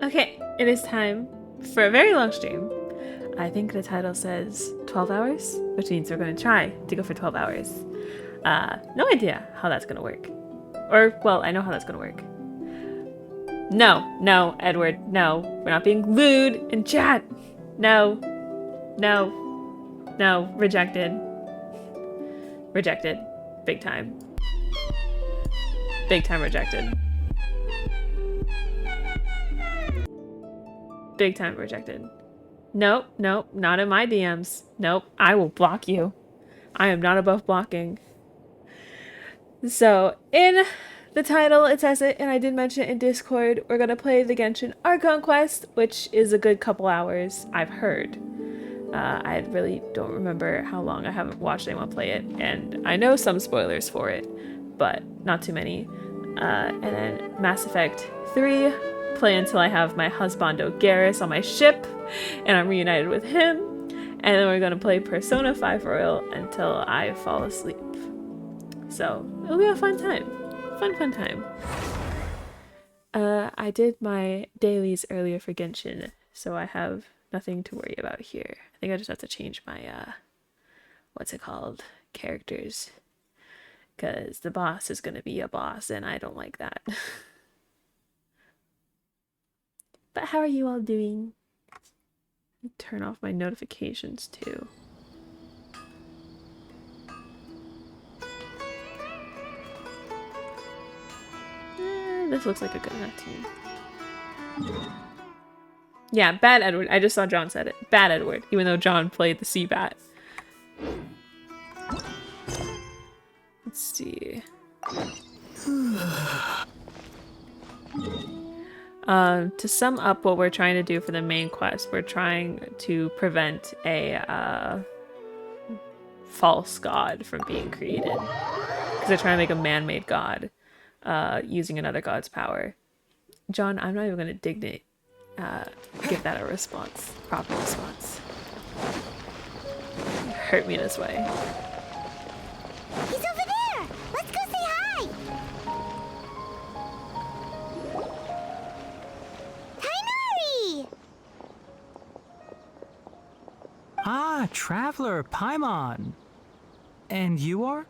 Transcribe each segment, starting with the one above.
Okay, it is time for a very long stream. I think the title says 12 hours, which means we're going to try to go for 12 hours. No idea how that's going to work. Or, well, I know how that's going to work. No, Edward, no. We're not being lewd in chat. No, rejected. Rejected. Big time. Big time rejected. Big time rejected. Nope, nope, not in my DMs. Nope, I will block you. I am not above blocking. So, in the title, it says it, and I did mention it in Discord, we're gonna play the Genshin Archon Quest, which is a good couple hours, I've heard. I really don't remember how long. I haven't watched anyone play it, and I know some spoilers for it, but not too many. And then Mass Effect 3, play until I have my husbando Garrus on my ship, and I'm reunited with him. And then we're gonna play Persona 5 Royal until I fall asleep. So it'll be a fun time. Fun time. I did my dailies earlier for Genshin, so I have nothing to worry about here. I think I just have to change my, what's it called? Characters. Because the boss is going to be a boss, and I don't like that. But how are you all doing? Turn off my notifications, too. This looks like a good enough team. Yeah, bad Edward. I just saw John said it. Bad Edward, even though John played the Sea-Bat. Let's see. To sum up what we're trying to do for the main quest, we're trying to prevent a false god from being created. Because they're trying to make a man-made god using another god's power. John, I'm not even going to give that a response. Proper response. You hurt me this way. He's over there! Let's go say hi! Tainari! Ah, Traveler, Paimon. And you are?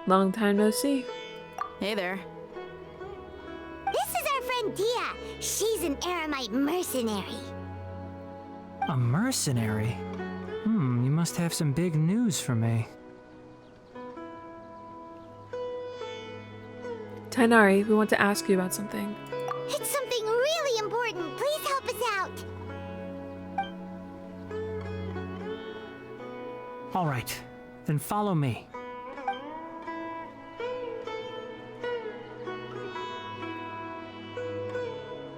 Long time no see. Hey there. This is our friend Dia. She's an Aramite mercenary. A mercenary? You must have some big news for me. Tainari, we want to ask you about something. It's something really important. Please help us out. All right, then follow me.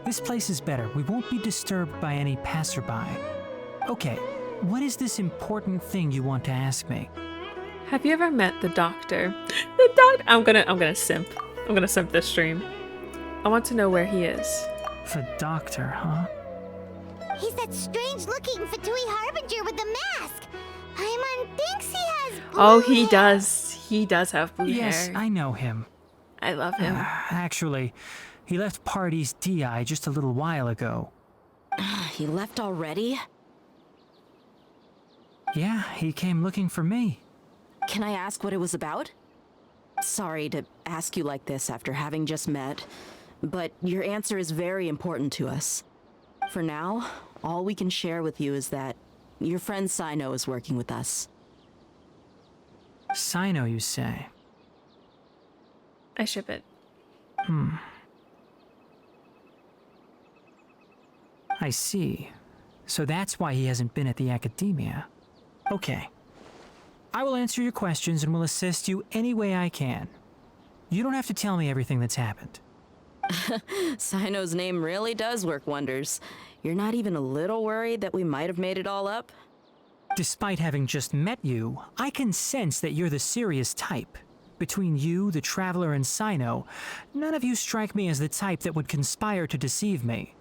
This place is better. We won't be disturbed by any passerby. Okay, what is this important thing you want to ask me? Have you ever met the doctor? The doctor. I'm gonna simp. I'm gonna simp this stream. I want to know where he is. The doctor, huh? He's that strange-looking Fatui Harbinger with the mask. Paimon thinks he has blue Oh, he hair. does. He does have blue Yes, hair. I know him. I love him. Actually, he left Party's DI just a little while ago. He left already? Yeah, he came looking for me. Can I ask what it was about? Sorry to ask you like this after having just met, but your answer is very important to us. For now, all we can share with you is that your friend Sino is working with us. Sino, you say? I ship it. I see. So that's why he hasn't been at the academia. Okay. I will answer your questions and will assist you any way I can. You don't have to tell me everything that's happened. Sino's name really does work wonders. You're not even a little worried that we might have made it all up? Despite having just met you, I can sense that you're the serious type. Between you, the Traveler, and Sino, none of you strike me as the type that would conspire to deceive me.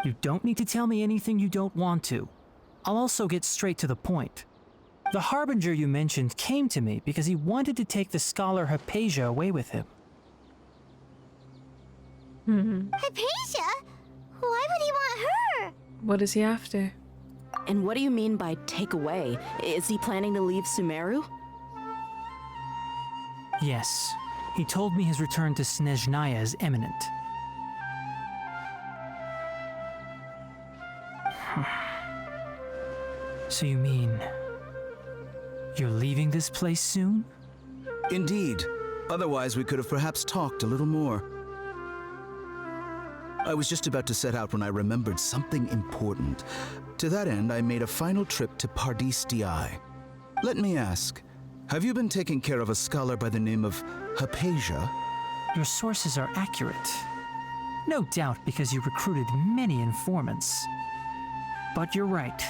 You don't need to tell me anything you don't want to. I'll also get straight to the point. The Harbinger you mentioned came to me because he wanted to take the scholar Hypatia away with him. Hypatia? Why would he want her? What is he after? And what do you mean by take away? Is he planning to leave Sumeru? Yes, he told me his return to Snezhnaya is imminent. So you mean you're leaving this place soon? Indeed. Otherwise, we could have perhaps talked a little more. I was just about to set out when I remembered something important. To that end, I made a final trip to Pardis Di. Let me ask, have you been taking care of a scholar by the name of Hypatia? Your sources are accurate. No doubt because you recruited many informants. But you're right.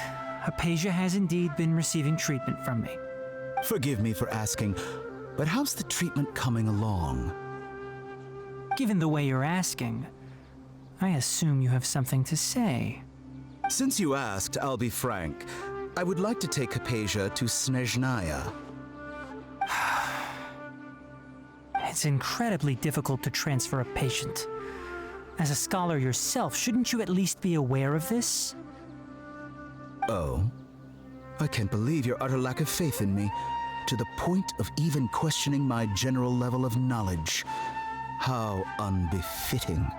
Hypatia has indeed been receiving treatment from me. Forgive me for asking, but how's the treatment coming along? Given the way you're asking, I assume you have something to say. Since you asked, I'll be frank. I would like to take Hypatia to Snezhnaya. It's incredibly difficult to transfer a patient. As a scholar yourself, shouldn't you at least be aware of this? Oh? I can't believe your utter lack of faith in me, to the point of even questioning my general level of knowledge. How unbefitting.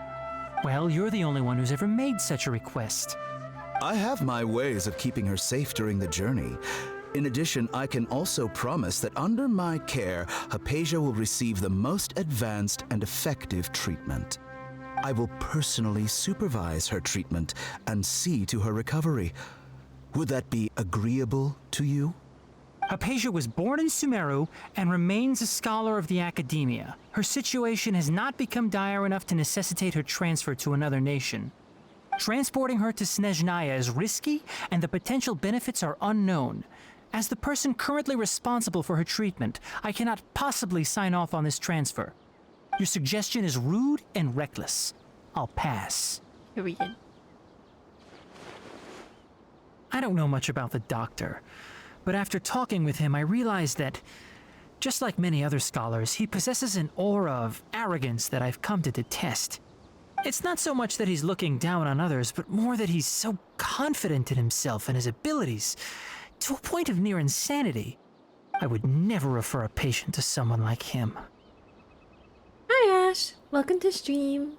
Well, you're the only one who's ever made such a request. I have my ways of keeping her safe during the journey. In addition, I can also promise that under my care, Hypatia will receive the most advanced and effective treatment. I will personally supervise her treatment and see to her recovery. Would that be agreeable to you? Hypatia was born in Sumeru and remains a scholar of the academia. Her situation has not become dire enough to necessitate her transfer to another nation. Transporting her to Snezhnaya is risky, and the potential benefits are unknown. As the person currently responsible for her treatment, I cannot possibly sign off on this transfer. Your suggestion is rude and reckless. I'll pass. Period. I don't know much about the doctor, but after talking with him, I realized that, just like many other scholars, he possesses an aura of arrogance that I've come to detest. It's not so much that he's looking down on others, but more that he's so confident in himself and his abilities, to a point of near insanity. I would never refer a patient to someone like him. Hi, Ash. Welcome to stream.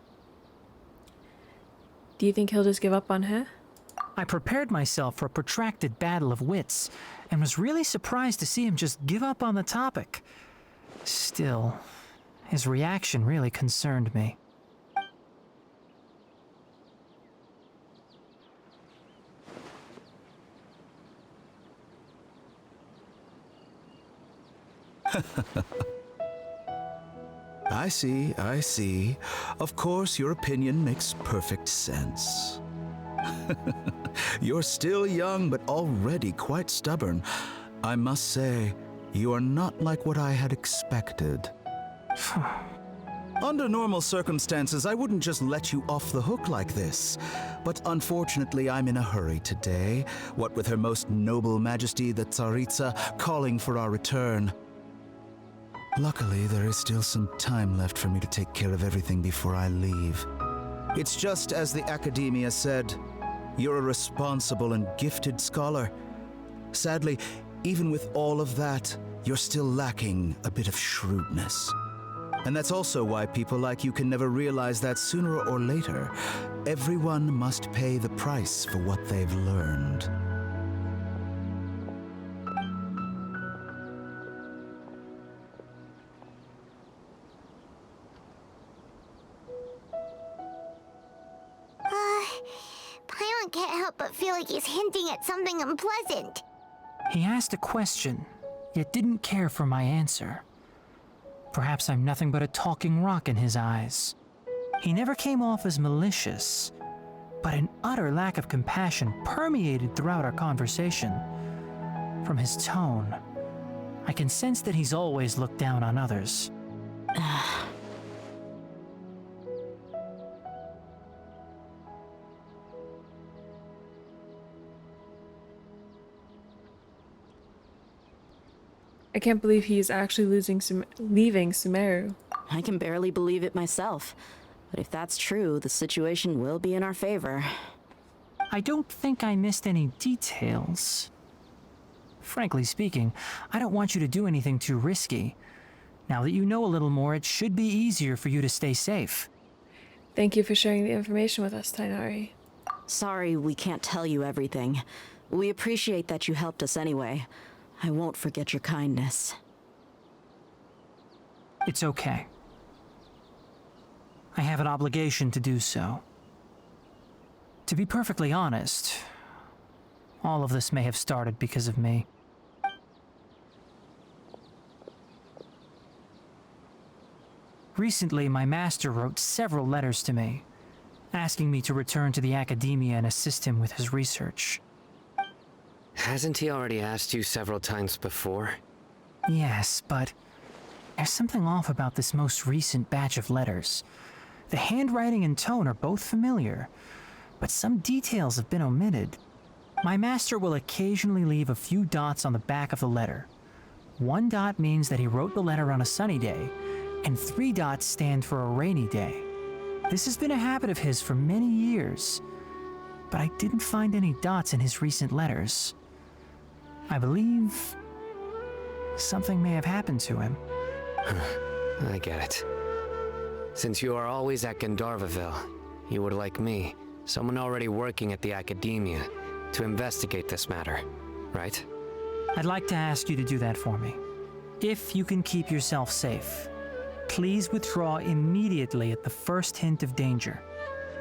Do you think he'll just give up on her? I prepared myself for a protracted battle of wits, and was really surprised to see him just give up on the topic. Still, his reaction really concerned me. I see, I see. Of course, your opinion makes perfect sense. You're still young, but already quite stubborn. I must say, you are not like what I had expected. Under normal circumstances, I wouldn't just let you off the hook like this. But unfortunately, I'm in a hurry today, what with Her Most Noble Majesty the Tsaritsa calling for our return. Luckily, there is still some time left for me to take care of everything before I leave. It's just as the Academia said, you're a responsible and gifted scholar. Sadly, even with all of that, you're still lacking a bit of shrewdness. And that's also why people like you can never realize that sooner or later, everyone must pay the price for what they've learned. Paimon can't help but feel like he's hinting at something unpleasant. He asked a question, yet didn't care for my answer. Perhaps I'm nothing but a talking rock in his eyes. He never came off as malicious, but an utter lack of compassion permeated throughout our conversation. From his tone, I can sense that he's always looked down on others. I can't believe he's actually leaving Sumeru. I can barely believe it myself. But if that's true, the situation will be in our favor. I don't think I missed any details. Frankly speaking, I don't want you to do anything too risky. Now that you know a little more, it should be easier for you to stay safe. Thank you for sharing the information with us, Tainari. Sorry we can't tell you everything. We appreciate that you helped us anyway. I won't forget your kindness. It's okay. I have an obligation to do so. To be perfectly honest, All of this may have started because of me. Recently, my master wrote several letters to me, asking me to return to the academia and assist him with his research. Hasn't he already asked you several times before? Yes, but there's something off about this most recent batch of letters. The handwriting and tone are both familiar, but some details have been omitted. My master will occasionally leave a few dots on the back of the letter. 1 dot means that he wrote the letter on a sunny day, and 3 dots stand for a rainy day. This has been a habit of his for many years, but I didn't find any dots in his recent letters. I believe something may have happened to him. I get it. Since you are always at Gandharvaville, you would like me, someone already working at the academia, to investigate this matter, right? I'd like to ask you to do that for me. If you can keep yourself safe, please withdraw immediately at the first hint of danger.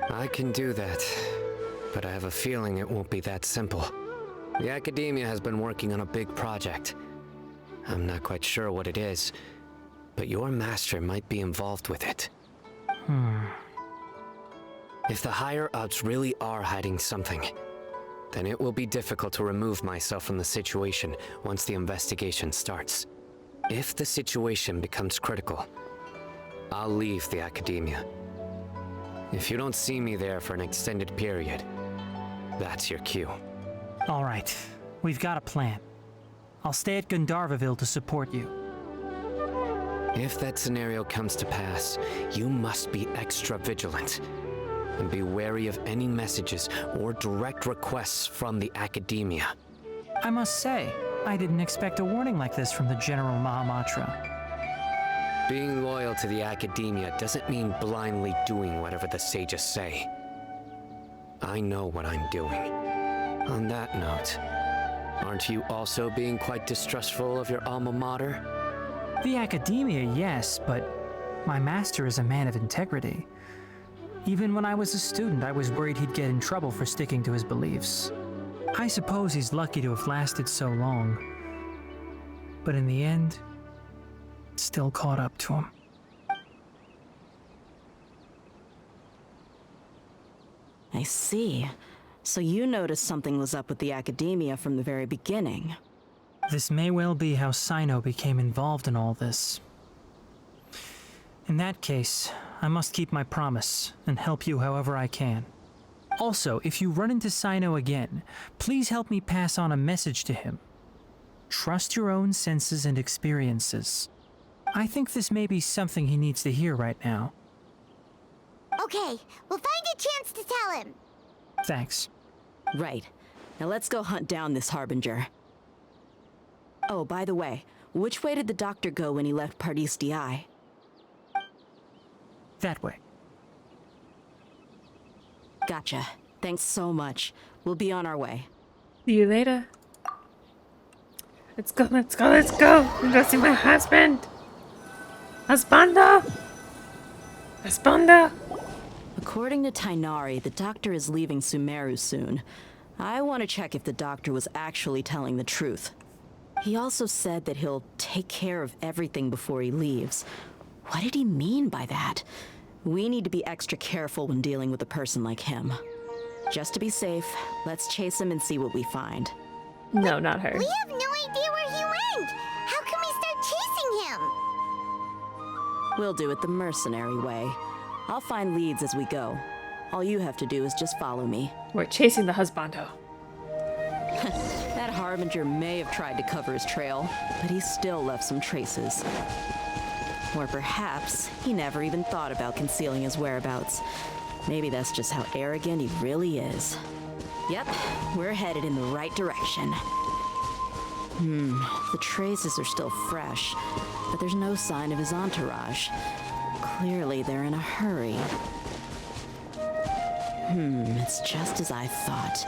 I can do that, but I have a feeling it won't be that simple. The academia has been working on a big project. I'm not quite sure what it is, but your master might be involved with it. If the higher-ups really are hiding something, then it will be difficult to remove myself from the situation once the investigation starts. If the situation becomes critical, I'll leave the academia. If you don't see me there for an extended period, that's your cue. All right, we've got a plan. I'll stay at Gandharvaville to support you. If that scenario comes to pass, you must be extra vigilant. And be wary of any messages or direct requests from the academia. I must say, I didn't expect a warning like this from the General Mahamatra. Being loyal to the academia doesn't mean blindly doing whatever the sages say. I know what I'm doing. On that note, aren't you also being quite distrustful of your alma mater? The academia, yes, but my master is a man of integrity. Even when I was a student, I was worried he'd get in trouble for sticking to his beliefs. I suppose he's lucky to have lasted so long. But in the end, it still caught up to him. I see. So you noticed something was up with the academia from the very beginning. This may well be how Sino became involved in all this. In that case, I must keep my promise and help you however I can. Also, if you run into Sino again, please help me pass on a message to him. Trust your own senses and experiences. I think this may be something he needs to hear right now. Okay, we'll find a chance to tell him. Thanks. Right. Now let's go hunt down this Harbinger. Oh, by the way, which way did the doctor go when he left Pardis Di? That way. Gotcha. Thanks so much. We'll be on our way. See you later. Let's go, let's go, let's go! I'm gonna see my husband! Husbanda! Husbanda! According to Tainari, the doctor is leaving Sumeru soon. I want to check if the doctor was actually telling the truth. He also said that he'll take care of everything before he leaves. What did he mean by that? We need to be extra careful when dealing with a person like him. Just to be safe, let's chase him and see what we find. No, not her. We have no idea where he went. How can we start chasing him? We'll do it the mercenary way. I'll find leads as we go. All you have to do is just follow me. We're chasing the husbando. That Harbinger may have tried to cover his trail, but he still left some traces. Or perhaps he never even thought about concealing his whereabouts. Maybe that's just how arrogant he really is. Yep, we're headed in the right direction. The traces are still fresh, but there's no sign of his entourage. Clearly they're in a hurry. It's just as I thought.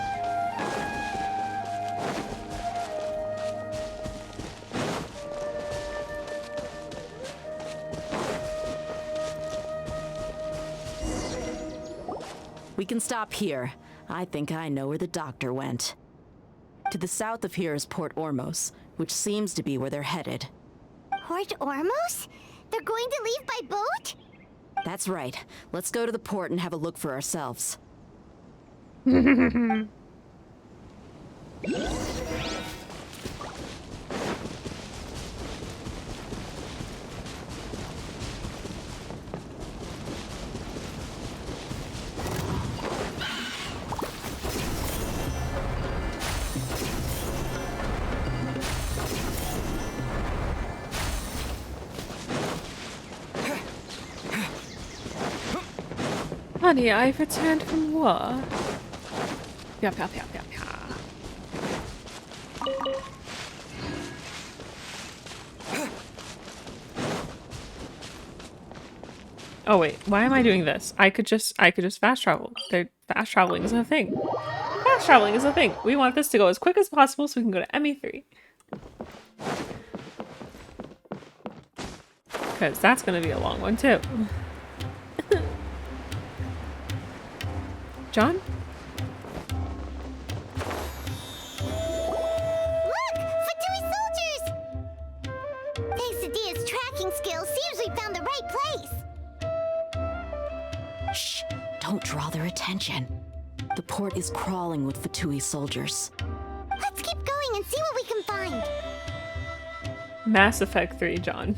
We can stop here. I think I know where the doctor went. To the south of here is Port Ormos, which seems to be where they're headed. Port Ormos? They're going to leave by boat? That's right. Let's go to the port and have a look for ourselves. Honey, I've returned from war. Yap, yap, yap, yap, yap. Oh wait, why am I doing this? I could just fast travel. Fast traveling is a thing. Fast traveling is a thing. We want this to go as quick as possible so we can go to ME3. Because that's gonna be a long one too. John? Look! Fatui soldiers! Thanks to Dia's tracking skills, seems we found the right place. Shh! Don't draw their attention. The port is crawling with Fatui soldiers. Let's keep going and see what we can find. Mass Effect 3, John.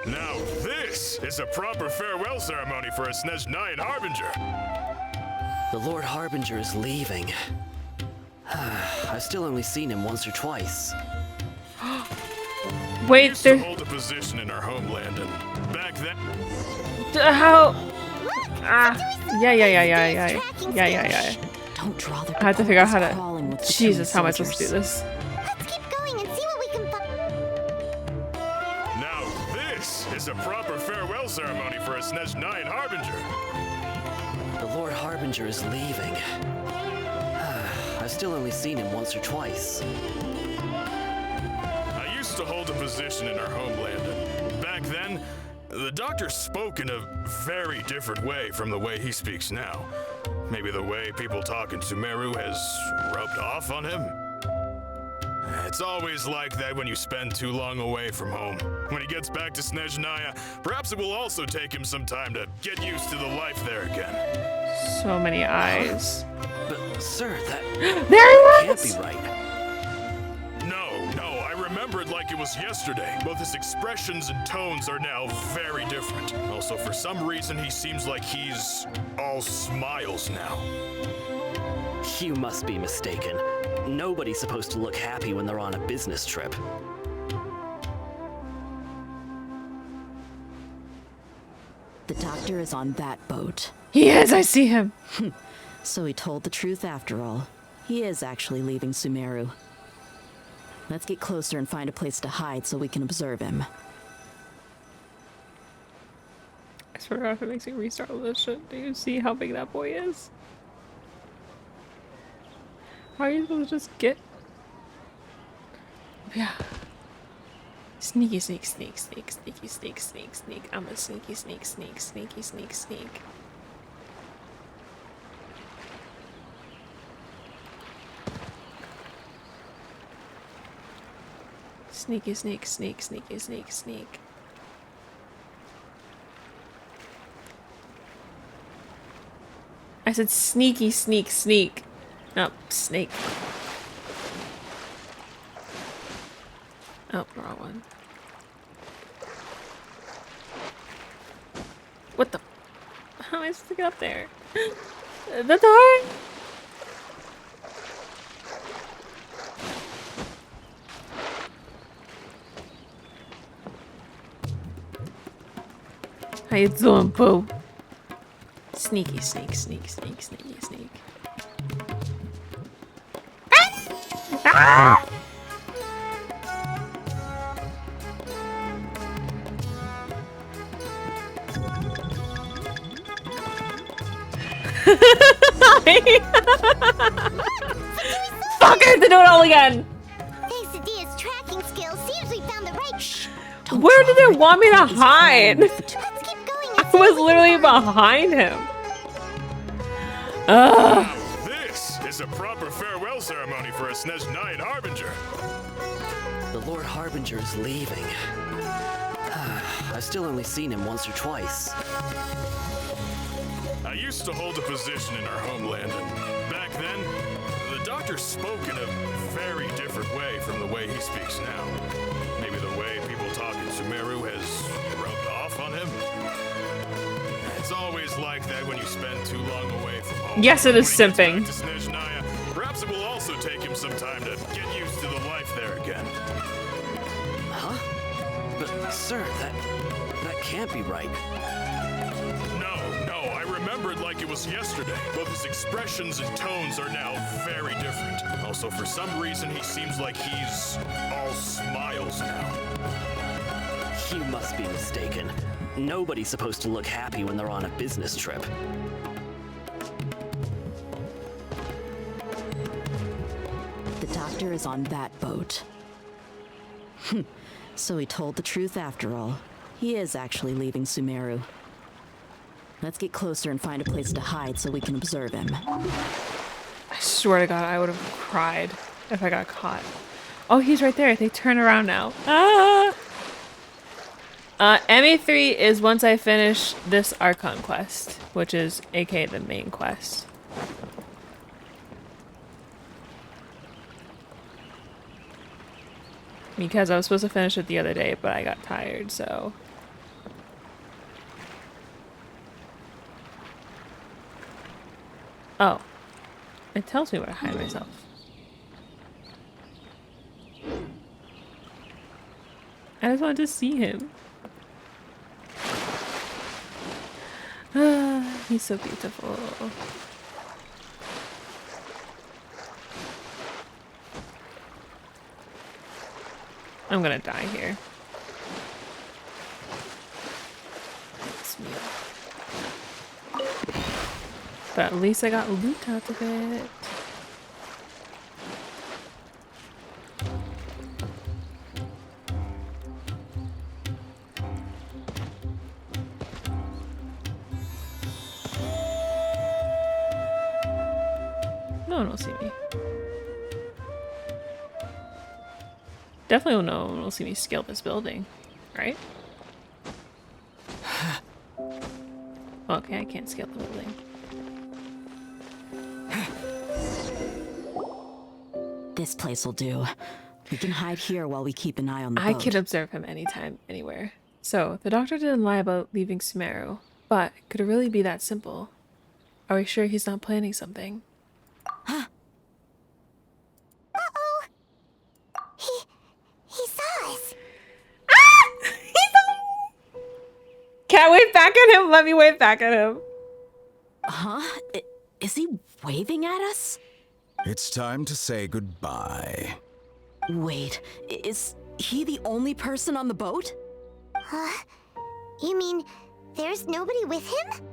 Now this is a proper farewell ceremony for a Snezhnayan Harbinger. The Lord Harbinger is leaving. I've still only seen him once or twice. Wait, Used to there. hold a position in our homeland, and back then, How? Look! Ah. Yeah. Don't draw their I have to figure out how attention. Crawling with to. Fatui Jesus, how am I supposed to do soldiers. this? Let's keep going and see what we can find. now this is a proper farewell ceremony for a Snezhnayan Harbinger. The Lord Harbinger is leaving. I've still only seen him once or twice. I used to hold a position in our homeland, and back then, the doctor spoke in a very different way from the way he speaks now. Maybe the way people talk in Sumeru has rubbed off on him? It's always like that when you spend too long away from home. When he gets back to Snezhnaya, perhaps it will also take him some time to get used to the life there again. So many eyes. But, sir, that There he can't was! be right. No, I remember it like it was yesterday. Both his expressions and tones are now very different. Also, for some reason, he seems like he's all smiles now. You must be mistaken. Nobody's supposed to look happy when they're on a business trip. The doctor is on that boat. He is, I see him. So he told the truth after all. He is actually leaving Sumeru. Let's get closer and find a place to hide so we can observe him. I swear to God, if it makes me restart all this shit, do you see how big that boy is? How are you supposed to just get... Yeah. Sneaky, sneak, sneak, sneak, sneaky, sneak, sneak, sneak. I'm a sneaky, sneak, sneak, sneaky, sneak, sneak. Sneaky, sneak, sneak, sneaky, sneak, sneak. I said sneaky, sneak, sneak. No, snake. Oh, wrong one. What the? How am I supposed to get up there? The door? How you doing, boo? Sneaky, sneak, sneak, sneak, sneaky, sneak. Ah! Fuck, I have to do it all again! Thanks to Dia's tracking skills, seems we found the right. Shh! Where did they want me to hide? Let's keep going. And I was literally behind him. Ugh. This is a proper farewell ceremony for a Snezhnaya Harbinger. The Lord Harbinger is leaving. I've still only seen him once or twice. I used to hold a position in our homeland, and back then, the doctor spoke in a very different way from the way he speaks now. Maybe the way people talk in Sumeru has rubbed off on him. It's always like that when you spend too long away from home. Yes, it is When he gets simping. back to Snezhnaya, perhaps it will also take him some time to get used to the life there again. Huh? But, sir, that can't be right. No, I remember it like it was yesterday. Both his expressions and tones are now very different. Also, for some reason, he seems like he's all smiles now. You must be mistaken. Nobody's supposed to look happy when they're on a business trip. The doctor is on that boat. So he told the truth after all. He is actually leaving Sumeru. Let's get closer and find a place to hide so we can observe him. I swear to God, I would have cried if I got caught. Oh, he's right there. They turn around now. Ah! MA3 is once I finish this Archon quest, which is aka the main quest. Because I was supposed to finish it the other day, but I got tired, so... Oh. It tells me where to hide myself. I just wanted to see him. Ah, he's so beautiful. I'm gonna die here. It's me. But at least I got loot out of it. No one will see me. Definitely no one will see me scale this building, right? Okay, I can't scale the building. This place will do. We can hide here while we keep an eye on the I boat. can observe him anytime, anywhere. So, the doctor didn't lie about leaving Sumeru, but could it really be that simple? Are we sure he's not planning something? Uh-oh. He saw us. Can't wave back at him! Let me wave back at him! Huh? Is he waving at us? It's time to say goodbye. Wait, is he the only person on the boat? Huh? You mean there's nobody with him?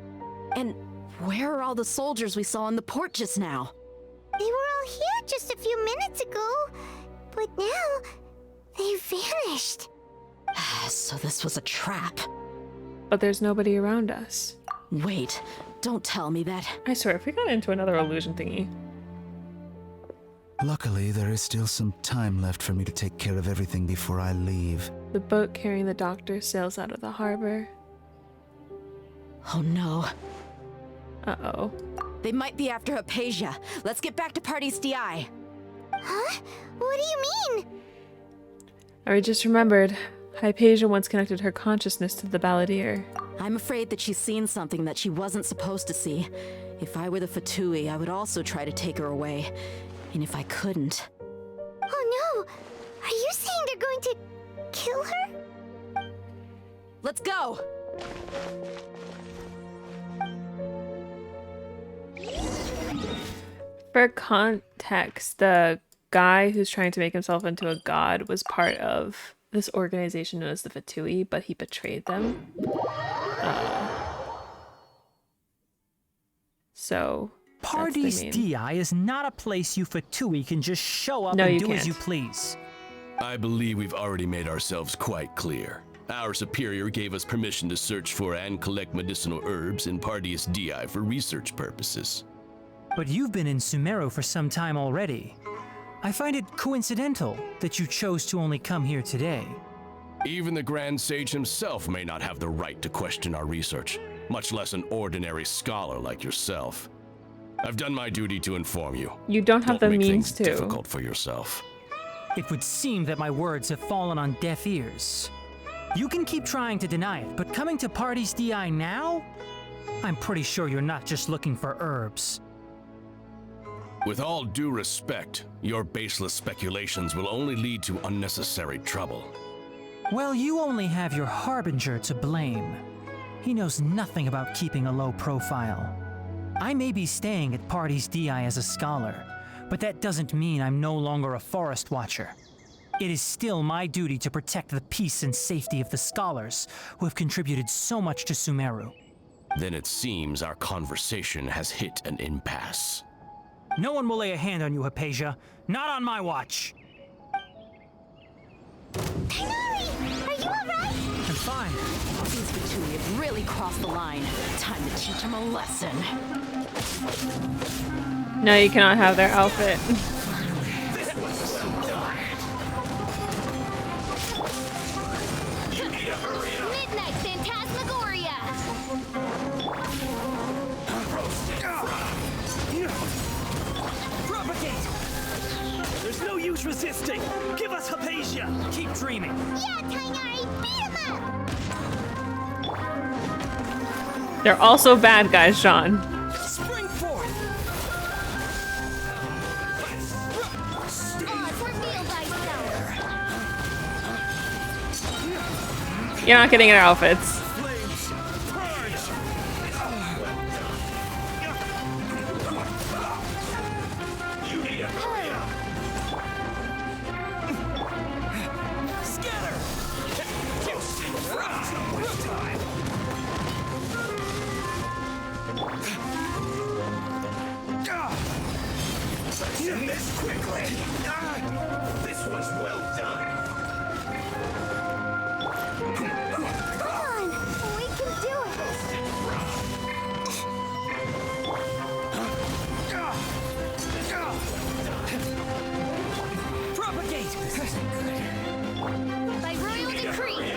And where are all the soldiers we saw in the port just now? They were all here just a few minutes ago, but now they vanished. So this was a trap. But there's nobody around us. Wait, don't tell me that. I swear, if we got into another illusion thingy. Luckily, there is still some time left for me to take care of everything before I leave. The boat carrying the doctor sails out of the harbor. Oh no. Uh-oh. They might be after Hypatia. Let's get back to Party's DI. Huh? What do you mean? I just remembered. Hypatia once connected her consciousness to the balladeer. I'm afraid that she's seen something that she wasn't supposed to see. If I were the Fatui, I would also try to take her away. And if I couldn't... Oh no! Are you saying they're going to kill her? Let's go! For context, the guy who's trying to make himself into a god was part of this organization known as the Fatui, but he betrayed them. So that's the Party's main- DI is not a place you Fatui can just show up No, and you do as can't. you please. I believe we've already made ourselves quite clear. Our superior gave us permission to search for and collect medicinal herbs in Pardius DI for research purposes. but you've been in Sumeru for some time already. I find it coincidental that you chose to only come here today. Even the Grand Sage himself may not have the right to question our research, much less an ordinary scholar like yourself. I've done my duty to inform you. You don't have the make means things to. difficult for yourself. It would seem that my words have fallen on deaf ears. You can keep trying to deny it, but coming to Party's DI now? I'm pretty sure you're not just looking for herbs. With all due respect, your baseless speculations will only lead to unnecessary trouble. Well, you only have your Harbinger to blame. He knows nothing about keeping a low profile. I may be staying at Party's DI as a scholar, but that doesn't mean I'm no longer a forest watcher. It is still my duty to protect the peace and safety of the scholars who have contributed so much to Sumeru. Then it seems our conversation has hit an impasse. No one will lay a hand on you, Hypatia. Not on my watch. Tighnari, are you alright? I'm fine. These Fatui have really crossed the line. Time to teach them a lesson. No, you cannot have their outfit. Midnight Phantasmagoria! Propagate! There's no use resisting! Give us Hypatia! Keep dreaming. Yeah, Tighnari, beat him up! They're also bad guys, Sean. Spring forth! Oz, reveal thyself! You're not getting their outfits. Flames! Purge! Scatter! This quickly. This was well done. Come on, we can do it! Propagate! By royal decree!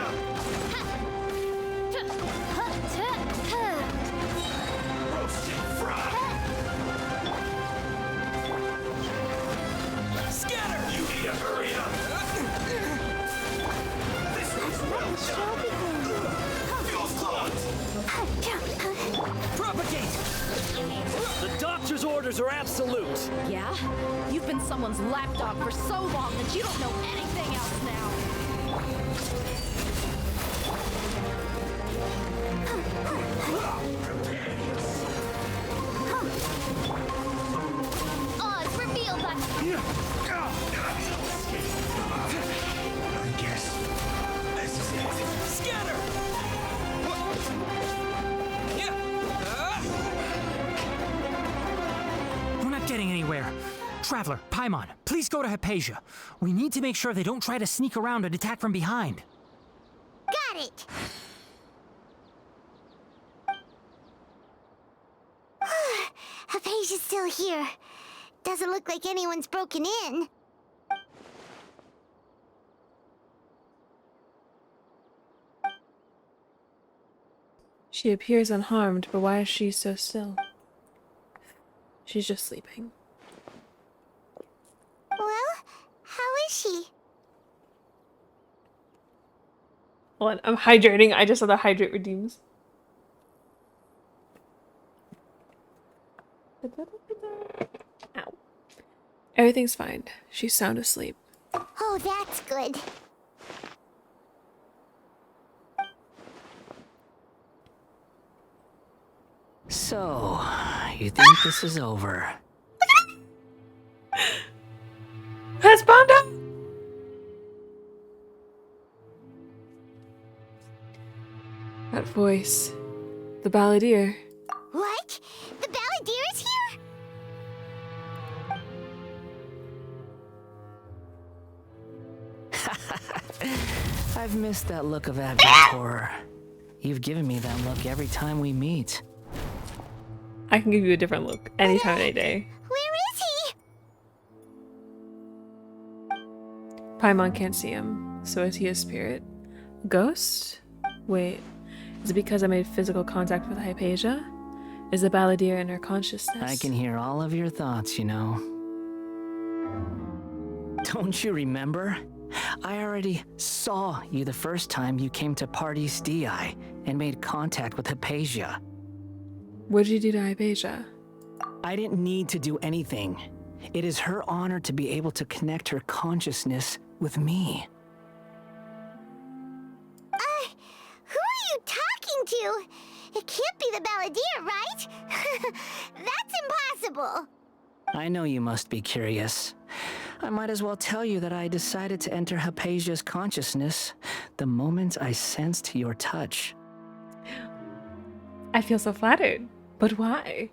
Roasted fry. Scatter! You need to hurry up. This was well done. Feels clogged. Propagate! The doctor's orders are absolute. Yeah? You've been someone's lapdog for so long that you don't know anything else now. Oz, reveal thyself! I guess this is it. Scatter! We're not getting anywhere. Traveler, Paimon, please go to Hypatia. We need to make sure they don't try to sneak around and attack from behind. Got it! Hypatia's still here. Doesn't look like anyone's broken in. She appears unharmed, but why is she so still? She's just sleeping. Well, how is she? Hold on, I'm hydrating. I just saw the hydrate redeems. Ow. Everything's fine. She's sound asleep. Oh, that's good. So, you think this is over? That's Bondo! That voice. The balladeer. What? The balladeer is here? I've missed that look of abject horror. You've given me that look every time we meet. I can give you a different look anytime, any day. Where is he? Paimon can't see him, so is he a spirit? Ghost? Wait, is it because I made physical contact with Hypatia? Is the balladeer in her consciousness? I can hear all of your thoughts, you know. Don't you remember? I already saw you the first time you came to Parties DI and made contact with Hypatia. What did you do to Hypatia? I didn't need to do anything. It is her honor to be able to connect her consciousness with me. Who are you talking to? It can't be the balladeer, right? That's impossible. I know you must be curious. I might as well tell you that I decided to enter Hypatia's consciousness the moment I sensed your touch. I feel so flattered. But why?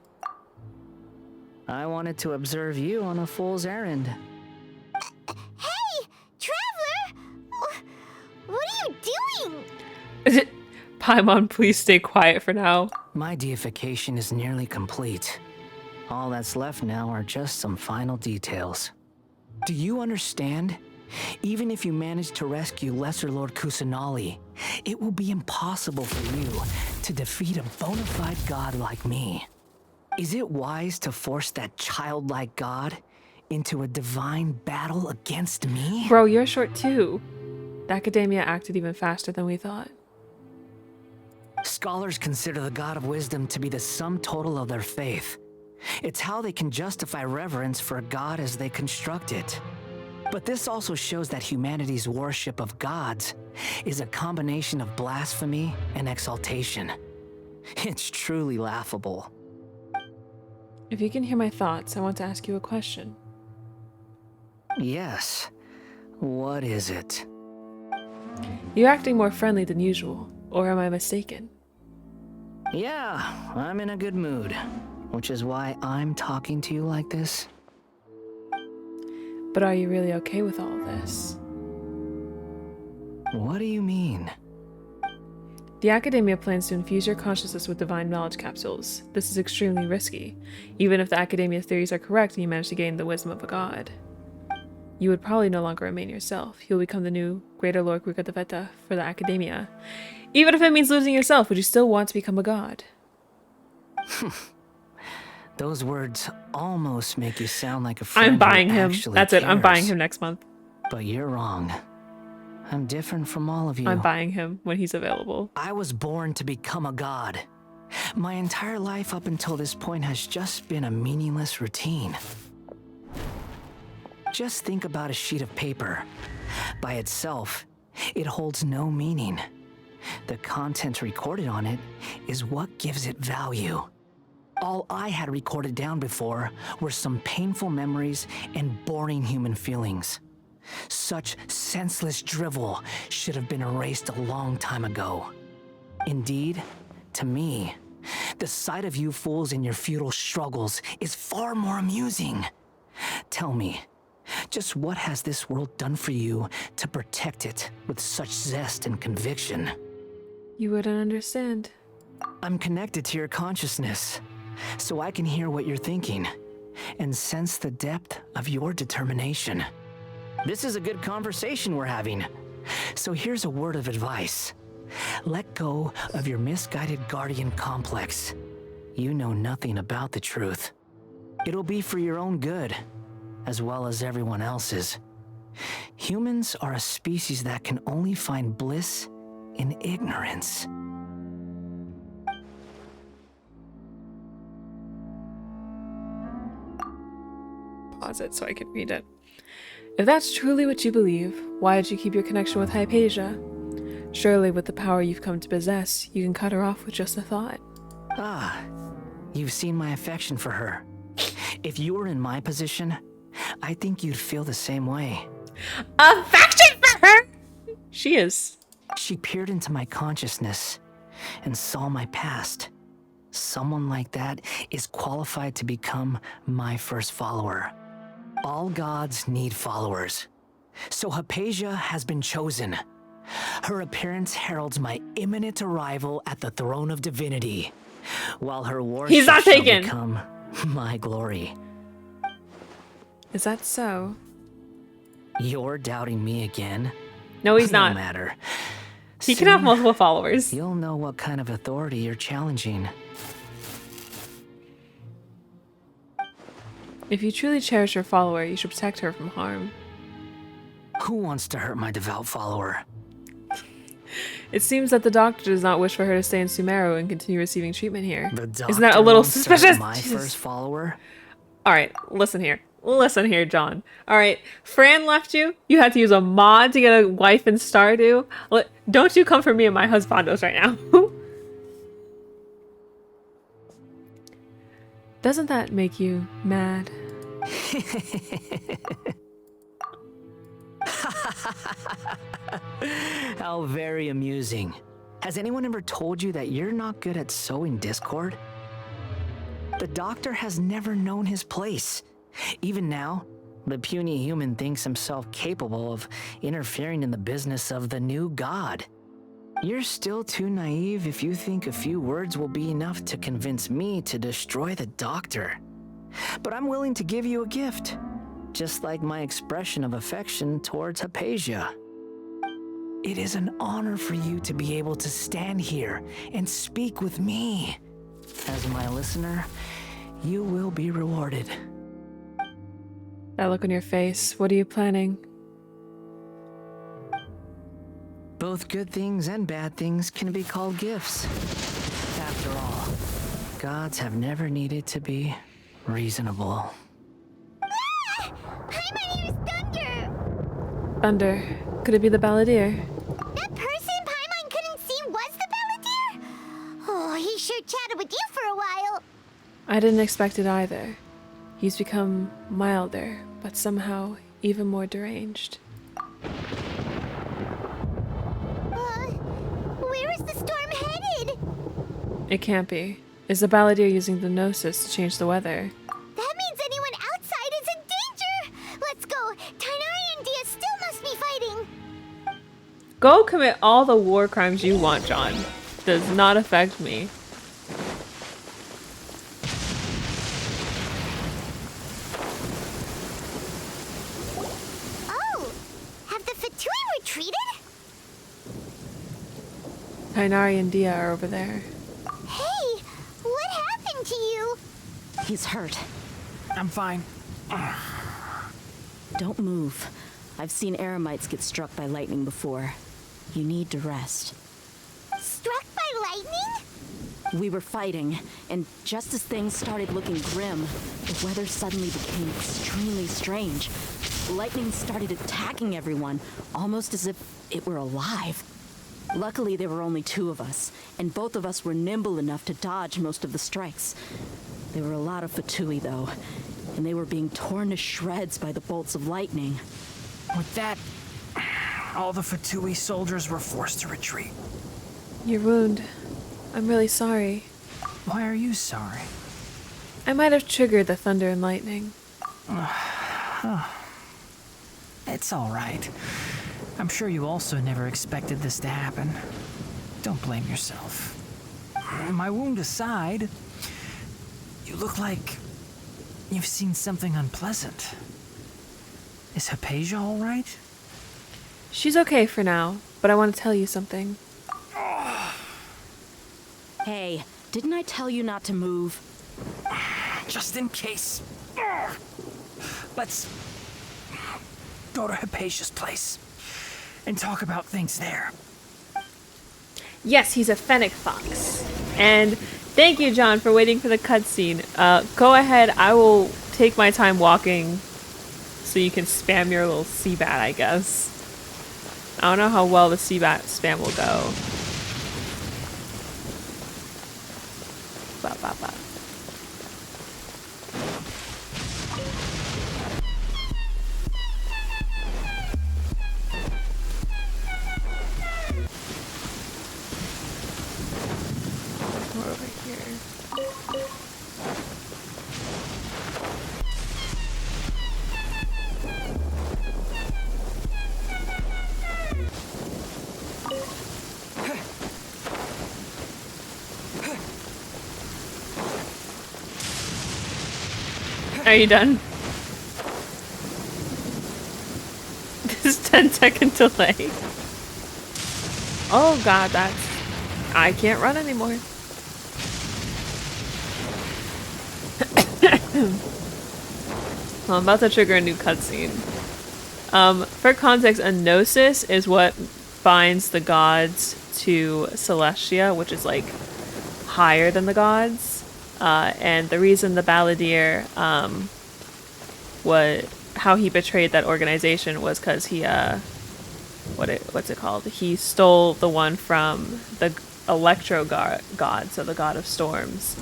I wanted to observe you on a fool's errand. Hey, Traveler! What are you doing? Paimon, please stay quiet for now. My deification is nearly complete. All that's left now are just some final details. Do you understand? Even if you manage to rescue Lesser Lord Kusanali, it will be impossible for you to defeat a bona fide god like me. Is it wise to force that childlike god into a divine battle against me? Bro, you're short too. The academia acted even faster than we thought. Scholars consider the god of wisdom to be the sum total of their faith. It's how they can justify reverence for a god as they construct it. But this also shows that humanity's worship of gods is a combination of blasphemy and exaltation. It's truly laughable. If you can hear my thoughts, I want to ask you a question. Yes. What is it? You're acting more friendly than usual, or am I mistaken? Yeah, I'm in a good mood, which is why I'm talking to you like this. But are you really okay with all of this? What do you mean? The Academia plans to infuse your consciousness with divine knowledge capsules. This is extremely risky. Even if the Academia's theories are correct and you manage to gain the wisdom of a god, you would probably no longer remain yourself. You'll become the new Greater Lord Krikataveta for the Academia. Even if it means losing yourself, would you still want to become a god? Those words almost make you sound like a friend. I'm buying who him. actually That's it. I'm cares. buying him next month. But you're wrong. I'm different from all of you. I'm buying him when he's available. I was born to become a god. My entire life up until this point has just been a meaningless routine. Just think about a sheet of paper. By itself, it holds no meaning. The content recorded on it is what gives it value. All I had recorded down before were some painful memories and boring human feelings. Such senseless drivel should have been erased a long time ago. Indeed, to me, the sight of you fools in your futile struggles is far more amusing. Tell me, just what has this world done for you to protect it with such zest and conviction? You wouldn't understand. I'm connected to your consciousness, so I can hear what you're thinking and sense the depth of your determination. This is a good conversation we're having. So here's a word of advice. Let go of your misguided guardian complex. You know nothing about the truth. It'll be for your own good, as well as everyone else's. Humans are a species that can only find bliss in ignorance. Pause it so I can read it. If that's truly what you believe, why did you keep your connection with Hypatia? Surely with the power you've come to possess, you can cut her off with just a thought. Ah, you've seen my affection for her. If you were in my position, I think you'd feel the same way. Affection for her? She is. She peered into my consciousness and saw my past. Someone like that is qualified to become my first follower. All gods need followers. So Hypatia has been chosen. Her appearance heralds my imminent arrival at the throne of divinity. while her He's worship not shall taken. become my glory. Is that so? You're doubting me again? No, he's No not. matter. He can have Soon, multiple followers. You'll know what kind of authority you're challenging. If you truly cherish your follower, you should protect her from harm. Who wants to hurt my devout follower? It seems that the doctor does not wish for her to stay in Sumeru and continue receiving treatment here. The doctor Isn't that a little wants to hurt suspicious? my Jesus. first follower? Alright, listen here. Listen here, John. Alright, Fran left you. You had to use a mod to get a wife in Stardew. Don't you come for me and my husbandos right now. Doesn't that make you mad? How very amusing. Has anyone ever told you that you're not good at sowing discord? The doctor has never known his place. Even now, the puny human thinks himself capable of interfering in the business of the new god. You're still too naive if you think a few words will be enough to convince me to destroy the doctor. But I'm willing to give you a gift, just like my expression of affection towards Hypatia. It is an honor for you to be able to stand here and speak with me. As my listener, you will be rewarded. That look on your face, what are you planning? Both good things and bad things can be called gifts. After all, gods have never needed to be reasonable. Ah! Hi, my name is Thunder. Thunder. Could it be the Balladeer? That person Paimon couldn't see was the Balladeer? Oh, he sure chatted with you for a while. I didn't expect it either. He's become milder, but somehow even more deranged. Where is the storm headed? It can't be. Is the Balladeer using the Gnosis to change the weather? That means anyone outside is in danger! Let's go! Tainari and Dia still must be fighting! Go commit all the war crimes you want, John. Does not affect me. Oh! Have the Fatui retreated? Tainari and Dia are over there. Hey! What happened to you? He's hurt. I'm fine. Don't move. I've seen eremites get struck by lightning before. You need to rest. Struck by lightning? We were fighting, and just as things started looking grim, the weather suddenly became extremely strange. Lightning started attacking everyone, almost as if it were alive. Luckily, there were only two of us, and both of us were nimble enough to dodge most of the strikes. There were a lot of Fatui, though, and they were being torn to shreds by the bolts of lightning. With that, all the Fatui soldiers were forced to retreat. Your wound. I'm really sorry. Why are you sorry? I might have triggered the thunder and lightning. It's all right. I'm sure you also never expected this to happen. Don't blame yourself. My wound aside, you look like you've seen something unpleasant. Is Hypatia all right? She's okay for now, but I want to tell you something. Hey, didn't I tell you not to move? Just in case. Let's go to Hypatia's place and talk about things there. Yes, he's a fennec fox. And thank you, John, for waiting for the cutscene. Go ahead, I will take my time walking so you can spam your little Seabat, I guess. I don't know how well the Seabat spam will go. Ba, ba, ba. We're over here. Are you done? This 10-second delay. Oh god, that's... I can't run anymore. Well, I'm about to trigger a new cutscene. For context, a gnosis is what binds the gods to Celestia, which is like higher than the gods. And the reason the Balladeer, how he betrayed that organization was because he, what's it called? He stole the one from the Electro god, so the god of storms.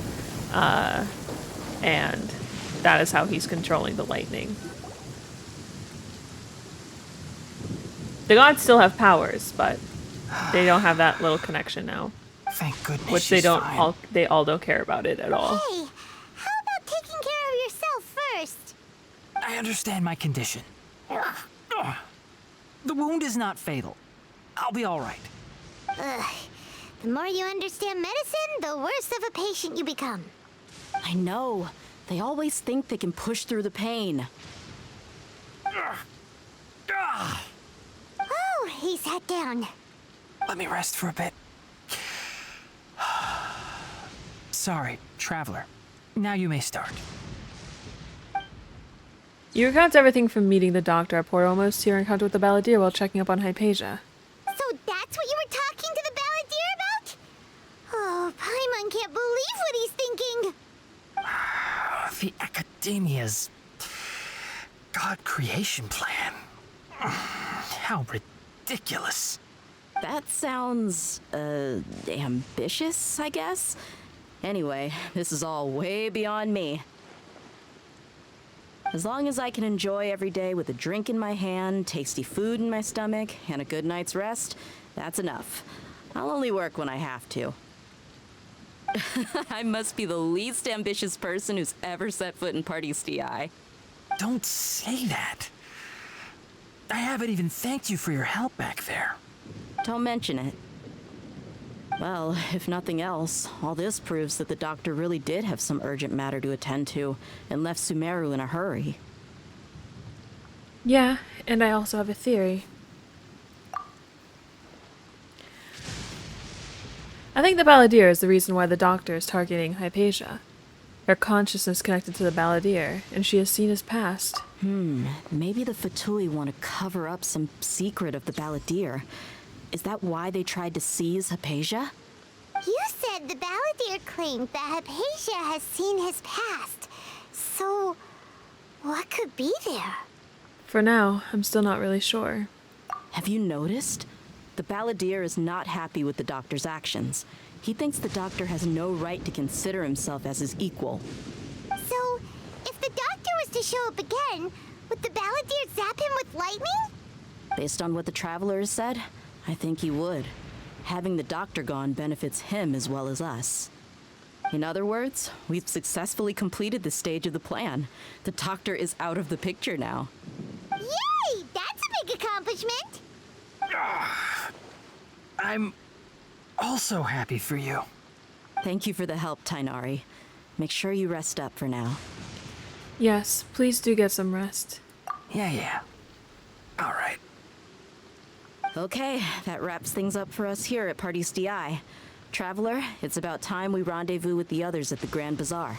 And that is how he's controlling the lightning. The gods still have powers, but they don't have that little connection now. Thank goodness. Which they don't they all don't care about it at all. Hey, how about taking care of yourself first? I understand my condition. The wound is not fatal. I'll be all right. Ugh. The more you understand medicine, the worse of a patient you become. I know. They always think they can push through the pain. Oh, he sat down. Let me rest for a bit. Sorry, Traveler. Now you may start. You recount everything from meeting the doctor at Port Almost to your encounter with the Balladeer while checking up on Hypatia. So that's what you were talking to the Balladeer about? Oh, Paimon can't believe what he's thinking. The Academia's God creation plan. How ridiculous. That sounds, ambitious, I guess? Anyway, this is all way beyond me. As long as I can enjoy every day with a drink in my hand, tasty food in my stomach, and a good night's rest, that's enough. I'll only work when I have to. I must be the least ambitious person who's ever set foot in Party's DI. Don't say that. I haven't even thanked you for your help back there. Don't mention it. Well, if nothing else, all this proves that the doctor really did have some urgent matter to attend to and left Sumeru in a hurry. Yeah, and I also have a theory. I think the Balladeer is the reason why the doctor is targeting Hypatia. Her consciousness connected to the Balladeer, and she has seen his past. Maybe the Fatui want to cover up some secret of the Balladeer. Is that why they tried to seize Hypatia? You said the Balladeer claimed that Hypatia has seen his past. So, what could be there? For now, I'm still not really sure. Have you noticed? The Balladeer is not happy with the doctor's actions. He thinks the doctor has no right to consider himself as his equal. So, if the doctor was to show up again, would the Balladeer zap him with lightning? Based on what the Traveler has said, I think he would. Having the doctor gone benefits him as well as us. In other words, we've successfully completed this stage of the plan. The doctor is out of the picture now. Yay! That's a big accomplishment! I'm also happy for you. Thank you for the help, Tainari. Make sure you rest up for now. Yes, please do get some rest. Yeah. All right. Okay, that wraps things up for us here at Party's DI. Traveler, it's about time we rendezvous with the others at the Grand Bazaar.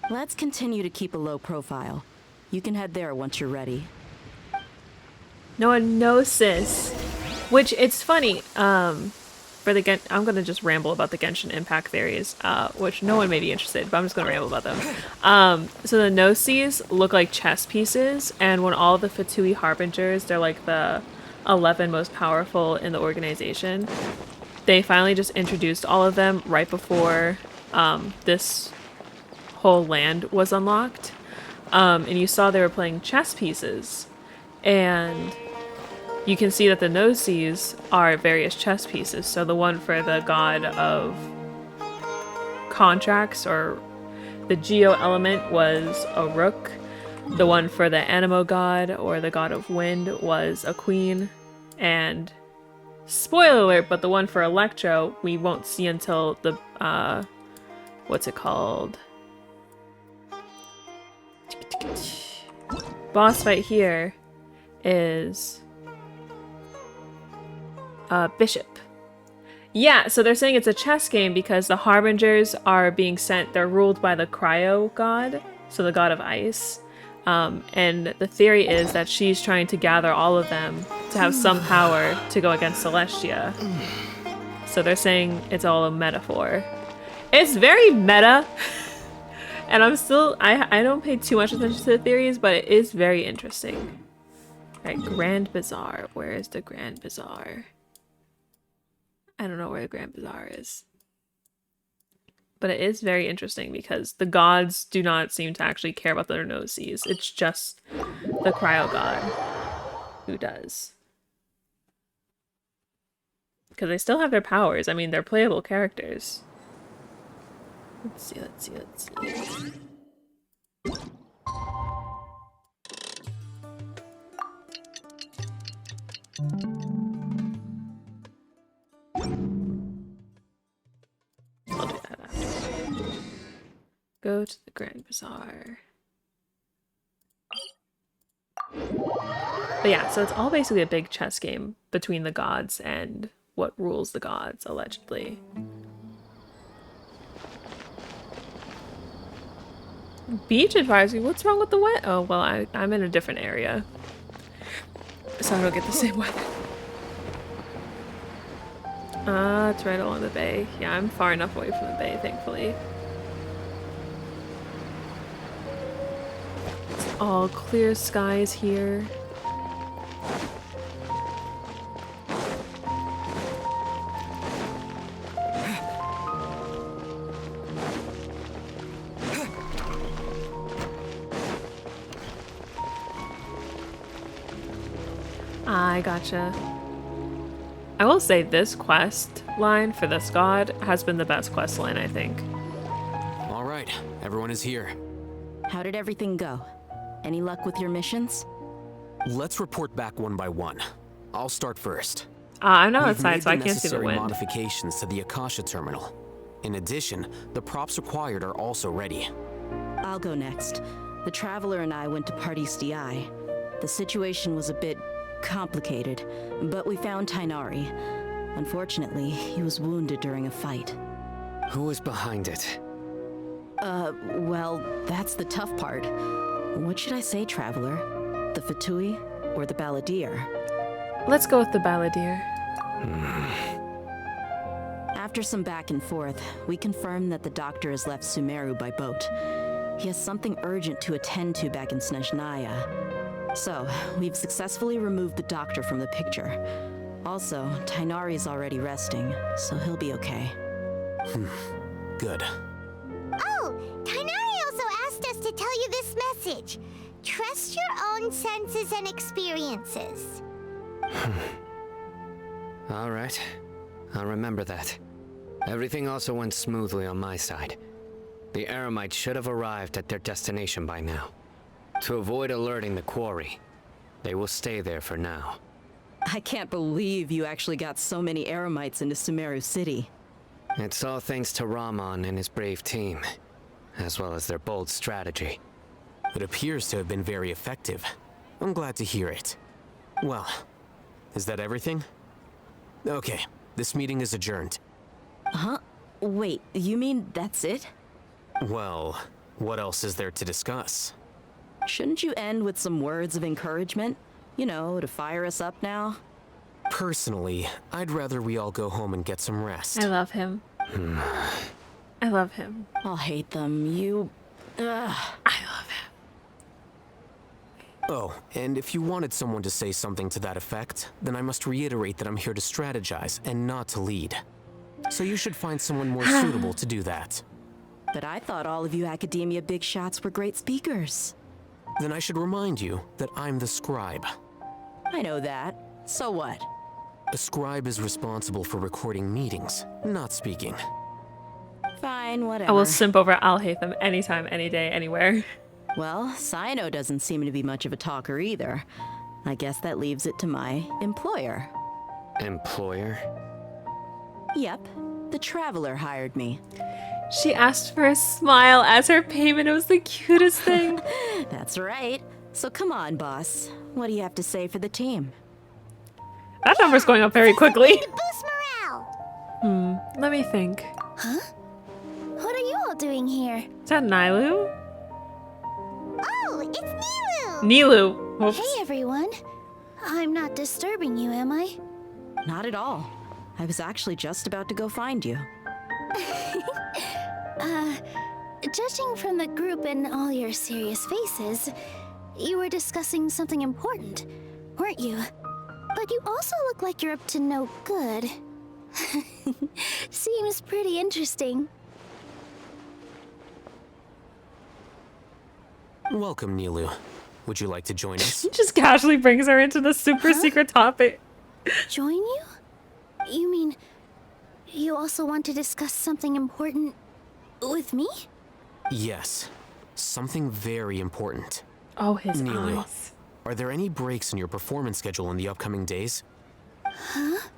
Let's continue to keep a low profile. You can head there once you're ready. No one knows, sis. Which, it's funny, for the I'm gonna just ramble about the Genshin impact theories, which no one may be interested, but I'm just gonna ramble about them. So the Gnosis look like chess pieces, and when all the Fatui Harbingers, they're like the 11 most powerful in the organization, they finally just introduced all of them right before this whole land was unlocked. And you saw they were playing chess pieces, and you can see that the Gnosis are various chess pieces. So the one for the god of contracts, or the Geo element, was a rook. The one for the Anemo god, or the god of wind, was a queen. And spoiler alert, but the one for Electro we won't see until the what's it called? boss fight here is Bishop. Yeah, so they're saying it's a chess game because the Harbingers are being sent, they're ruled by the Cryo god, so the god of ice. And the theory is that she's trying to gather all of them to have some power to go against Celestia. So they're saying it's all a metaphor. It's very meta. And I don't pay too much attention to the theories, but it is very interesting. Alright, Grand Bazaar. Where is the Grand Bazaar? I don't know where the Grand Bazaar is. But it is very interesting because the gods do not seem to actually care about their gnoses. It's just the Cryo god who does. Because they still have their powers. I mean, they're playable characters. Let's see. I'll do that after. Go to the Grand Bazaar. But yeah, so it's all basically a big chess game between the gods and what rules the gods, allegedly. Beach advisory? What's wrong with the wet? Oh, well, I'm in a different area. So I don't get the same weather. It's right along the bay. Yeah, I'm far enough away from the bay, thankfully. It's all clear skies here. I gotcha. I will say this quest line for this god has been the best quest line, I think. All right, everyone is here. How did everything go? Any luck with your missions? Let's report back one by one. I'll start first. I'm not We've outside, made so I can't see the necessary wind. modifications to the Akasha terminal. In addition, the props required are also ready. I'll go next. The Traveler and I went to Party's DI. The situation was a bit complicated, but we found Tainari. Unfortunately, he was wounded during a fight. Who was behind it? Well, that's the tough part. What should I say, Traveler? The Fatui or the Balladeer? Let's go with the Balladeer. After some back and forth, we confirmed that the doctor has left Sumeru by boat. He has something urgent to attend to back in Snezhnaya. So, we've successfully removed the doctor from the picture. Also, Tainari's already resting, so he'll be okay. Good. Oh, Tainari also asked us to tell you this message. Trust your own senses and experiences. All right. I'll remember that. Everything also went smoothly on my side. The Eremites should have arrived at their destination by now. To avoid alerting the quarry, they will stay there for now. I can't believe you actually got so many Eremites into Sumeru City. It's all thanks to Rahman and his brave team, as well as their bold strategy. It appears to have been very effective. I'm glad to hear it. Well, is that everything? Okay, this meeting is adjourned. Huh? Wait, you mean that's it? Well, what else is there to discuss? Shouldn't you end with some words of encouragement? You know, to fire us up now? Personally, I'd rather we all go home and get some rest. I love him. I love him. I'll hate them. You... Ugh. I love him. Oh, and if you wanted someone to say something to that effect, then I must reiterate that I'm here to strategize and not to lead. So you should find someone more suitable to do that. But I thought all of you academia big shots were great speakers. Then I should remind you that I'm the scribe. I know that. So what? A scribe is responsible for recording meetings, not speaking. Fine, whatever. I will simp over Alhaitham anytime, any day, anywhere. Well, Cyno doesn't seem to be much of a talker either. I guess that leaves it to my employer. Employer? Yep, the Traveler hired me. She asked for a smile as her payment. It was the cutest thing. That's right. So come on, boss. What do you have to say for the team? That number's going up very quickly. To boost morale. Let me think. Huh? What are you all doing here? Is that Nilu? Oh, it's Nilu! Nilu. Oops. Hey, everyone. I'm not disturbing you, am I? Not at all. I was actually just about to go find you. Judging from the group and all your serious faces, you were discussing something important, weren't you? But you also look like you're up to no good. Seems pretty interesting. Welcome, Nilu. Would you like to join us? Just casually brings her into the super secret topic. Join you? You mean you also want to discuss something important with me? Yes. Something very important. Oh, his Nilu, eyes. are there any breaks in your performance schedule in the upcoming days? Huh?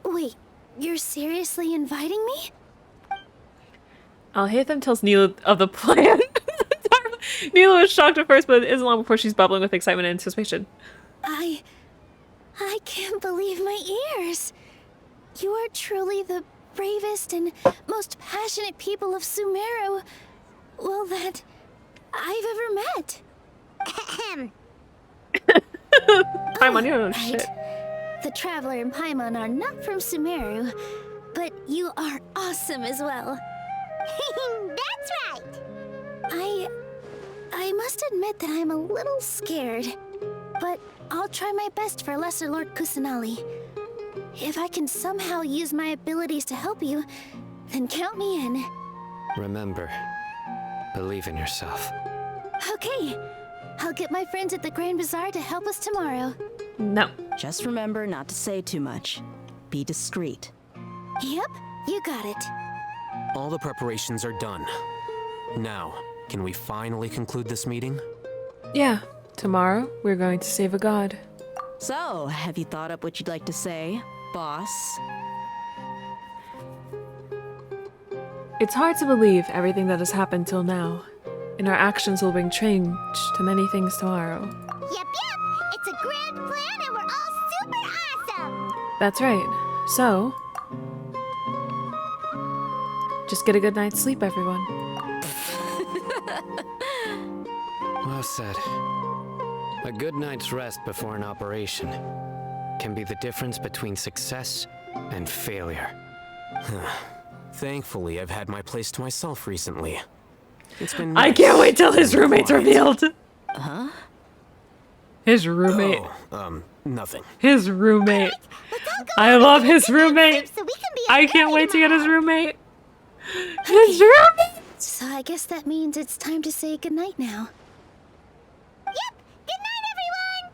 Wait, you're seriously inviting me? Alhaitham tells Nilu of the plan. Nilu is shocked at first, but it isn't long before she's bubbling with excitement and anticipation. I can't believe my ears. You are truly the bravest and most passionate people of Sumeru, well, that I've ever met. Ahem. Paimon, you don't know shit. The Traveler and Paimon are not from Sumeru, but you are awesome as well. That's right. I must admit that I'm a little scared, but I'll try my best for Lesser Lord Kusanali. If I can somehow use my abilities to help you, then count me in. Remember, believe in yourself. Okay, I'll get my friends at the Grand Bazaar to help us tomorrow. No. Just remember not to say too much. Be discreet. Yep, you got it. All the preparations are done. Now, can we finally conclude this meeting? Yeah. Tomorrow, we're going to save a god. So, have you thought up what you'd like to say, boss? It's hard to believe everything that has happened till now, and our actions will bring change to many things tomorrow. Yep. It's a grand plan and we're all super awesome. That's right. So, just get a good night's sleep, everyone. Well said. A good night's rest before an operation can be the difference between success and failure. Thankfully, I've had my place to myself recently. It's been I nice can't wait till his and roommate's quiet. revealed. Huh? His roommate. Nothing. His roommate. Let's all go I over love to his the dinner roommate. so we can be I at can't Perry wait to get his tomorrow. roommate. His roommate. So I guess that means it's time to say goodnight now. Yep, good night, everyone!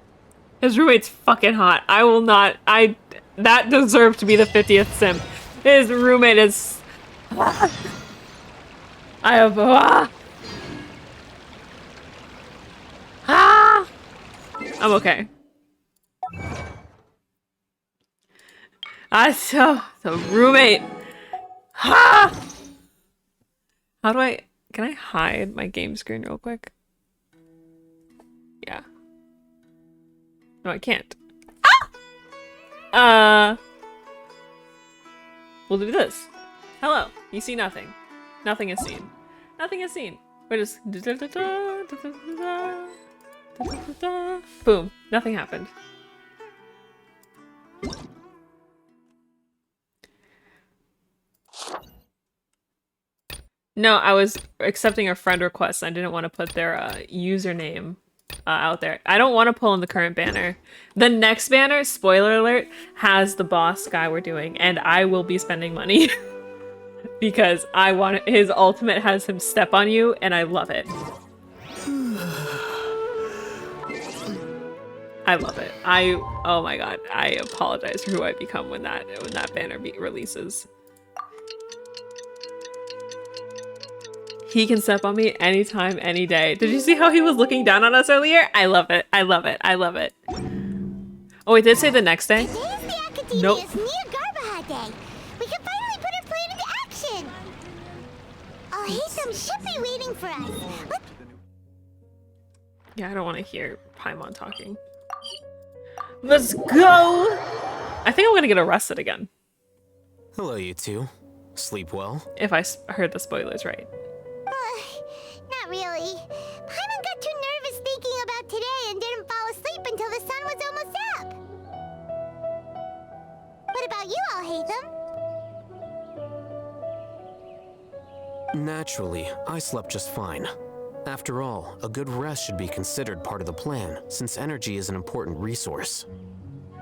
His roommate's fucking hot. I will not. That deserved to be the 50th simp. His roommate is. I have. I'm okay. So the roommate. How do I? Can I hide my game screen real quick? Yeah. No, I can't. We'll do this. Hello. You see nothing. Nothing is seen. Nothing is seen. We're just boom. Nothing happened. No, I was accepting a friend request. I didn't want to put their username out there. I don't want to pull in the current banner. The next banner, spoiler alert, has the boss guy we're doing, and I will be spending money because I want his ultimate has him step on you, and I love it. I love it. Oh my god, I apologize for who I become when that banner releases. He can step on me anytime, any day. Did you see how he was looking down on us earlier? I love it. I love it. I love it. Oh, wait, did it say the next day? Today's the Academia's Nope. Near Garbaha Day. We can finally put our plan into action. Haytham should be waiting for us. Yeah, I don't want to hear Paimon talking. Let's go! I think I'm gonna get arrested again. Hello, you two. Sleep well? If I heard the spoilers right. Not really. Paimon got too nervous thinking about today and didn't fall asleep until the sun was almost up. What about you all, Haytham? Naturally, I slept just fine. After all, a good rest should be considered part of the plan, since energy is an important resource.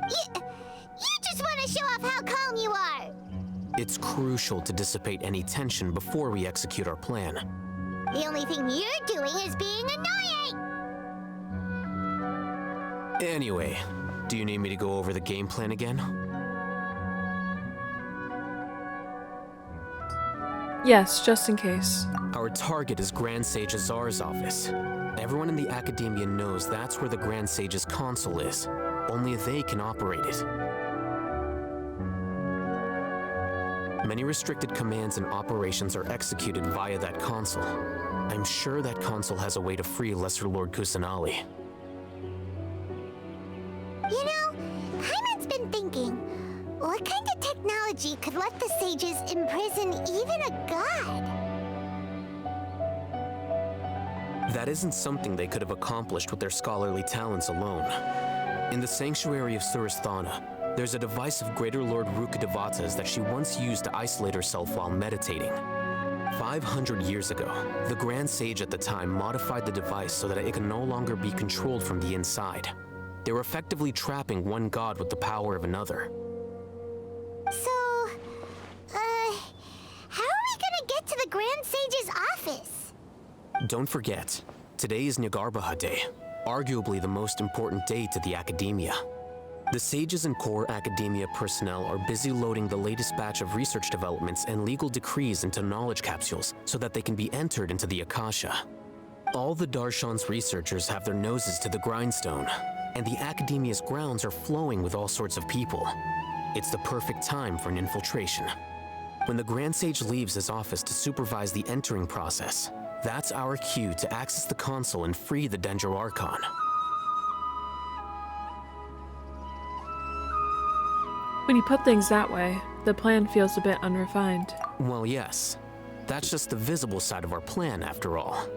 You just want to show off how calm you are. It's crucial to dissipate any tension before we execute our plan. The only thing you're doing is being annoying. Anyway, do you need me to go over the game plan again? Yes, just in case. Our target is Grand Sage Azar's office. Everyone in the Academia knows that's where the Grand Sage's console is. Only they can operate it. Many restricted commands and operations are executed via that console. I'm sure that console has a way to free Lesser Lord Kusanali. You know, Paimon's been thinking, what kind of technology could let the sages imprison even a god? That isn't something they could have accomplished with their scholarly talents alone. In the Sanctuary of Suristhana, there's a device of Greater Lord Rukkhadevata's that she once used to isolate herself while meditating. 500 years ago, the Grand Sage at the time modified the device so that it could no longer be controlled from the inside. They were effectively trapping one god with the power of another. So, how are we gonna get to the Grand Sage's office? Don't forget, today is Nyagarbha Day, arguably the most important day to the Academia. The sages and core Academia personnel are busy loading the latest batch of research developments and legal decrees into knowledge capsules so that they can be entered into the Akasha. All the Darshan's researchers have their noses to the grindstone, and the Academia's grounds are flowing with all sorts of people. It's the perfect time for an infiltration. When the Grand Sage leaves his office to supervise the entering process, that's our cue to access the console and free the Dendro Archon. When you put things that way, the plan feels a bit unrefined. Well, yes. That's just the visible side of our plan, after all.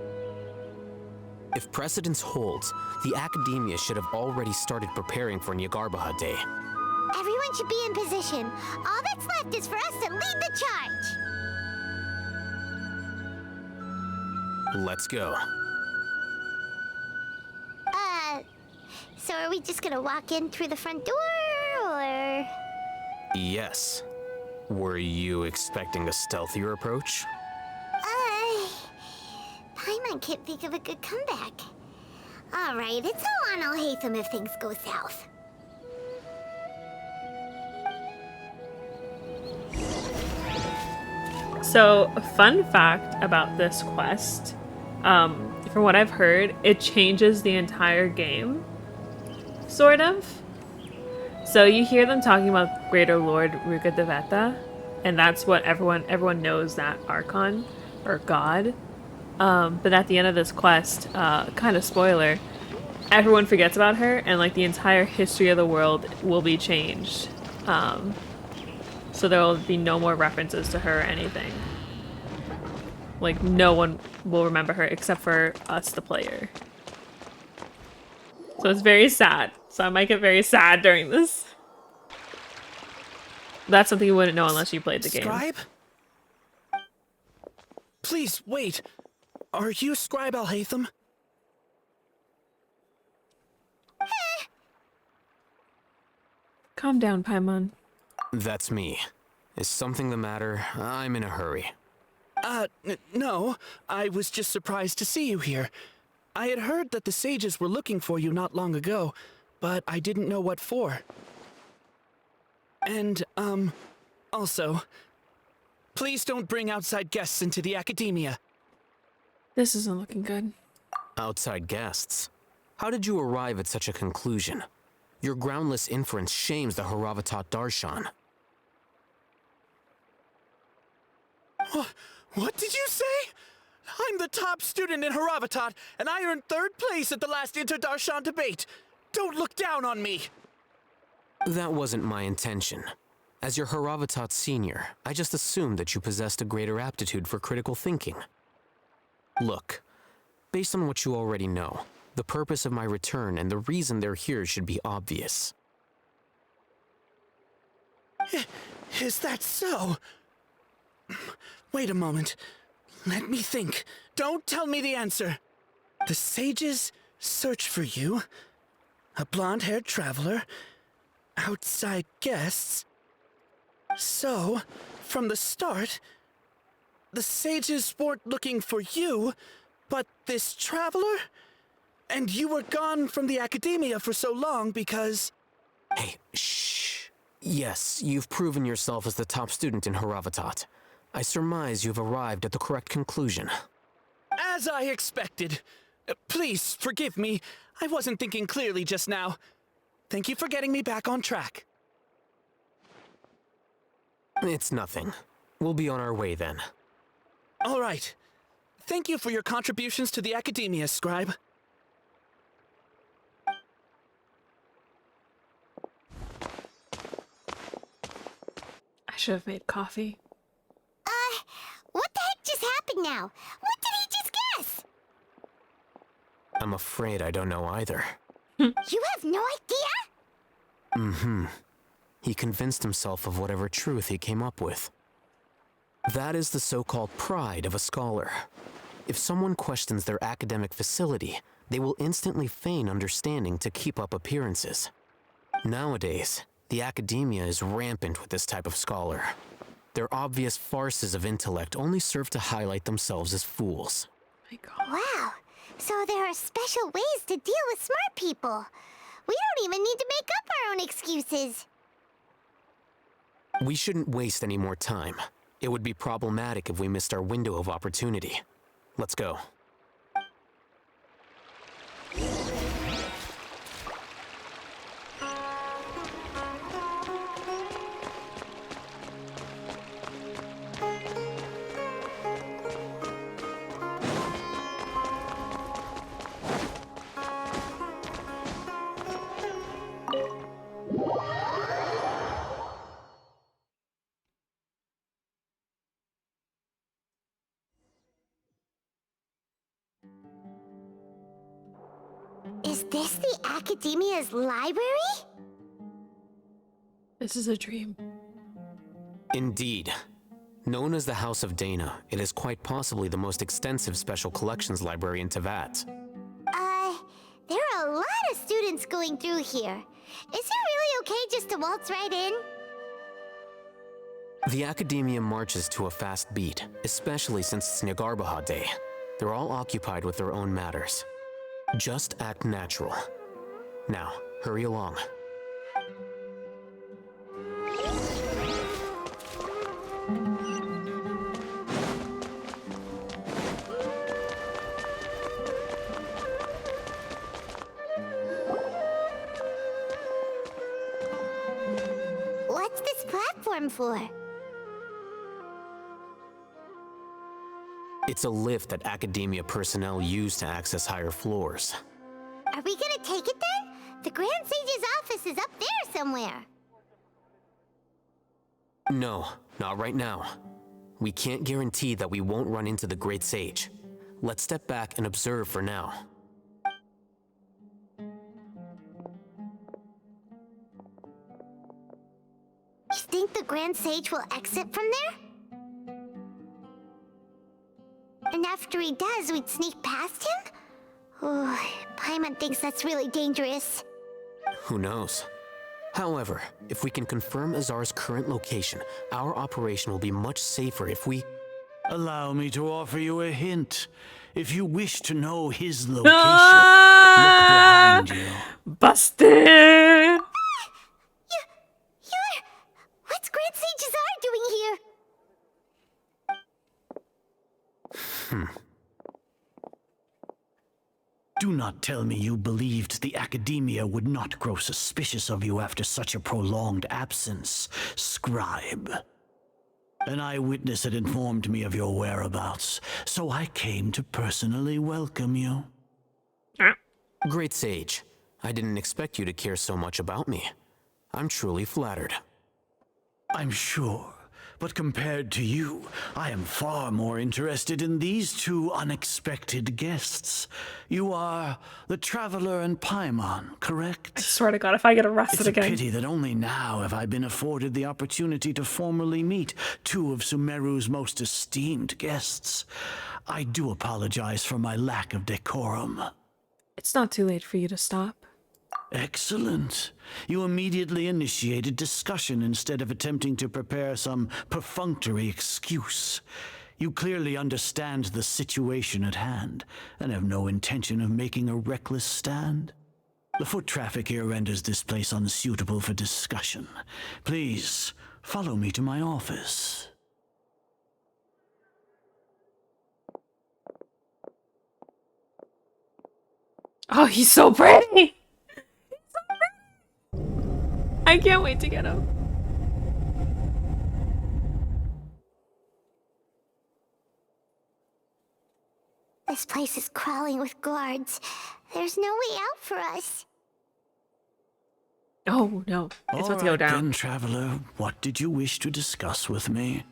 If precedence holds, the Academia should have already started preparing for Nyagarbha Day. Everyone should be in position. All that's left is for us to lead the charge. Let's go. So are we just gonna walk in through the front door, or...? Yes. Were you expecting a stealthier approach? Paimon can't think of a good comeback. Alright, it's all on Alhaitham if things go south. So, fun fact about this quest, from what I've heard, it changes the entire game, sort of. So you hear them talking about Greater Lord Rukkhadevata, and that's what everyone knows, that Archon, or God. But at the end of this quest, kind of spoiler, everyone forgets about her, and like the entire history of the world will be changed. So there will be no more references to her or anything. Like, no one will remember her except for us, the player. So it's very sad. So I might get very sad during this. That's something you wouldn't know unless you played the game. Scribe? Please, wait. Are you Scribe Alhaitham? Calm down, Paimon. That's me. Is something the matter? I'm in a hurry. No. I was just surprised to see you here. I had heard that the sages were looking for you not long ago, but I didn't know what for. And, also, please don't bring outside guests into the Academia. This isn't looking good. Outside guests? How did you arrive at such a conclusion? Your groundless inference shames the Haravatat Darshan. What did you say? I'm the top student in Haravatat, and I earned 3rd place at the last Interdarshan debate. Don't look down on me. That wasn't my intention. As your Haravatat senior, I just assumed that you possessed a greater aptitude for critical thinking. Look, based on what you already know, the purpose of my return and the reason they're here should be obvious. Is that so? Wait a moment. Let me think. Don't tell me the answer. The sages search for you. A blonde-haired traveler. Outside guests. So, from the start, the sages weren't looking for you, but this traveler? And you were gone from the academia for so long because... Hey, shh. Yes, you've proven yourself as the top student in Haravatat. I surmise you've arrived at the correct conclusion. As I expected. Please, forgive me. I wasn't thinking clearly just now. Thank you for getting me back on track. It's nothing. We'll be on our way then. All right. Thank you for your contributions to the academia, Scribe. I should have made coffee. What the heck just happened now? What did he just guess? I'm afraid I don't know either. You have no idea? Mm-hmm. He convinced himself of whatever truth he came up with. That is the so-called pride of a scholar. If someone questions their academic facility, they will instantly feign understanding to keep up appearances. Nowadays, the academia is rampant with this type of scholar. Their obvious farces of intellect only serve to highlight themselves as fools. My God. Wow. So there are special ways to deal with smart people. We don't even need to make up our own excuses. We shouldn't waste any more time. It would be problematic if we missed our window of opportunity. Let's go. Is this the Academia's library? This is a dream. Indeed. Known as the House of Dana, it is quite possibly the most extensive special collections library in Tevat. There are a lot of students going through here. Is it really okay just to waltz right in? The Academia marches to a fast beat, especially since it's Nagarbaha Day. They're all occupied with their own matters. Just act natural. Now, hurry along. What's this platform for? It's a lift that Academia personnel use to access higher floors. Are we gonna take it then? The Grand Sage's office is up there somewhere. No, not right now. We can't guarantee that we won't run into the Great Sage. Let's step back and observe for now. You think the Grand Sage will exit from there? And after he does, we'd sneak past him? Oh, Paimon thinks that's really dangerous. Who knows? However, if we can confirm Azar's current location, our operation will be much safer if we... Allow me to offer you a hint. If you wish to know his location, look behind you. Busted! What's Grand Sage Azar doing here? Do not tell me you believed the Academia would not grow suspicious of you after such a prolonged absence, Scribe. An eyewitness had informed me of your whereabouts, so I came to personally welcome you. Great Sage. I didn't expect you to care so much about me. I'm truly flattered. I'm sure, but compared to you, I am far more interested in these two unexpected guests. You are the Traveler and Paimon, correct? I swear to God, if I get arrested It's a again. pity that only now have I been afforded the opportunity to formally meet two of Sumeru's most esteemed guests. I do apologize for my lack of decorum. It's not too late for you to stop. Excellent. You immediately initiated discussion instead of attempting to prepare some perfunctory excuse. You clearly understand the situation at hand and have no intention of making a reckless stand. The foot traffic here renders this place unsuitable for discussion. Please, follow me to my office. Oh, he's so pretty! I can't wait to get him. This place is crawling with guards. There's no way out for us. Oh, no. It's about to go All right, down. then, Traveler, what did you wish to discuss with me?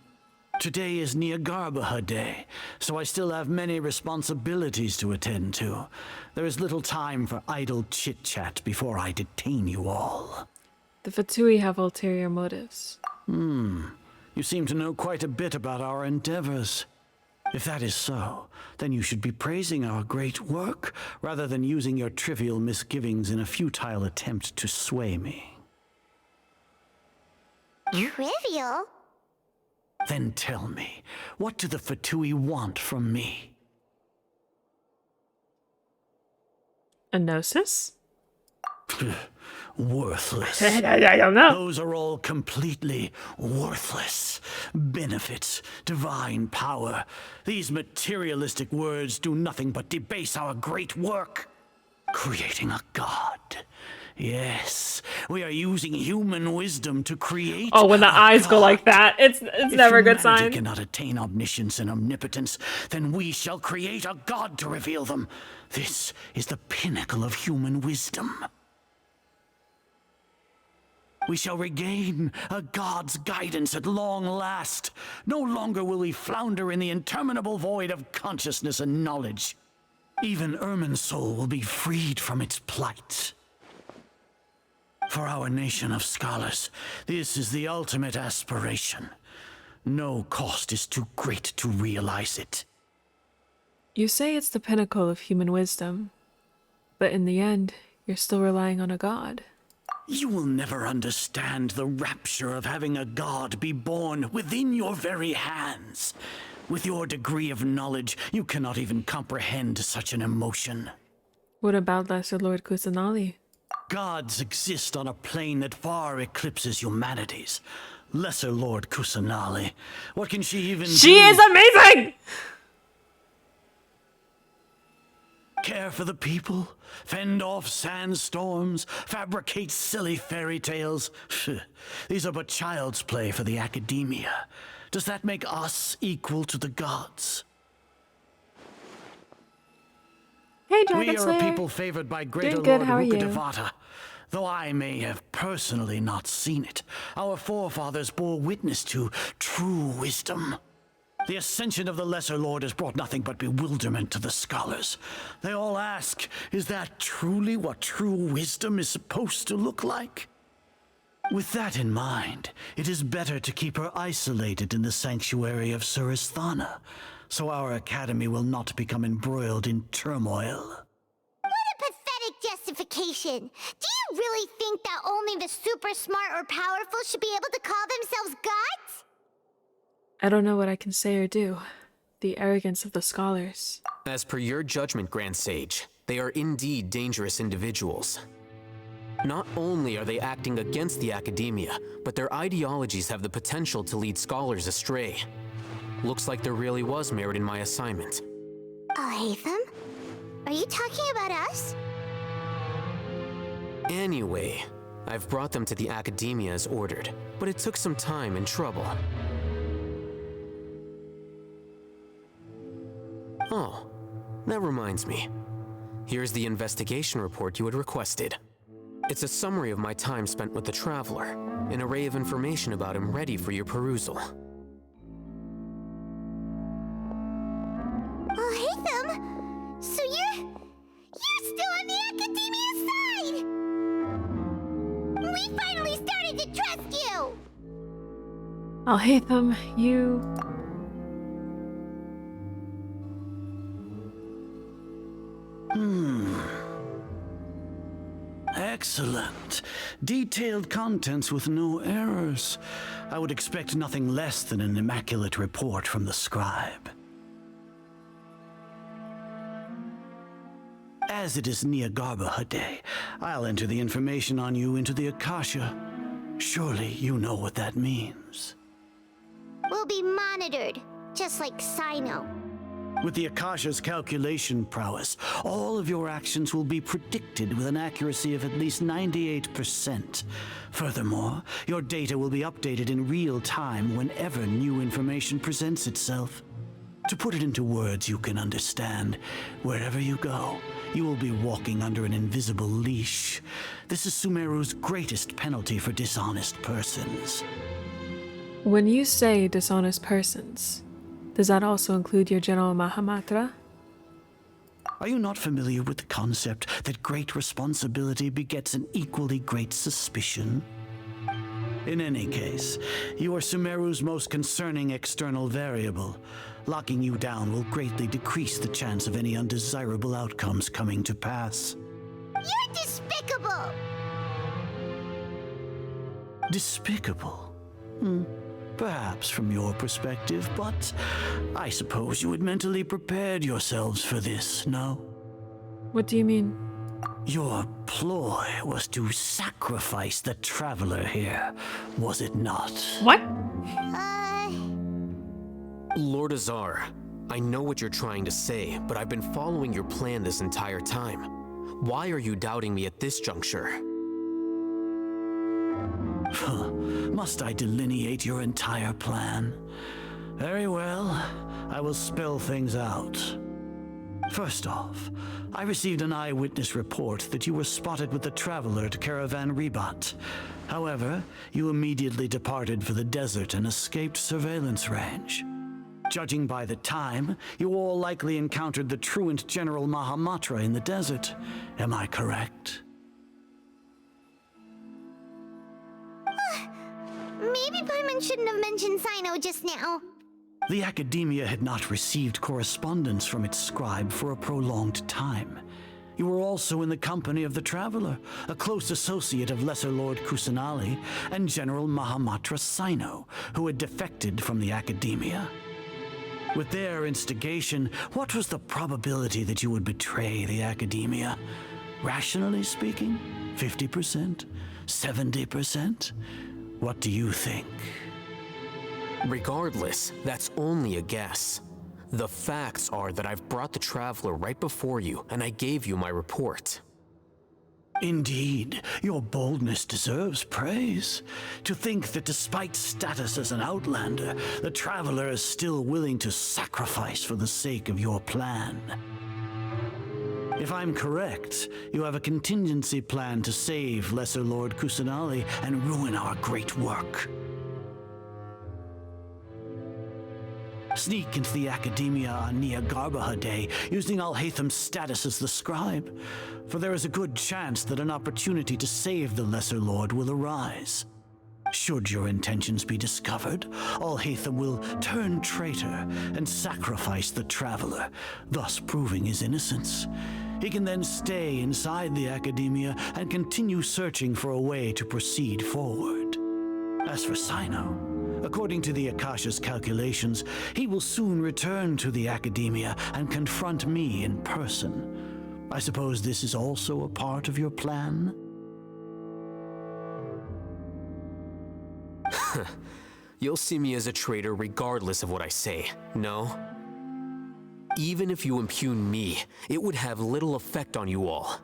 Today is Niagarbaha Day, so I still have many responsibilities to attend to. There is little time for idle chit-chat before I detain you all. The Fatui have ulterior motives. You seem to know quite a bit about our endeavors. If that is so, then you should be praising our great work, rather than using your trivial misgivings in a futile attempt to sway me. Trivial? Then tell me, what do the Fatui want from me? A gnosis? Worthless. I don't know. Those are all completely worthless. Benefits, divine power. These materialistic words do nothing but debase our great work. Creating a god. Yes, we are using human wisdom to create. Oh, when the a eyes go god. like that, it's never a good If sign. humanity cannot attain omniscience and omnipotence, then we shall create a god to reveal them. This is the pinnacle of human wisdom. We shall regain a god's guidance at long last. No longer will we flounder in the interminable void of consciousness and knowledge. Even Ermin's soul will be freed from its plight. For our nation of scholars, this is the ultimate aspiration. No cost is too great to realize it. You say it's the pinnacle of human wisdom, but in the end, you're still relying on a god. You will never understand the rapture of having a god be born within your very hands. With your degree of knowledge, you cannot even comprehend such an emotion. What about Lesser Lord Kusanali? Gods exist on a plane that far eclipses humanity's. Lesser Lord Kusanali. What can she even do? She is amazing! Care for the people? Fend off sandstorms? Fabricate silly fairy tales? These are but child's play for the academia. Does that make us equal to the gods? Hey, We Dragon are a Slayer. people favored by greater Doing good, Lord how are you? Rukadevata. Though I may have personally not seen it, our forefathers bore witness to true wisdom. The ascension of the Lesser Lord has brought nothing but bewilderment to the scholars. They all ask, is that truly what true wisdom is supposed to look like? With that in mind, it is better to keep her isolated in the sanctuary of Suristhana, so our academy will not become embroiled in turmoil. What a pathetic justification! Do you really think that only the super smart or powerful should be able to call themselves gods? I don't know what I can say or do. The arrogance of the scholars. As per your judgment, Grand Sage, they are indeed dangerous individuals. Not only are they acting against the academia, but their ideologies have the potential to lead scholars astray. Looks like there really was merit in my assignment. Alhaitham? Are you talking about us? Anyway, I've brought them to the academia as ordered, but it took some time and trouble. Oh, that reminds me. Here's the investigation report you had requested. It's a summary of my time spent with the Traveler, an array of information about him ready for your perusal. Oh, Hatham! So you're still on the Academia side! We finally started to trust you! Alhaitham, you... Excellent. Detailed contents with no errors. I would expect nothing less than an immaculate report from the scribe. As it is Neagarbaha Day, I'll enter the information on you into the Akasha. Surely you know what that means. We'll be monitored, just like Sino. With the Akasha's calculation prowess, all of your actions will be predicted with an accuracy of at least 98%. Furthermore, your data will be updated in real time whenever new information presents itself. To put it into words you can understand, wherever you go, you will be walking under an invisible leash. This is Sumeru's greatest penalty for dishonest persons. When you say dishonest persons, does that also include your General Mahamatra? Are you not familiar with the concept that great responsibility begets an equally great suspicion? In any case, you are Sumeru's most concerning external variable. Locking you down will greatly decrease the chance of any undesirable outcomes coming to pass. You're despicable! Despicable? Perhaps from your perspective, but I suppose you had mentally prepared yourselves for this, no? What do you mean? Your ploy was to sacrifice the Traveler here, was it not? What? Lord Azar, I know what you're trying to say, but I've been following your plan this entire time. Why are you doubting me at this juncture? Must I delineate your entire plan? Very well, I will spell things out. First off, I received an eyewitness report that you were spotted with the Traveler at Caravan Ribat. However, you immediately departed for the desert and escaped surveillance range. Judging by the time, you all likely encountered the truant General Mahamatra in the desert. Am I correct? Maybe Paimon shouldn't have mentioned Sino just now. The Academia had not received correspondence from its scribe for a prolonged time. You were also in the company of the Traveler, a close associate of Lesser Lord Kusanali and General Mahamatra Sino, who had defected from the Academia. With their instigation, what was the probability that you would betray the Academia? Rationally speaking, 50%? 70%? What do you think? Regardless, that's only a guess. The facts are that I've brought the Traveler right before you, and I gave you my report. Indeed, your boldness deserves praise. To think that despite status as an outlander, the Traveler is still willing to sacrifice for the sake of your plan. If I'm correct, you have a contingency plan to save Lesser Lord Kusanali and ruin our great work. Sneak into the Academia on Neagarbaha Day, using Alhaitham's status as the scribe, for there is a good chance that an opportunity to save the Lesser Lord will arise. Should your intentions be discovered, Alhaitham will turn traitor and sacrifice the Traveler, thus proving his innocence. He can then stay inside the Academia and continue searching for a way to proceed forward. As for Sino, according to the Akasha's calculations, he will soon return to the Academia and confront me in person. I suppose this is also a part of your plan? You'll see me as a traitor regardless of what I say, no? Even if you impugn me, it would have little effect on you all.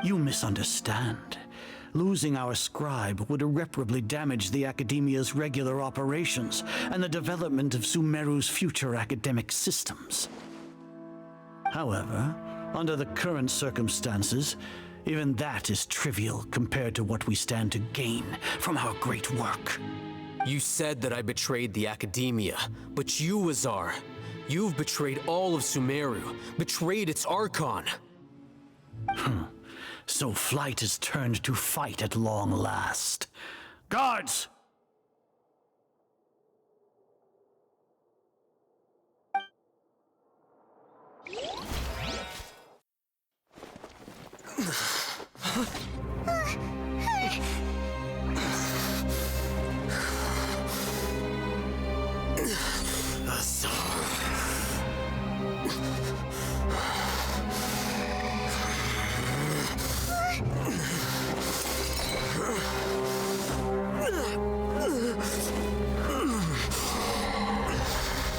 You misunderstand. Losing our scribe would irreparably damage the Academia's regular operations and the development of Sumeru's future academic systems. However, under the current circumstances, even that is trivial compared to what we stand to gain from our great work. You said that I betrayed the Academia, but you, Azar, you've betrayed all of Sumeru, betrayed its Archon. So flight is turned to fight at long last. Guards!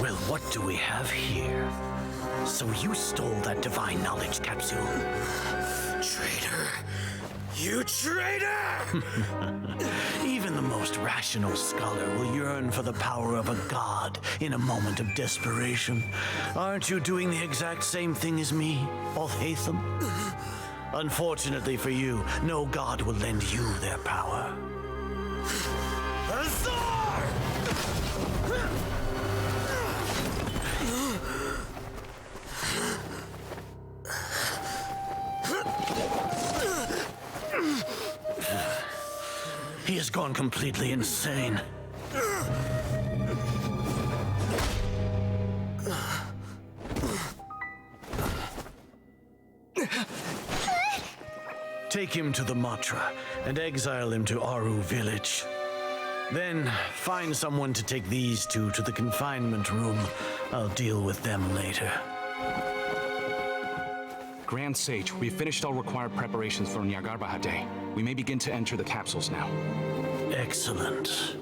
Well, what do we have here? So you stole that divine knowledge capsule. Traitor! You traitor! Even the most rational scholar will yearn for the power of a god in a moment of desperation. Aren't you doing the exact same thing as me, Alhaitham? Unfortunately for you, no god will lend you their power. Azar! He has gone completely insane. Take him to the Matra and exile him to Aru village. Then find someone to take these two to the confinement room. I'll deal with them later. Grand Sage, we've finished all required preparations for Nyagarbha Day. We may begin to enter the capsules now. Excellent.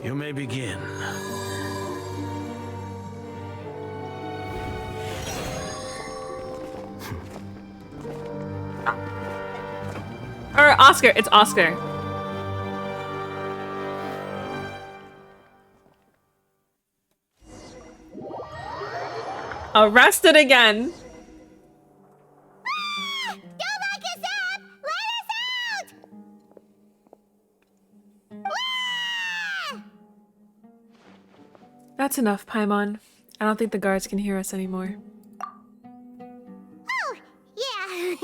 You may begin. Or Oscar, it's Oscar. Arrested again. Don't lock us up! Let us out! Ah! That's enough, Paimon. I don't think the guards can hear us anymore. Oh, yeah.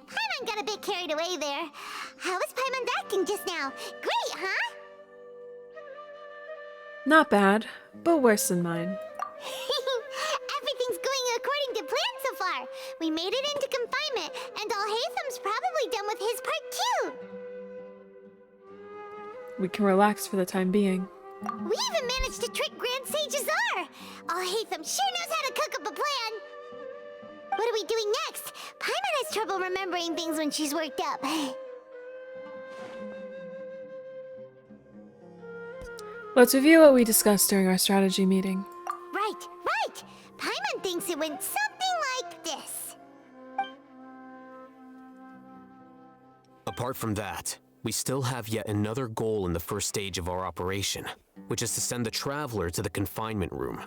Paimon got a bit carried away there. How was Paimon acting just now? Great, huh? Not bad, but worse than mine. Everything's going according to plan so far. We made it into confinement, and Alhaitham's probably done with his part too. We can relax for the time being. We even managed to trick Grand Sage Azar. Alhaitham sure knows how to cook up a plan. What are we doing next? Paimon has trouble remembering things when she's worked up. Let's review what we discussed during our strategy meeting. Right. Paimon thinks it went something like this. Apart from that, we still have yet another goal in the first stage of our operation, which is to send the Traveler to the confinement room. What?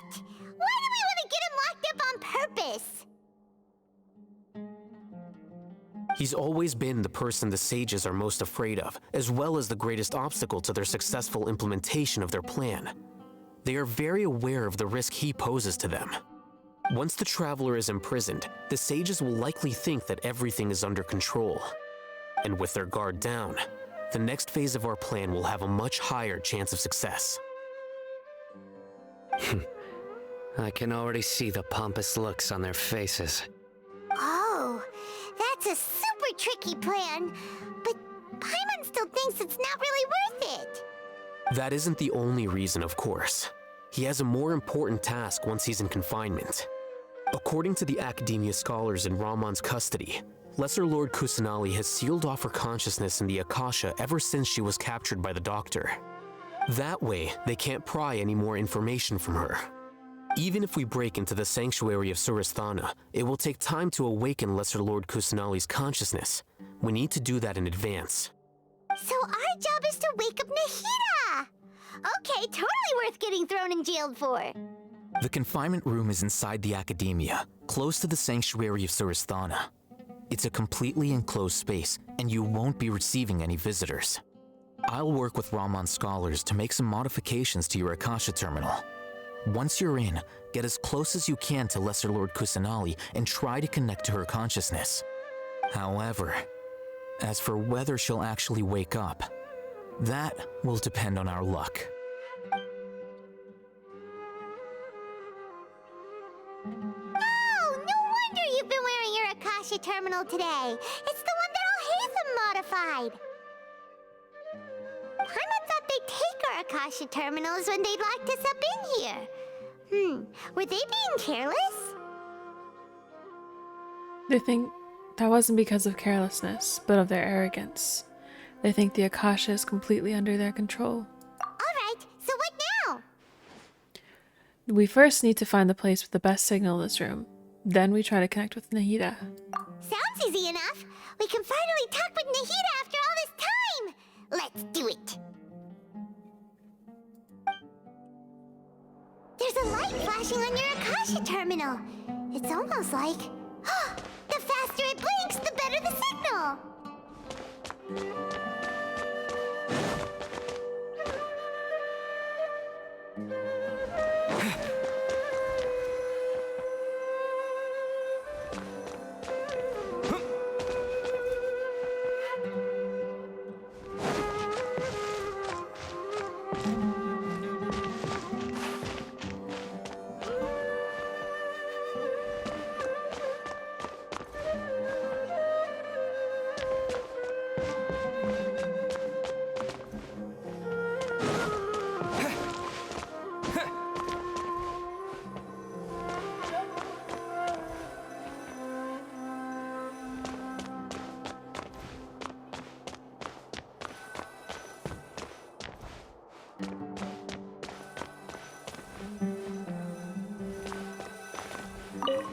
Why do we want to get him locked up on purpose? He's always been the person the sages are most afraid of, as well as the greatest obstacle to their successful implementation of their plan. They are very aware of the risk he poses to them. Once the Traveler is imprisoned, the sages will likely think that everything is under control. And with their guard down, the next phase of our plan will have a much higher chance of success. I can already see the pompous looks on their faces. Oh, that's a super tricky plan. But Paimon still thinks it's not really worth it. That isn't the only reason, of course. He has a more important task once he's in confinement. According to the Academia scholars in Ramon's custody, Lesser Lord Kusanali has sealed off her consciousness in the Akasha ever since she was captured by the Doctor. That way, they can't pry any more information from her. Even if we break into the sanctuary of Surasthana, it will take time to awaken Lesser Lord Kusanali's consciousness. We need to do that in advance. So our job is to wake up Nahida! Okay, totally worth getting thrown and jailed for. The confinement room is inside the academia, close to the sanctuary of Surasthana. It's a completely enclosed space, and you won't be receiving any visitors. I'll work with Raman scholars to make some modifications to your Akasha terminal. Once you're in, get as close as you can to Lesser Lord Kusanali and try to connect to her consciousness. However, as for whether she'll actually wake up, that will depend on our luck. Oh, no wonder you've been wearing your Akasha terminal today. It's the one that Al Hatham modified. Paimon thought they'd take our Akasha terminals when they'd locked us up in here. Were they being careless? They think that wasn't because of carelessness, but of their arrogance. They think the Akasha is completely under their control. Alright, so what now? We first need to find the place with the best signal in this room. Then we try to connect with Nahida. Sounds easy enough. We can finally talk with Nahida after all this time. Let's do it. There's a light flashing on your Akasha terminal. It's almost like... the faster it blinks, the better the signal.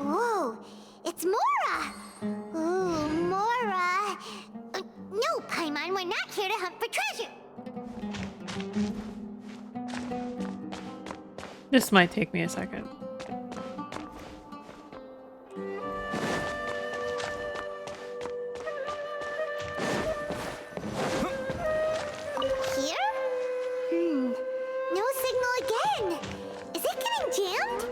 Whoa, it's Mora! Ooh, Mora! No, Paimon, we're not here to hunt for treasure! This might take me a second. Here? No signal again! Is it getting jammed?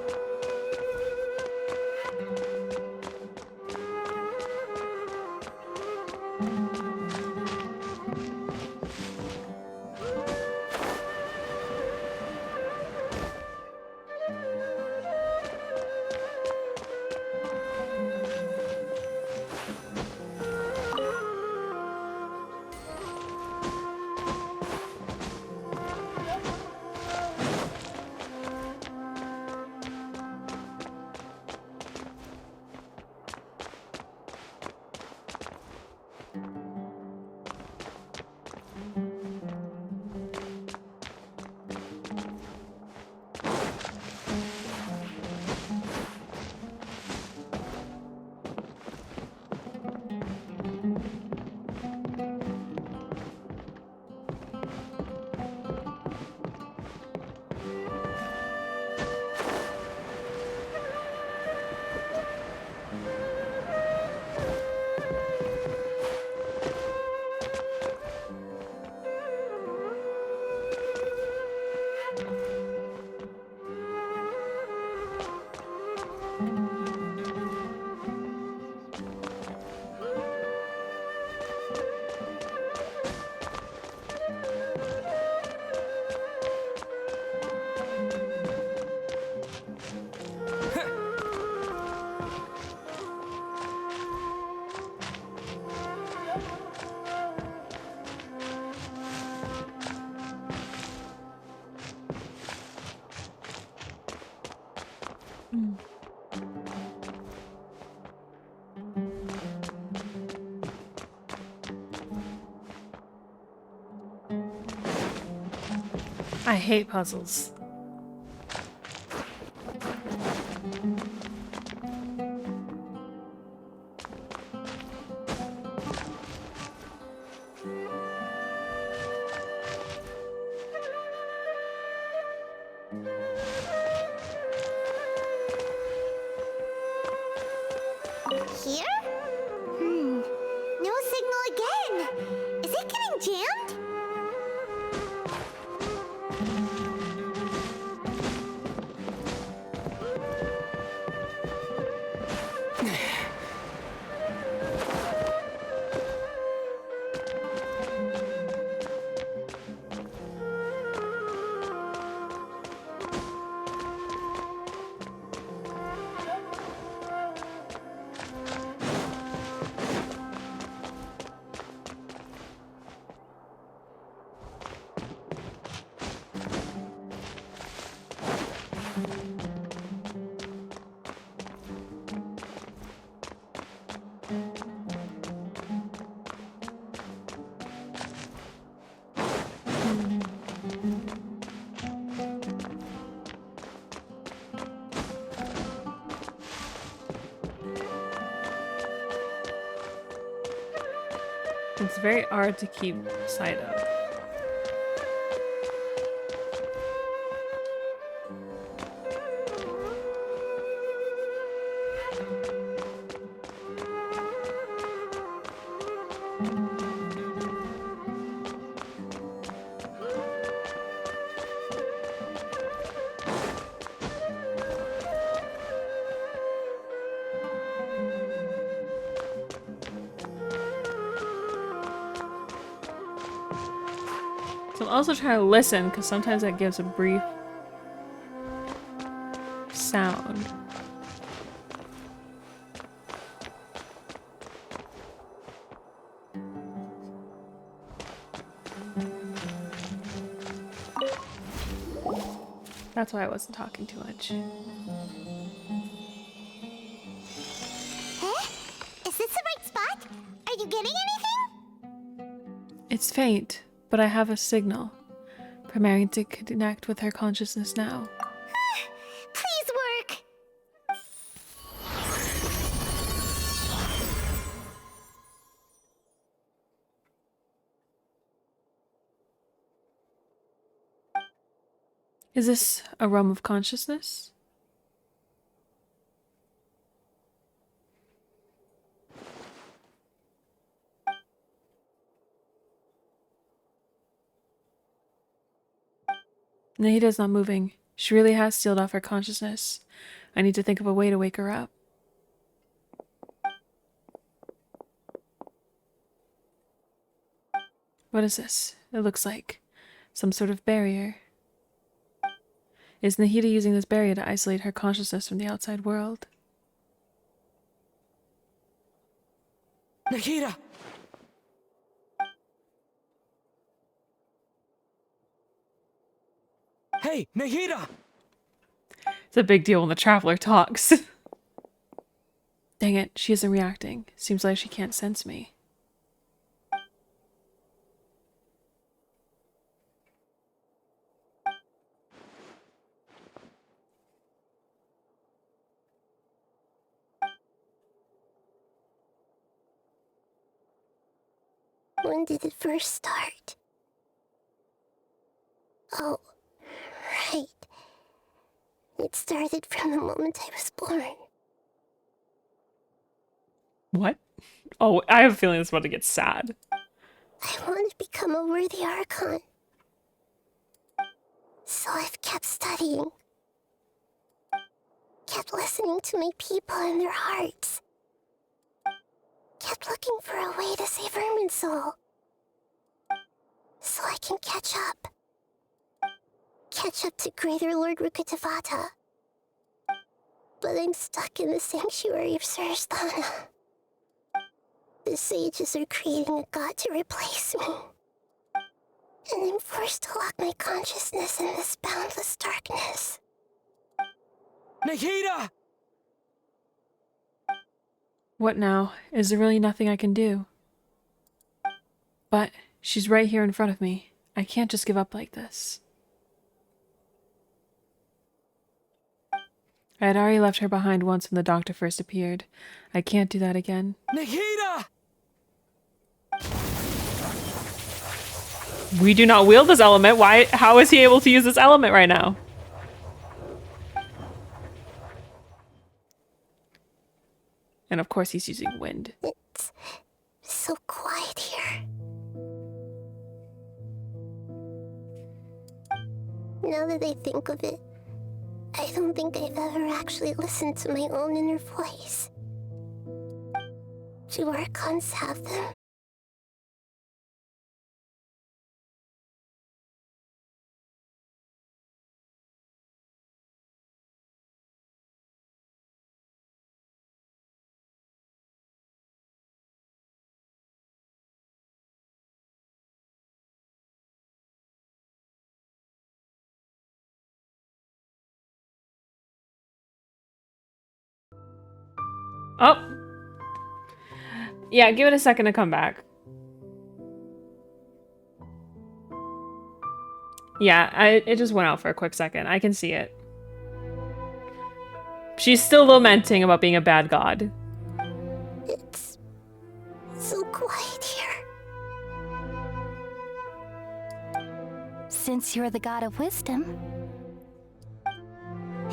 I hate puzzles. jammed? It's very hard to keep sight of. So I'm also trying to listen because sometimes that gives a brief sound. That's why I wasn't talking too much. Huh? Is this the right spot? Are you getting anything? It's faint, but I have a signal. Preparing to connect with her consciousness now. Please work! Is this a realm of consciousness? Nahida's not moving. She really has sealed off her consciousness. I need to think of a way to wake her up. What is this? It looks like some sort of barrier. Is Nahida using this barrier to isolate her consciousness from the outside world? Nahida! Hey, Nahida! It's a big deal when the traveler talks. Dang it, she isn't reacting. Seems like she can't sense me. When did it first start? Oh, right. It started from the moment I was born. What? Oh, I have a feeling it's about to get sad. I want to become a worthy Archon. So I've kept studying. Kept listening to my people and their hearts. Kept looking for a way to save Ermin's soul. So I can catch up. Catch up to Greater Lord Rukkhadevata. But I'm stuck in the sanctuary of Surasthana. The sages are creating a god to replace me. And I'm forced to lock my consciousness in this boundless darkness. Nahida! What now? Is there really nothing I can do? But she's right here in front of me. I can't just give up like this. I had already left her behind once when the doctor first appeared. I can't do that again. Nahida! We do not wield this element. Why? How is he able to use this element right now? And of course he's using wind. It's so quiet here. Now that I think of it, I don't think I've ever actually listened to my own inner voice. Do Archons have them? Oh! Yeah, give it a second to come back. Yeah, it just went out for a quick second. I can see it. She's still lamenting about being a bad god. It's so quiet here. Since you're the god of wisdom,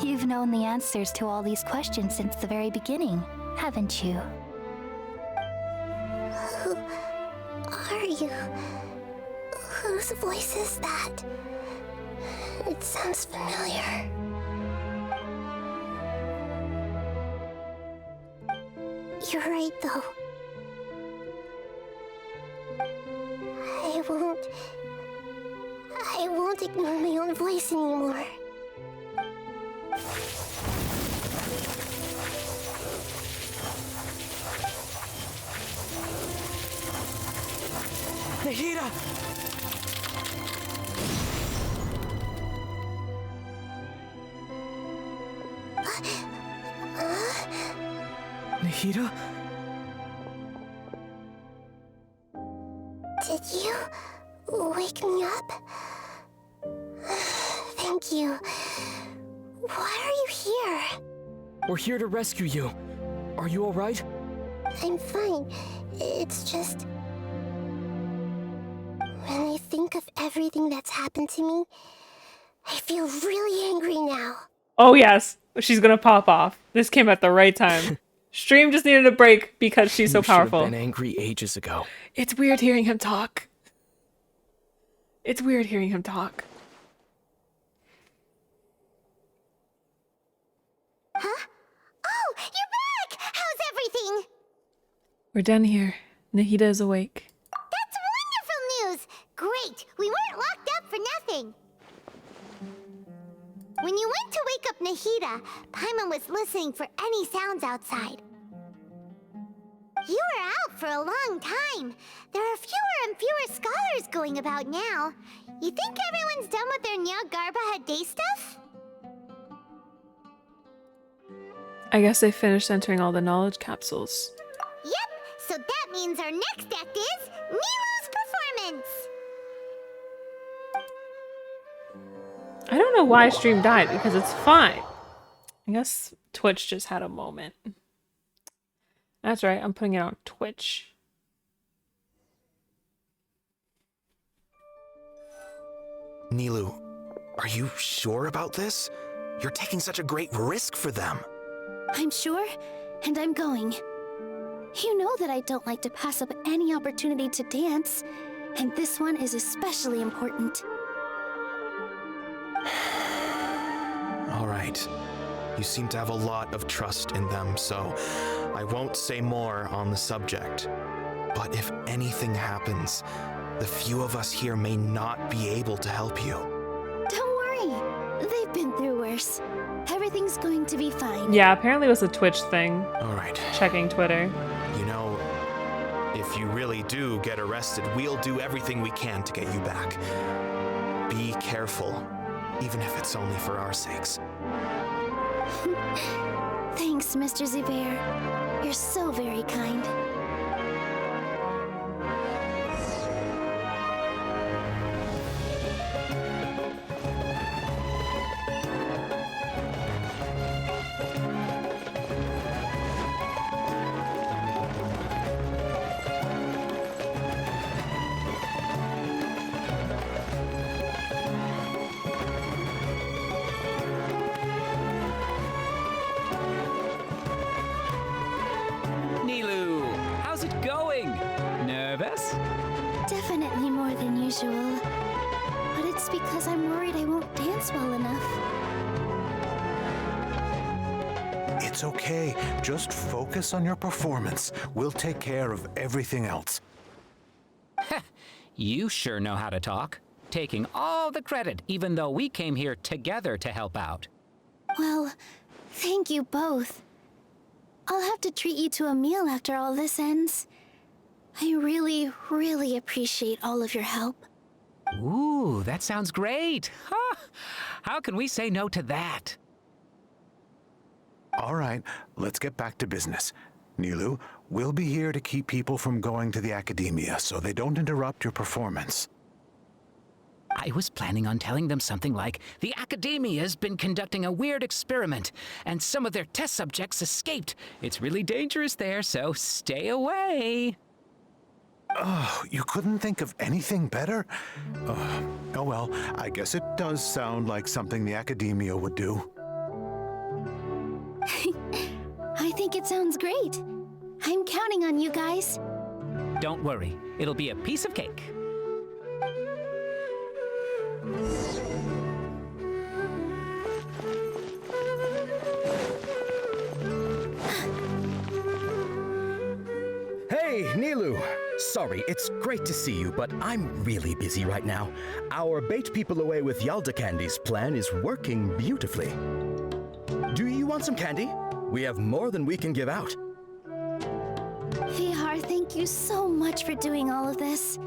you've known the answers to all these questions since the very beginning, haven't you? Who are you? Whose voice is that? It sounds familiar. You're right, though. I won't ignore my own voice anymore. Nahida! Nahida? Did you wake me up? Thank you. Why are you here? We're here to rescue you. Are you alright? I'm fine. It's just... when I think of everything that's happened to me, I feel really angry now. Oh yes, she's gonna pop off. This came at the right time. Stream just needed a break because she's so powerful. You should have been angry ages ago. It's weird hearing him talk. It's weird hearing him talk. Huh? Oh, you're back! How's everything? We're done here. Nahida is awake. That's wonderful news! Great! We weren't locked up for nothing! When you went to wake up Nahida, Paimon was listening for any sounds outside. You were out for a long time. There are fewer and fewer scholars going about now. You think everyone's done with their Nyargarba day stuff? I guess they finished entering all the knowledge capsules. Yep, so that means our next act is Nilu's performance! I don't know why stream died because it's fine. I guess Twitch just had a moment. That's right, I'm putting it on Twitch. Nilu, are you sure about this? You're taking such a great risk for them. I'm sure, and I'm going. You know that I don't like to pass up any opportunity to dance, and this one is especially important. All right. You seem to have a lot of trust in them, so I won't say more on the subject. But if anything happens, the few of us here may not be able to help you. Don't worry. They've been through worse. Everything's going to be fine. Yeah, apparently it was a Twitch thing. All right. Checking Twitter. You know, if you really do get arrested, we'll do everything we can to get you back. Be careful, even if it's only for our sakes. Thanks, Mr. Zubair. You're so very kind. Definitely more than usual. But it's because I'm worried I won't dance well enough. It's okay. Just focus on your performance. We'll take care of everything else. You sure know how to talk. Taking all the credit, even though we came here together to help out. Well, thank you both. I'll have to treat you to a meal after all this ends. I really, really appreciate all of your help. Ooh, that sounds great. Huh. How can we say no to that? All right, let's get back to business. Nilu, we'll be here to keep people from going to the academia so they don't interrupt your performance. I was planning on telling them something like, the Academia's been conducting a weird experiment, and some of their test subjects escaped. It's really dangerous there, so stay away. Oh, you couldn't think of anything better? Oh well, I guess it does sound like something the Academia would do. I think it sounds great. I'm counting on you guys. Don't worry, it'll be a piece of cake. Hey, Nilu! Sorry, it's great to see you, but I'm really busy right now. Our bait people away with Yalda candies plan is working beautifully. Do you want some candy? We have more than we can give out. Vihar, thank you so much for doing all of this.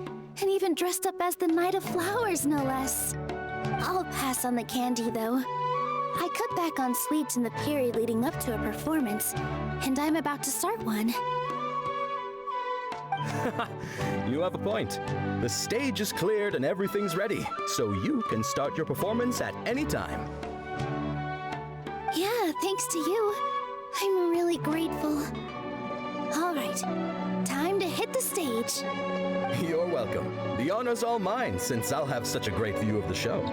And even dressed up as the Knight of Flowers, no less. I'll pass on the candy, though. I cut back on sweets in the period leading up to a performance, and I'm about to start one. You have a point. The stage is cleared and everything's ready, so you can start your performance at any time. Yeah, thanks to you. I'm really grateful. All right, time to hit the stage. You're welcome. The honor's all mine, since I'll have such a great view of the show.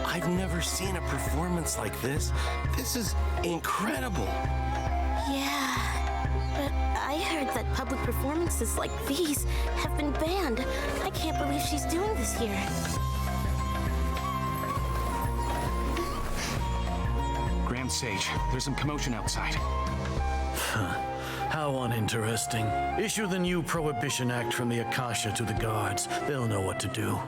I've never seen a performance like this. This is incredible. Yeah, but I heard that public performances like these have been banned. I can't believe she's doing this here. Grand Sage, there's some commotion outside. How uninteresting. Issue the new Prohibition Act from the Akasha to the guards. They'll know what to do.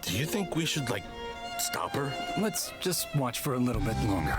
Do you think we should, like, stop her? Let's just watch for a little bit longer.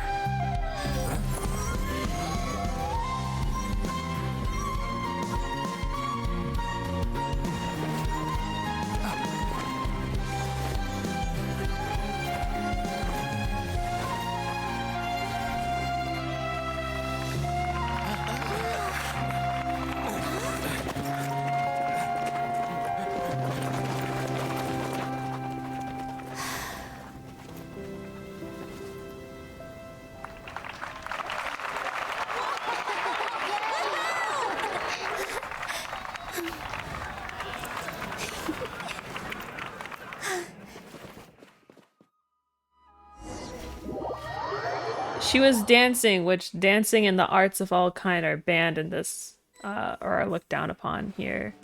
She was dancing, which dancing and the arts of all kind are banned in this, or are looked down upon here.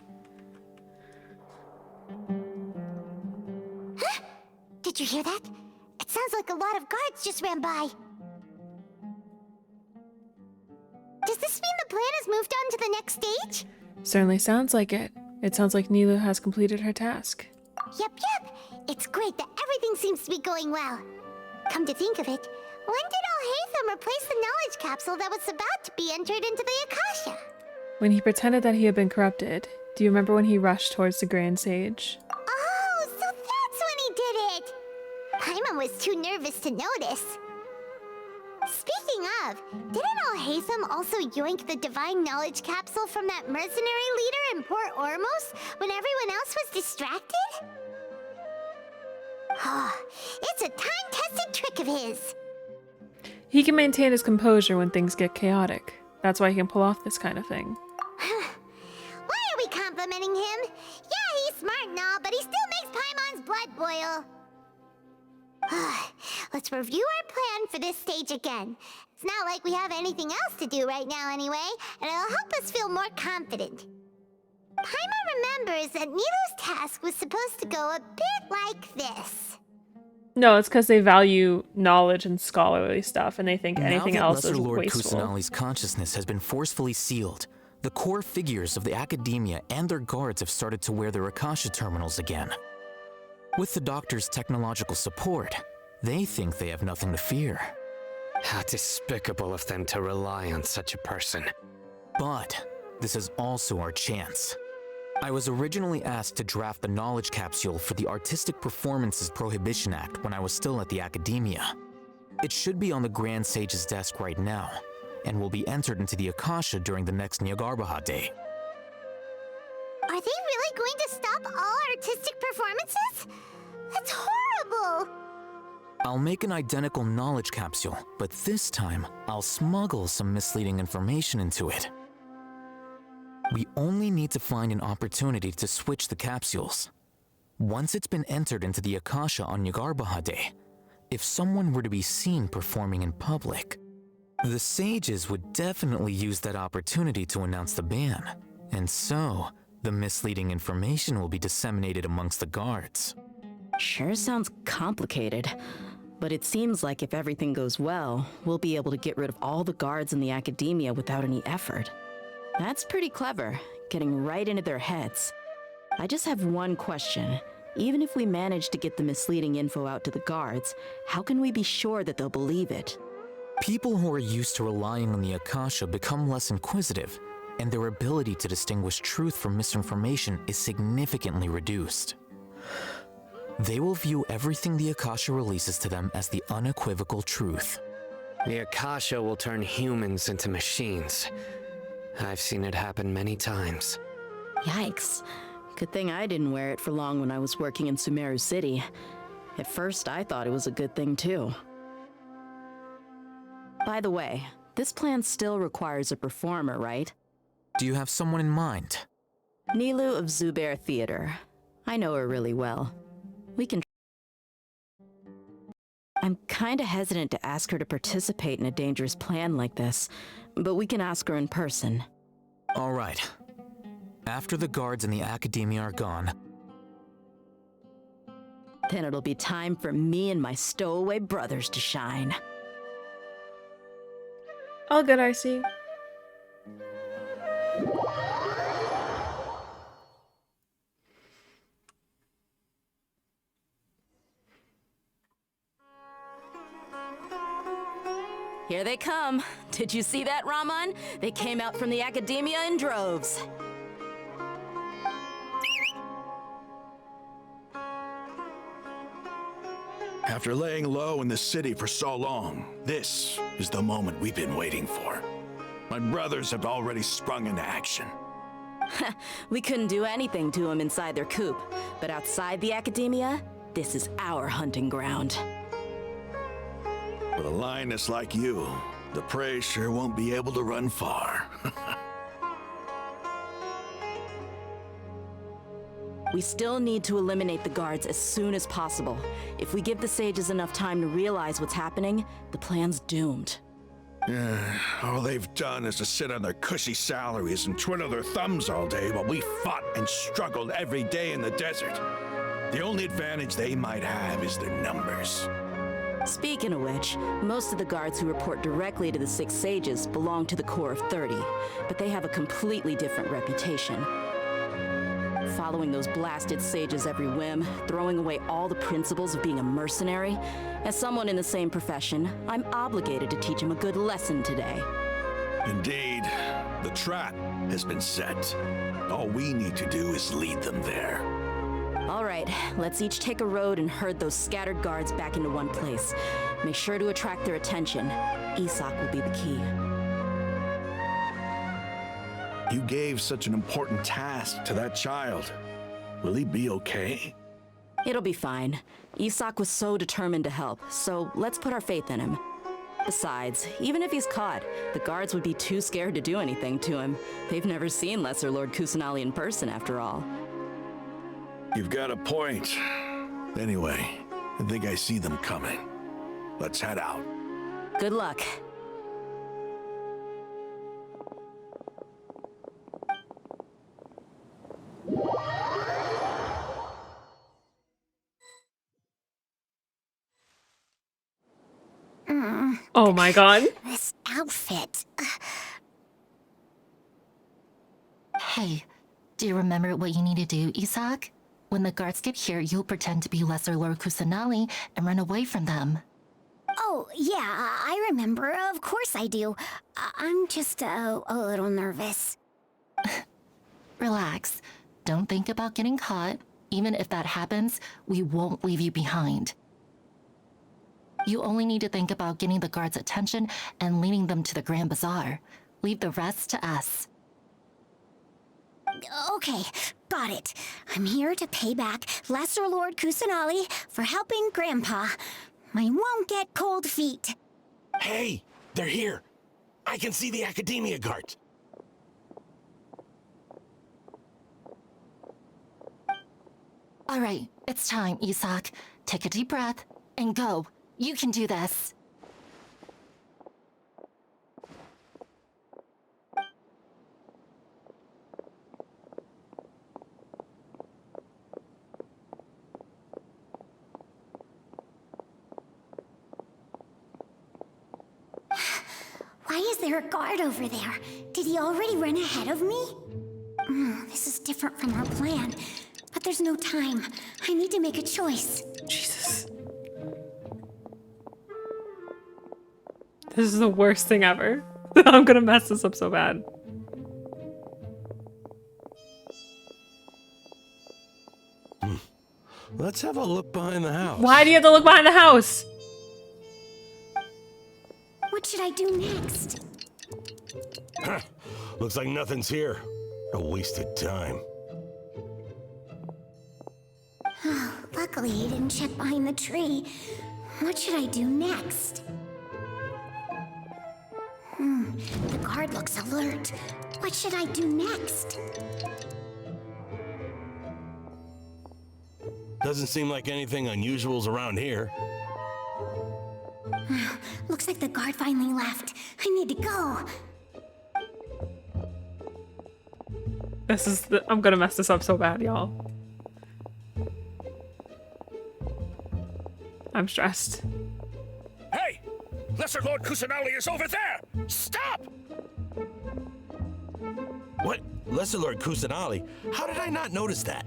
Huh? Did you hear that? It sounds like a lot of guards just ran by. Does this mean the plan has moved on to the next stage? Certainly sounds like it. It sounds like Nilu has completed her task. Yep. It's great that everything seems to be going well. Come to think of it, when did Alhaitham replace the knowledge capsule that was about to be entered into the Akasha? When he pretended that he had been corrupted, Do you remember when he rushed towards the Grand Sage? Oh, so that's when he did it! Paimon was too nervous to notice. Speaking of, didn't Alhaitham also yoink the divine knowledge capsule from that mercenary leader in Port Ormos when everyone else was distracted? Oh, it's a time-tested trick of his. He can maintain his composure when things get chaotic. That's why he can pull off this kind of thing. Why are we complimenting him? Yeah, he's smart and all, but he still makes Paimon's blood boil. Let's review our plan for this stage again. It's not like we have anything else to do right now anyway, and it'll help us feel more confident. Paimon remembers that Nilou's task was supposed to go a bit like this. No, it's because they value knowledge and scholarly stuff, and they think anything else is Lord wasteful. Kusanali's consciousness has been forcefully sealed. The core figures of the academia and their guards have started to wear their Akasha terminals again. With the Doctor's technological support, they think they have nothing to fear. How despicable of them to rely on such a person. But this is also our chance. I was originally asked to draft the knowledge capsule for the Artistic Performances Prohibition Act when I was still at the academia. It should be on the Grand Sage's desk right now, and will be entered into the Akasha during the next Nyargarbaha Day. Are they really going to stop all artistic performances? That's horrible! I'll make an identical knowledge capsule, but this time I'll smuggle some misleading information into it. We only need to find an opportunity to switch the capsules. Once it's been entered into the Akasha on Nyargarbaha Day, if someone were to be seen performing in public, the sages would definitely use that opportunity to announce the ban, and so the misleading information will be disseminated amongst the guards. Sure sounds complicated, but it seems like if everything goes well, we'll be able to get rid of all the guards in the academia without any effort. That's pretty clever, getting right into their heads. I just have one question. Even if we manage to get the misleading info out to the guards, how can we be sure that they'll believe it? People who are used to relying on the Akasha become less inquisitive, and their ability to distinguish truth from misinformation is significantly reduced. They will view everything the Akasha releases to them as the unequivocal truth. The Akasha will turn humans into machines. I've seen it happen many times. Yikes. Good thing I didn't wear it for long when I was working in Sumeru City. At first, I thought it was a good thing too. By the way, this plan still requires a performer, right? Do you have someone in mind? Nilou of Zubair Theater. I know her really well. We can... I'm kinda hesitant to ask her to participate in a dangerous plan like this, but we can ask her in person. All right. After the guards in the academia are gone, then it'll be time for me and my stowaway brothers to shine. All good, RC. Here they come. Did you see that, Raman? They came out from the academia in droves. After laying low in the city for so long, this is the moment we've been waiting for. My brothers have already sprung into action. We couldn't do anything to them inside their coop, but outside the academia, this is our hunting ground. With a lioness like you, the prey sure won't be able to run far. We still need to eliminate the guards as soon as possible. If we give the sages enough time to realize what's happening, the plan's doomed. All they've done is to sit on their cushy salaries and twiddle their thumbs all day while we fought and struggled every day in the desert. The only advantage they might have is their numbers. Speaking of which, most of the guards who report directly to the Six Sages belong to the Corps of 30, but they have a completely different reputation. Following those blasted sages every whim, throwing away all the principles of being a mercenary. As someone in the same profession, I'm obligated to teach him a good lesson today. Indeed. The trap has been set. All we need to do is lead them there. All right, let's each take a road and herd those scattered guards back into one place. Make sure to attract their attention. Isak will be the key. You gave such an important task to that child. Will he be okay? It'll be fine. Isak was so determined to help, so let's put our faith in him. Besides, even if he's caught, the guards would be too scared to do anything to him. They've never seen Lesser Lord Kusanali in person, after all. You've got a point. Anyway, I think I see them coming. Let's head out. Good luck. Oh my god. This outfit. Hey, do you remember what you need to do, Isak? When the guards get here, you'll pretend to be Lesser Lord Kusanali and run away from them. Oh, yeah, I remember. Of course I do. I'm just a little nervous. Relax. Don't think about getting caught. Even if that happens, we won't leave you behind. You only need to think about getting the guards' attention and leading them to the Grand Bazaar. Leave the rest to us. Okay, got it. I'm here to pay back Lesser Lord Kusanali for helping Grandpa. I won't get cold feet. Hey, they're here. I can see the Academia guards. All right, it's time, Isak. Take a deep breath and go. You can do this. Why is there a guard over there? Did he already run ahead of me? This is different from our plan. But there's no time. I need to make a choice. Jesus. This is the worst thing ever. I'm gonna mess this up so bad. Let's have a look behind the house. Why do you have to look behind the house? What should I do next? Huh. Looks like nothing's here. A wasted time. Luckily, he didn't check behind the tree. What should I do next? The guard looks alert. What should I do next? Doesn't seem like anything unusual's around here. Looks like the guard finally left. I need to go. This is I'm gonna mess this up so bad, y'all. I'm stressed. Hey! Lesser Lord Kusanali is over there! Stop! What? Lesser Lord Kusanali? How did I not notice that?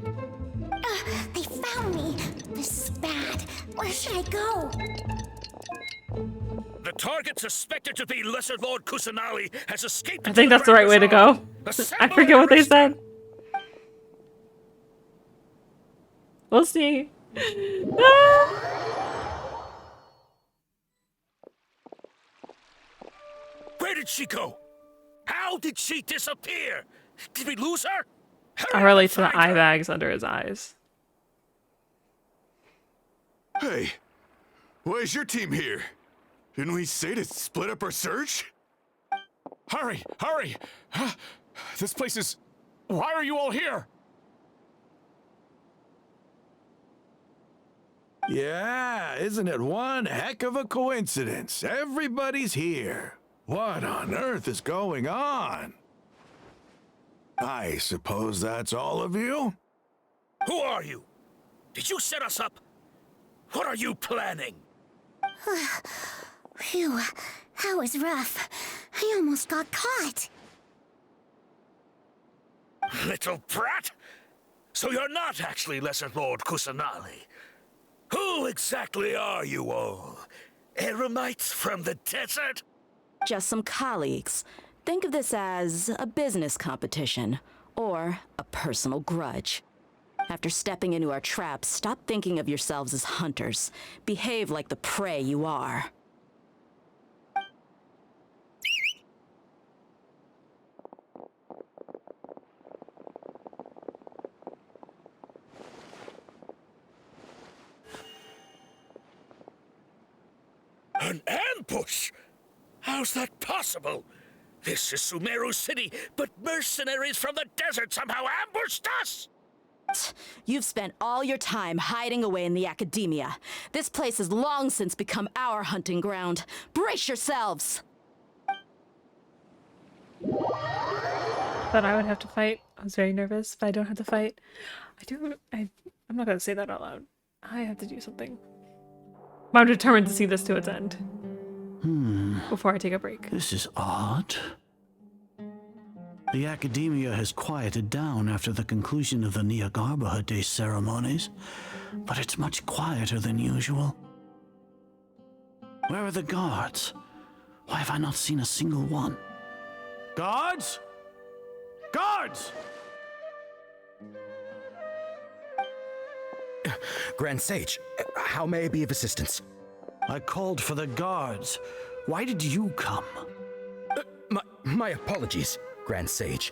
They found me. This is bad. Where should I go? The target suspected to be Lesser Lord Kusanali has escaped. I think that's the right way to go. I forget what they said. We'll see. Where did she go? How did she disappear? Did we lose her? I relate to the eye bags under his eyes. Hey, why is your team here? Didn't we say to split up our search? Hurry, hurry! This place is... Why are you all here? Yeah, isn't it one heck of a coincidence? Everybody's here. What on earth is going on? I suppose that's all of you? Who are you? Did you set us up? What are you planning? Phew, that was rough. I almost got caught. Little brat! So you're not actually Lesser Lord Kusanali. Who exactly are you all? Eremites from the desert? Just some colleagues. Think of this as a business competition, or a personal grudge. After stepping into our traps, stop thinking of yourselves as hunters. Behave like the prey you are. An ambush? How's that possible? This is Sumeru City, but mercenaries from the desert somehow ambushed us! You've spent all your time hiding away in the academia. This place has long since become our hunting ground. Brace yourselves! Thought I would have to fight. I was very nervous, but I don't have to fight. I'm not gonna say that out loud. I have to do something. But I'm determined to see this to its end. Before I take a break. This is odd. The academia has quieted down after the conclusion of the Nyagarbha Day ceremonies, but it's much quieter than usual. Where are the guards? Why have I not seen a single one? Guards? Guards! Grand Sage, how may I be of assistance? I called for the guards. Why did you come? My apologies, Grand Sage.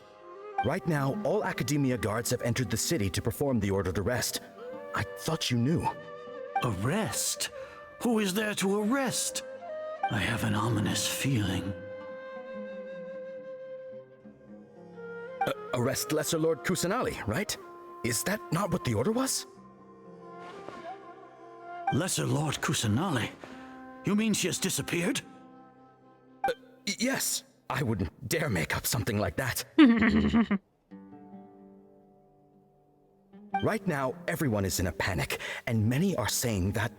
Right now, all Academia guards have entered the city to perform the ordered arrest. I thought you knew. Arrest? Who is there to arrest? I have an ominous feeling. Arrest Lesser Lord Kusanali, right? Is that not what the order was? Lesser Lord Kusanali? You mean she has disappeared? Yes. I wouldn't dare make up something like that. Right now, everyone is in a panic, and many are saying that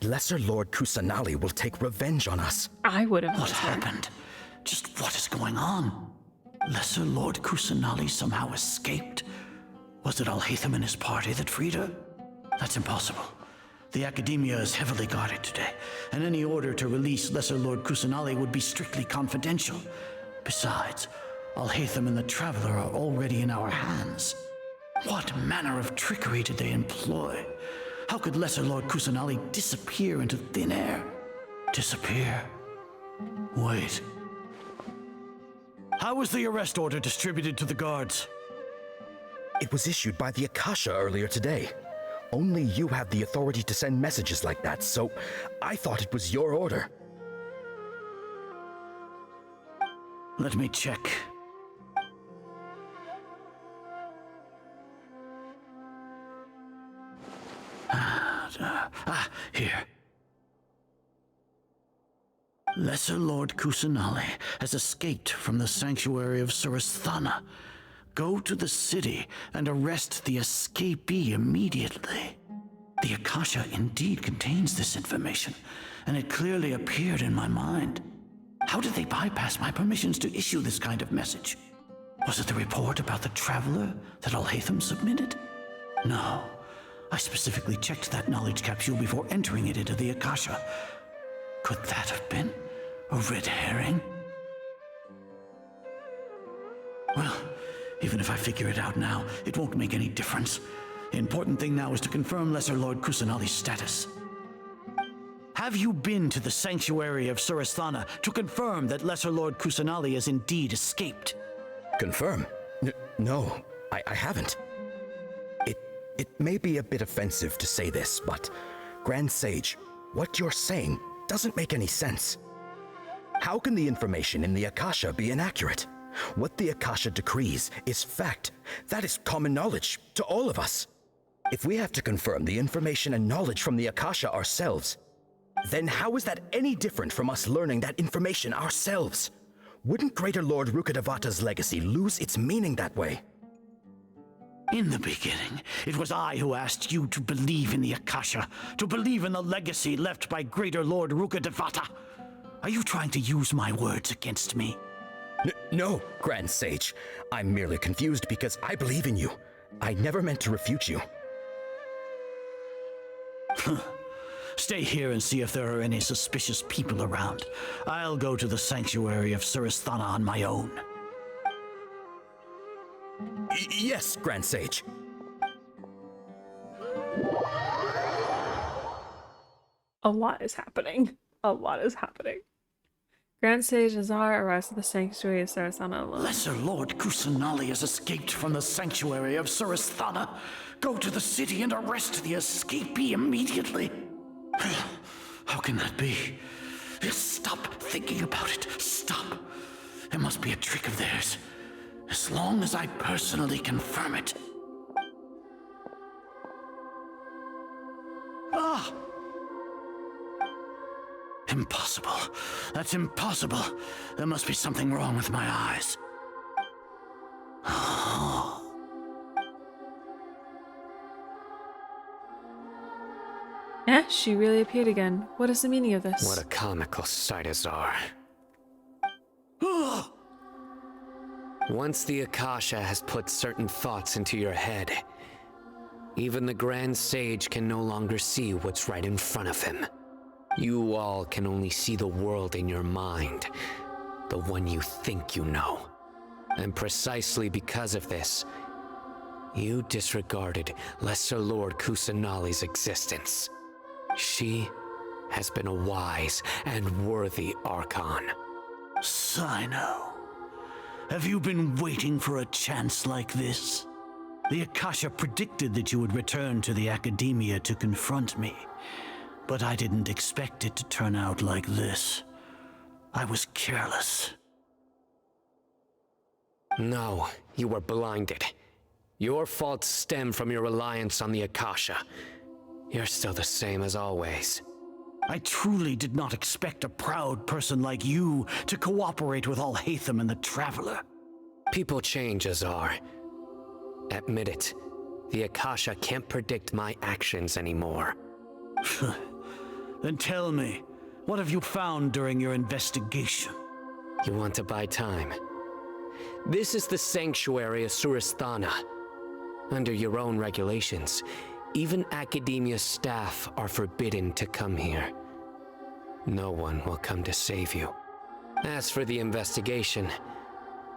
Lesser Lord Kusanali will take revenge on us. I would have. What happened? Just what is going on? Lesser Lord Kusanali somehow escaped? Was it Alhaitham and his party that freed her? That's impossible. The Academia is heavily guarded today, and any order to release Lesser Lord Kusanali would be strictly confidential. Besides, Alhaitham and the Traveler are already in our hands. What manner of trickery did they employ? How could Lesser Lord Kusanali disappear into thin air? Disappear? Wait. How was the arrest order distributed to the guards? It was issued by the Akasha earlier today. Only you have the authority to send messages like that, so I thought it was your order. Let me check. Here. Lesser Lord Kusanali has escaped from the sanctuary of Surasthana. Go to the city and arrest the escapee immediately. The Akasha indeed contains this information, and it clearly appeared in my mind. How did they bypass my permissions to issue this kind of message? Was it the report about the Traveler that Alhaitham submitted? No. I specifically checked that knowledge capsule before entering it into the Akasha. Could that have been a red herring? Well, even if I figure it out now, it won't make any difference. The important thing now is to confirm Lesser Lord Kusanali's status. Have you been to the sanctuary of Surasthana to confirm that Lesser Lord Kusanali has indeed escaped? Confirm? No, I haven't. It may be a bit offensive to say this, but Grand Sage, what you're saying doesn't make any sense. How can the information in the Akasha be inaccurate? What the Akasha decrees is fact. That is common knowledge to all of us. If we have to confirm the information and knowledge from the Akasha ourselves, then how is that any different from us learning that information ourselves? Wouldn't Greater Lord Rukkhadevata's legacy lose its meaning that way? In the beginning, it was I who asked you to believe in the Akasha, to believe in the legacy left by Greater Lord Rukkhadevata. Are you trying to use my words against me? No, Grand Sage. I'm merely confused because I believe in you. I never meant to refute you. Stay here and see if there are any suspicious people around. I'll go to the sanctuary of Surasthana on my own. Yes, Grand Sage. A lot is happening. A lot is happening. Grand Sage Azar arrives at the sanctuary of Sarasana alone. Lesser Lord Kusanali has escaped from the sanctuary of Surasthana. Go to the city and arrest the escapee immediately. How can that be? Stop thinking about it. Stop. It must be a trick of theirs. As long as I personally confirm it. Ah! Impossible. That's impossible. There must be something wrong with my eyes. Yeah, she really appeared again. What is the meaning of this? What a comical sight, Azar. Once the Akasha has put certain thoughts into your head, even the Grand Sage can no longer see what's right in front of him. You all can only see the world in your mind, the one you think you know. And precisely because of this, you disregarded Lesser Lord Kusanali's existence. She has been a wise and worthy Archon. Sino, have you been waiting for a chance like this? The Akasha predicted that you would return to the Academia to confront me, but I didn't expect it to turn out like this. I was careless. No, you were blinded. Your faults stem from your reliance on the Akasha. You're still the same as always. I truly did not expect a proud person like you to cooperate with Alhaitham and the Traveler. People change, Azar. Admit it. The Akasha can't predict my actions anymore. Then tell me, what have you found during your investigation? You want to buy time? This is the sanctuary of Surasthana. Under your own regulations, even Academia staff are forbidden to come here. No one will come to save you. As for the investigation,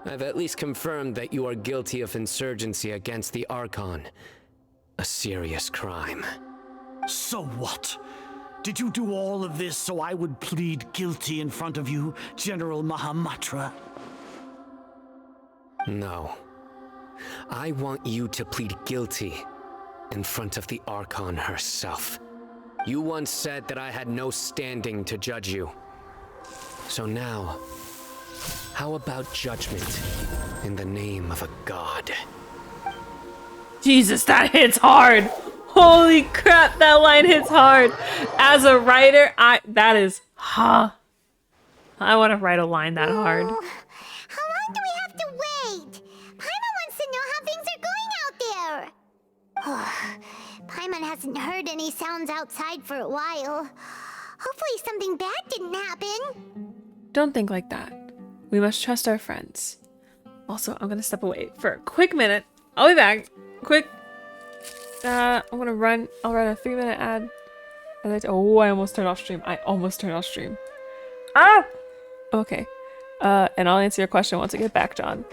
I've at least confirmed that you are guilty of insurgency against the Archon. A serious crime. So what? Did you do all of this so I would plead guilty in front of you, General Mahamatra? No. I want you to plead guilty in front of the Archon herself. You once said that I had no standing to judge you. So now, how about judgment in the name of a god? Jesus, that hits hard! Holy crap, that line hits hard! As a writer, I want to write a line that hard. How long do we have to wait? Paimon wants to know how things are going out there. Paimon hasn't heard any sounds outside for a while. Hopefully something bad didn't happen. Don't think like that. We must trust our friends. Also, I'm gonna step away for a quick minute. I'll be back. Quick. I'll run a 3-minute ad. Oh, I almost turned off stream. Ah! Okay. And I'll answer your question once I get back, John.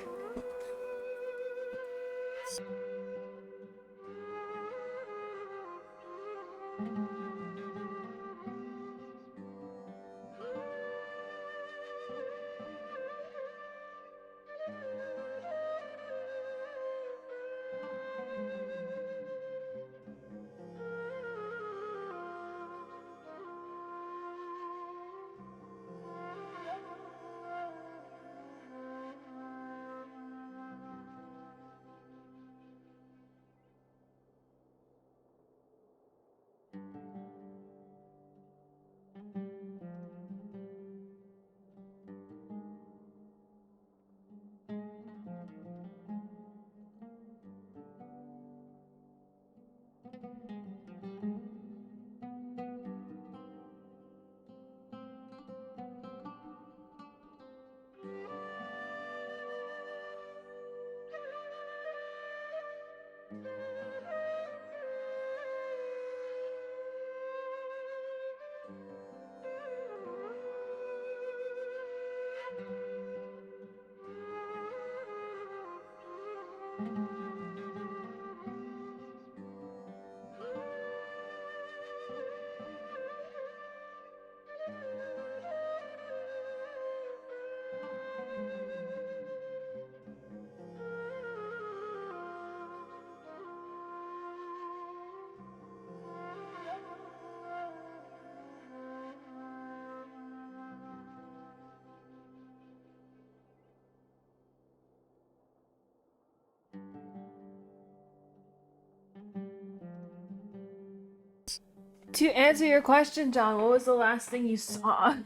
To answer your question, John, what was the last thing you saw?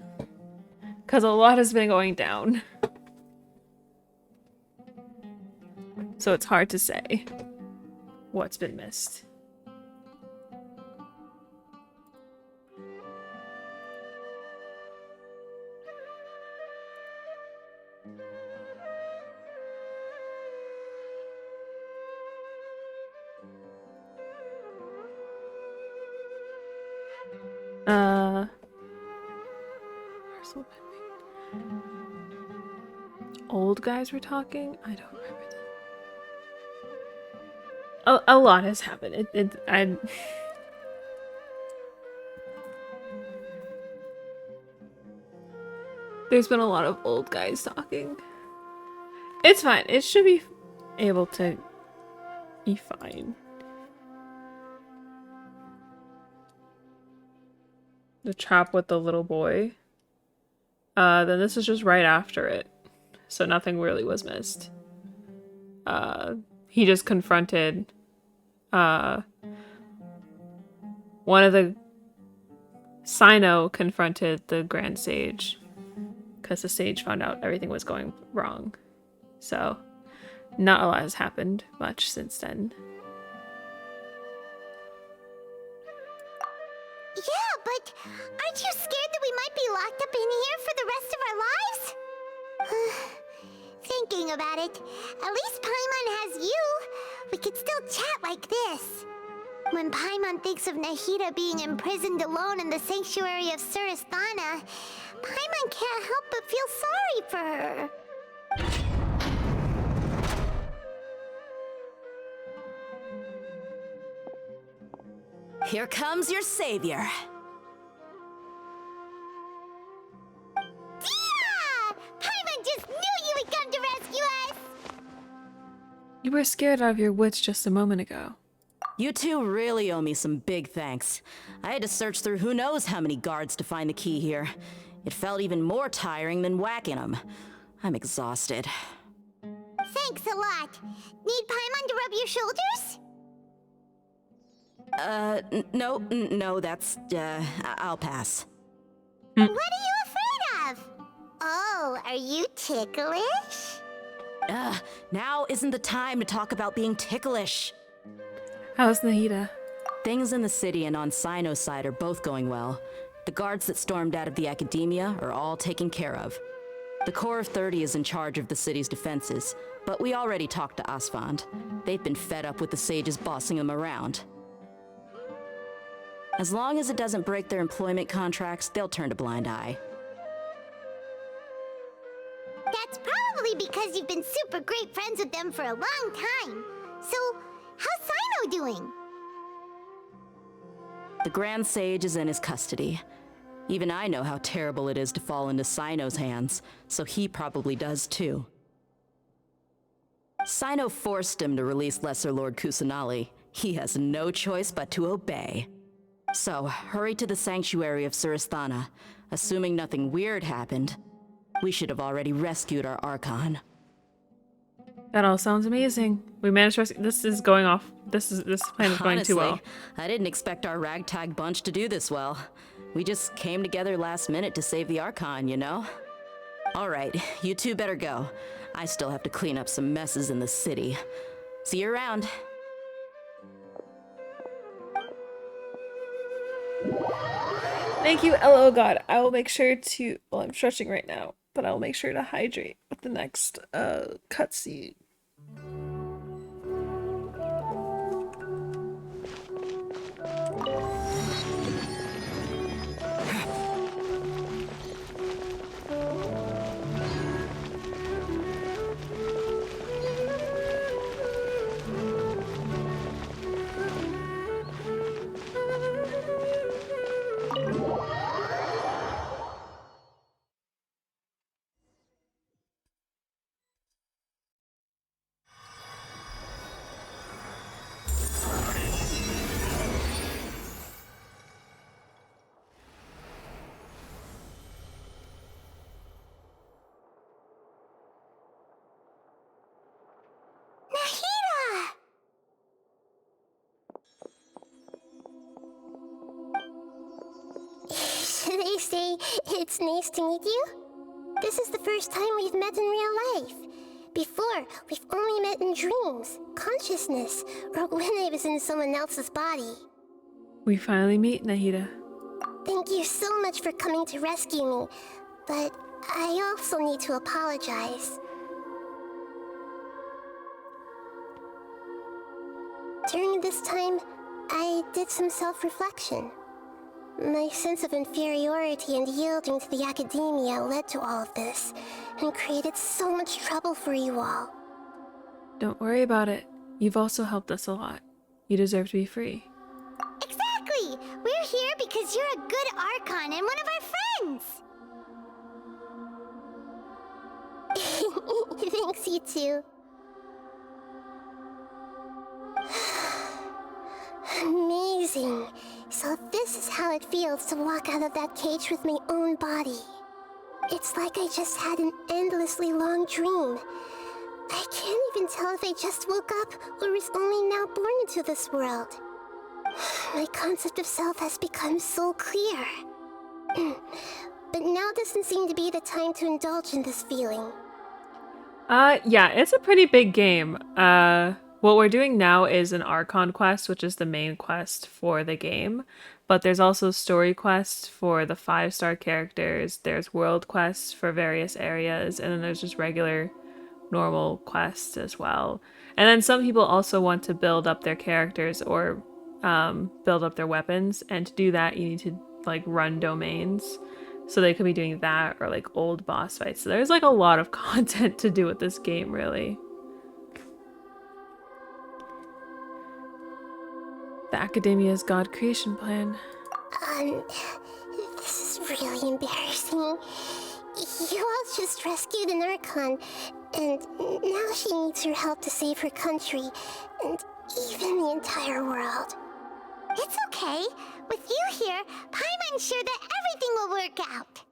Because a lot has been going down. So it's hard to say what's been missed. Old guys were talking? I don't remember that. A lot has happened. There's been a lot of old guys talking. It's fine. It should be able to be fine. The trap with the little boy. Then this is just right after it. So nothing really was missed. He just confronted one of the Sino confronted the Grand Sage because the Sage found out everything was going wrong. So not a lot has happened much since then. Yeah, but aren't you scared that we might be locked up in here for the rest of our lives? Thinking about it, at least Paimon has you. We could still chat like this. When Paimon thinks of Nahida being imprisoned alone in the sanctuary of Surasthana, Paimon can't help but feel sorry for her. Here comes your savior. Paimon just knew you would come to rescue us! You were scared out of your wits just a moment ago. You two really owe me some big thanks. I had to search through who knows how many guards to find the key here. It felt even more tiring than whacking them. I'm exhausted. Thanks a lot. Need Paimon to rub your shoulders? No, that's, I'll pass. What are you afraid of? Oh, are you ticklish? Now isn't the time to talk about being ticklish. How's Nahida? Things in the city and on Sino's side are both going well. The guards that stormed out of the academia are all taken care of. The Corps of 30 is in charge of the city's defenses, but we already talked to Asfand. They've been fed up with the sages bossing them around. As long as it doesn't break their employment contracts, they'll turn a blind eye. That's probably because you've been super great friends with them for a long time. So, how's Sino doing? The Grand Sage is in his custody. Even I know how terrible it is to fall into Sino's hands, so he probably does too. Sino forced him to release Lesser Lord Kusanali. He has no choice but to obey. So, hurry to the sanctuary of Surasthana. Assuming nothing weird happened, we should have already rescued our Archon. That all sounds amazing. We managed to rescue. This is going off. This plan is going too well. Honestly, I didn't expect our ragtag bunch to do this well. We just came together last minute to save the Archon, you know? Alright, you two better go. I still have to clean up some messes in the city. See you around. Thank you, LO God. I will make sure to. Well, I'm stretching right now, but I will make sure to hydrate with the next cutscene. say it's nice to meet you? This is the first time we've met in real life. Before, we've only met in dreams, consciousness, or when I was in someone else's body. We finally meet, Nahida. Thank you so much for coming to rescue me, but I also need to apologize. During this time, I did some self-reflection. My sense of inferiority and yielding to the academia led to all of this, and created so much trouble for you all. Don't worry about it. You've also helped us a lot. You deserve to be free. Exactly! We're here because you're a good Archon and one of our friends! Thanks, you too. Amazing. So this is how it feels to walk out of that cage with my own body. It's like I just had an endlessly long dream. I can't even tell if I just woke up or was only now born into this world. My concept of self has become so clear. But now doesn't seem to be the time to indulge in this feeling. Yeah, it's a pretty big game. What we're doing now is an Archon quest, which is the main quest for the game. But there's also story quests for the 5-star characters. There's world quests for various areas. And then there's just regular, normal quests as well. And then some people also want to build up their characters or build up their weapons. And to do that, you need to like run domains. So they could be doing that or like old boss fights. So there's like a lot of content to do with this game, really. The Academia's God creation plan. This is really embarrassing. You all just rescued an Archon, and now she needs your help to save her country, and even the entire world. It's okay. With you here, Paimon's sure that everything will work out.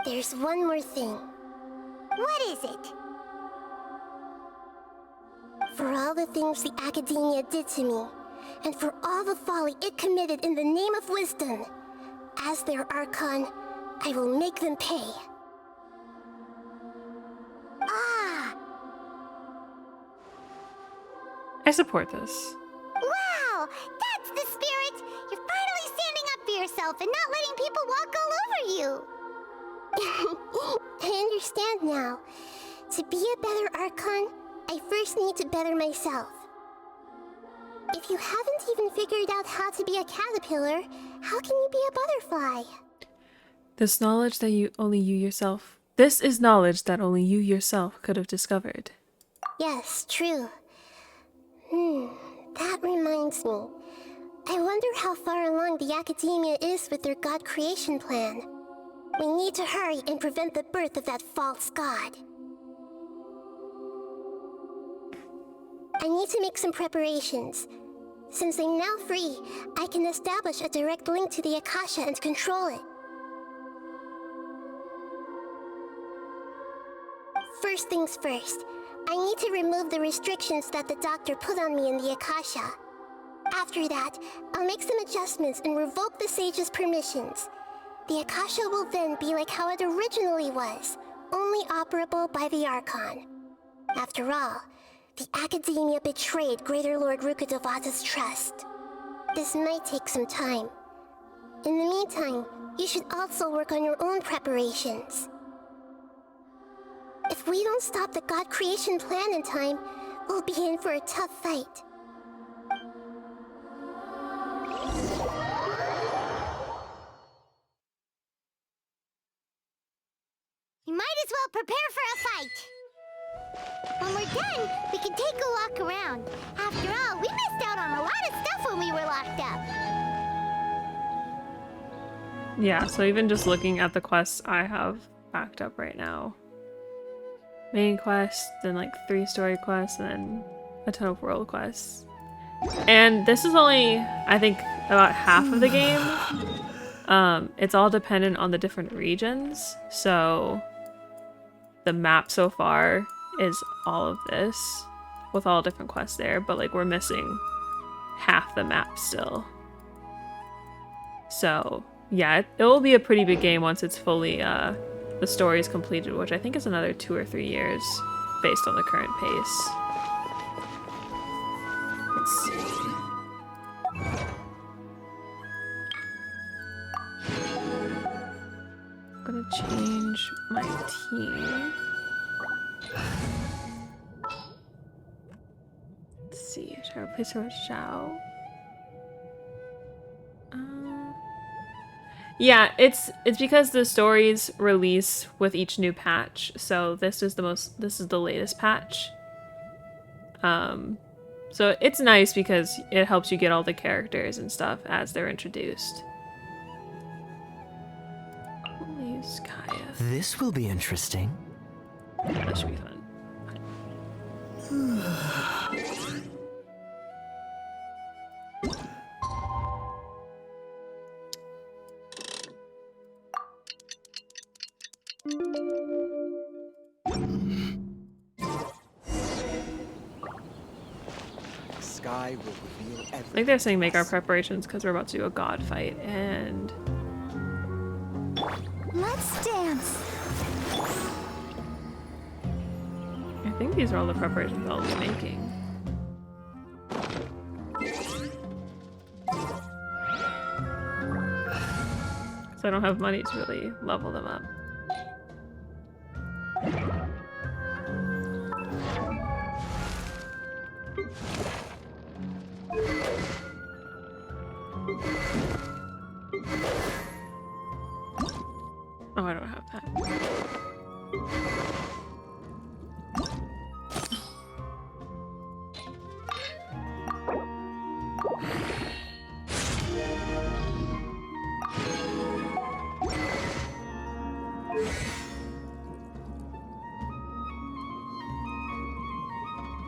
There's one more thing. What is it? For all the things the Academia did to me, and for all the folly it committed in the name of wisdom, as their Archon, I will make them pay. Ah! I support this. Wow! That's the spirit! You're finally standing up for yourself and not letting people walk all over you! I understand now. To be a better Archon, I first need to better myself. If you haven't even figured out how to be a caterpillar, how can you be a butterfly? This is knowledge that only you yourself could have discovered. Yes, true. That reminds me. I wonder how far along the Academia is with their God creation plan. We need to hurry and prevent the birth of that false god. I need to make some preparations. Since I'm now free, I can establish a direct link to the Akasha and control it. First things first, I need to remove the restrictions that the doctor put on me in the Akasha. After that, I'll make some adjustments and revoke the sage's permissions. The Akasha will then be like how it originally was, only operable by the Archon. After all, the Academia betrayed Greater Lord Rukkhadevata's trust. This might take some time. In the meantime, you should also work on your own preparations. If we don't stop the God creation plan in time, we'll be in for a tough fight. You might as well prepare for a fight. When we're done, we can take a walk around. After all, we missed out on a lot of stuff when we were locked up. Yeah, so even just looking at the quests I have backed up right now. Main quest, then like 3 story quests, and then a ton of world quests. And this is only, I think, about half of the game. It's all dependent on the different regions. So the map so far is all of this with all different quests there, but like we're missing half the map still. So Yeah, it will be a pretty big game once it's fully, the story is completed, which I think is another 2 or 3 years based on the current pace. Let's see. I'm gonna change my team. Let's see, should I replace her with Xiao? Yeah, it's because the stories release with each new patch. So this is the latest patch. So it's nice because it helps you get all the characters and stuff as they're introduced. We'll use Kaya. This will be interesting. Yeah, that should be fun. Sky will reveal I think they're saying make our preparations because we're about to do a god fight, and Let's dance. I think these are all the preparations I'll be making. So I don't have money to really level them up. Oh, I don't have that.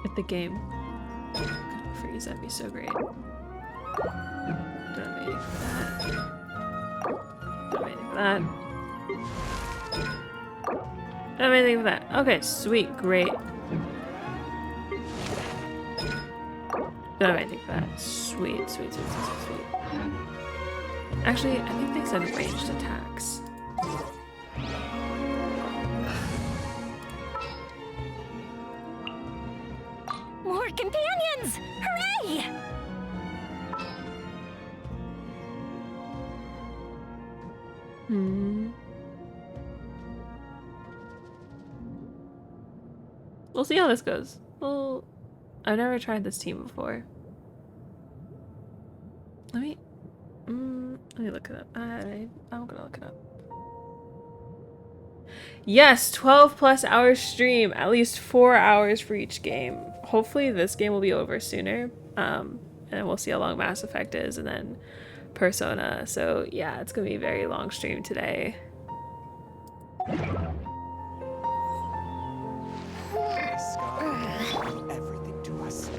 If the game could freeze, that'd be so great. Don't have anything for that. Don't have anything for that. Don't have anything for that. Okay, sweet, great. Don't have anything for that. Sweet, sweet, sweet, sweet, sweet, sweet. Actually, I think they said ranged attacks. More companions! Hooray! We'll see how this goes. Well, I've never tried this team before. Let me look it up. I'm gonna look it up. Yes, 12 plus hours stream, at least 4 hours for each game. Hopefully this game will be over sooner. And we'll see how long Mass Effect is, and then Persona. So yeah, it's gonna be a very long stream today. everything to us.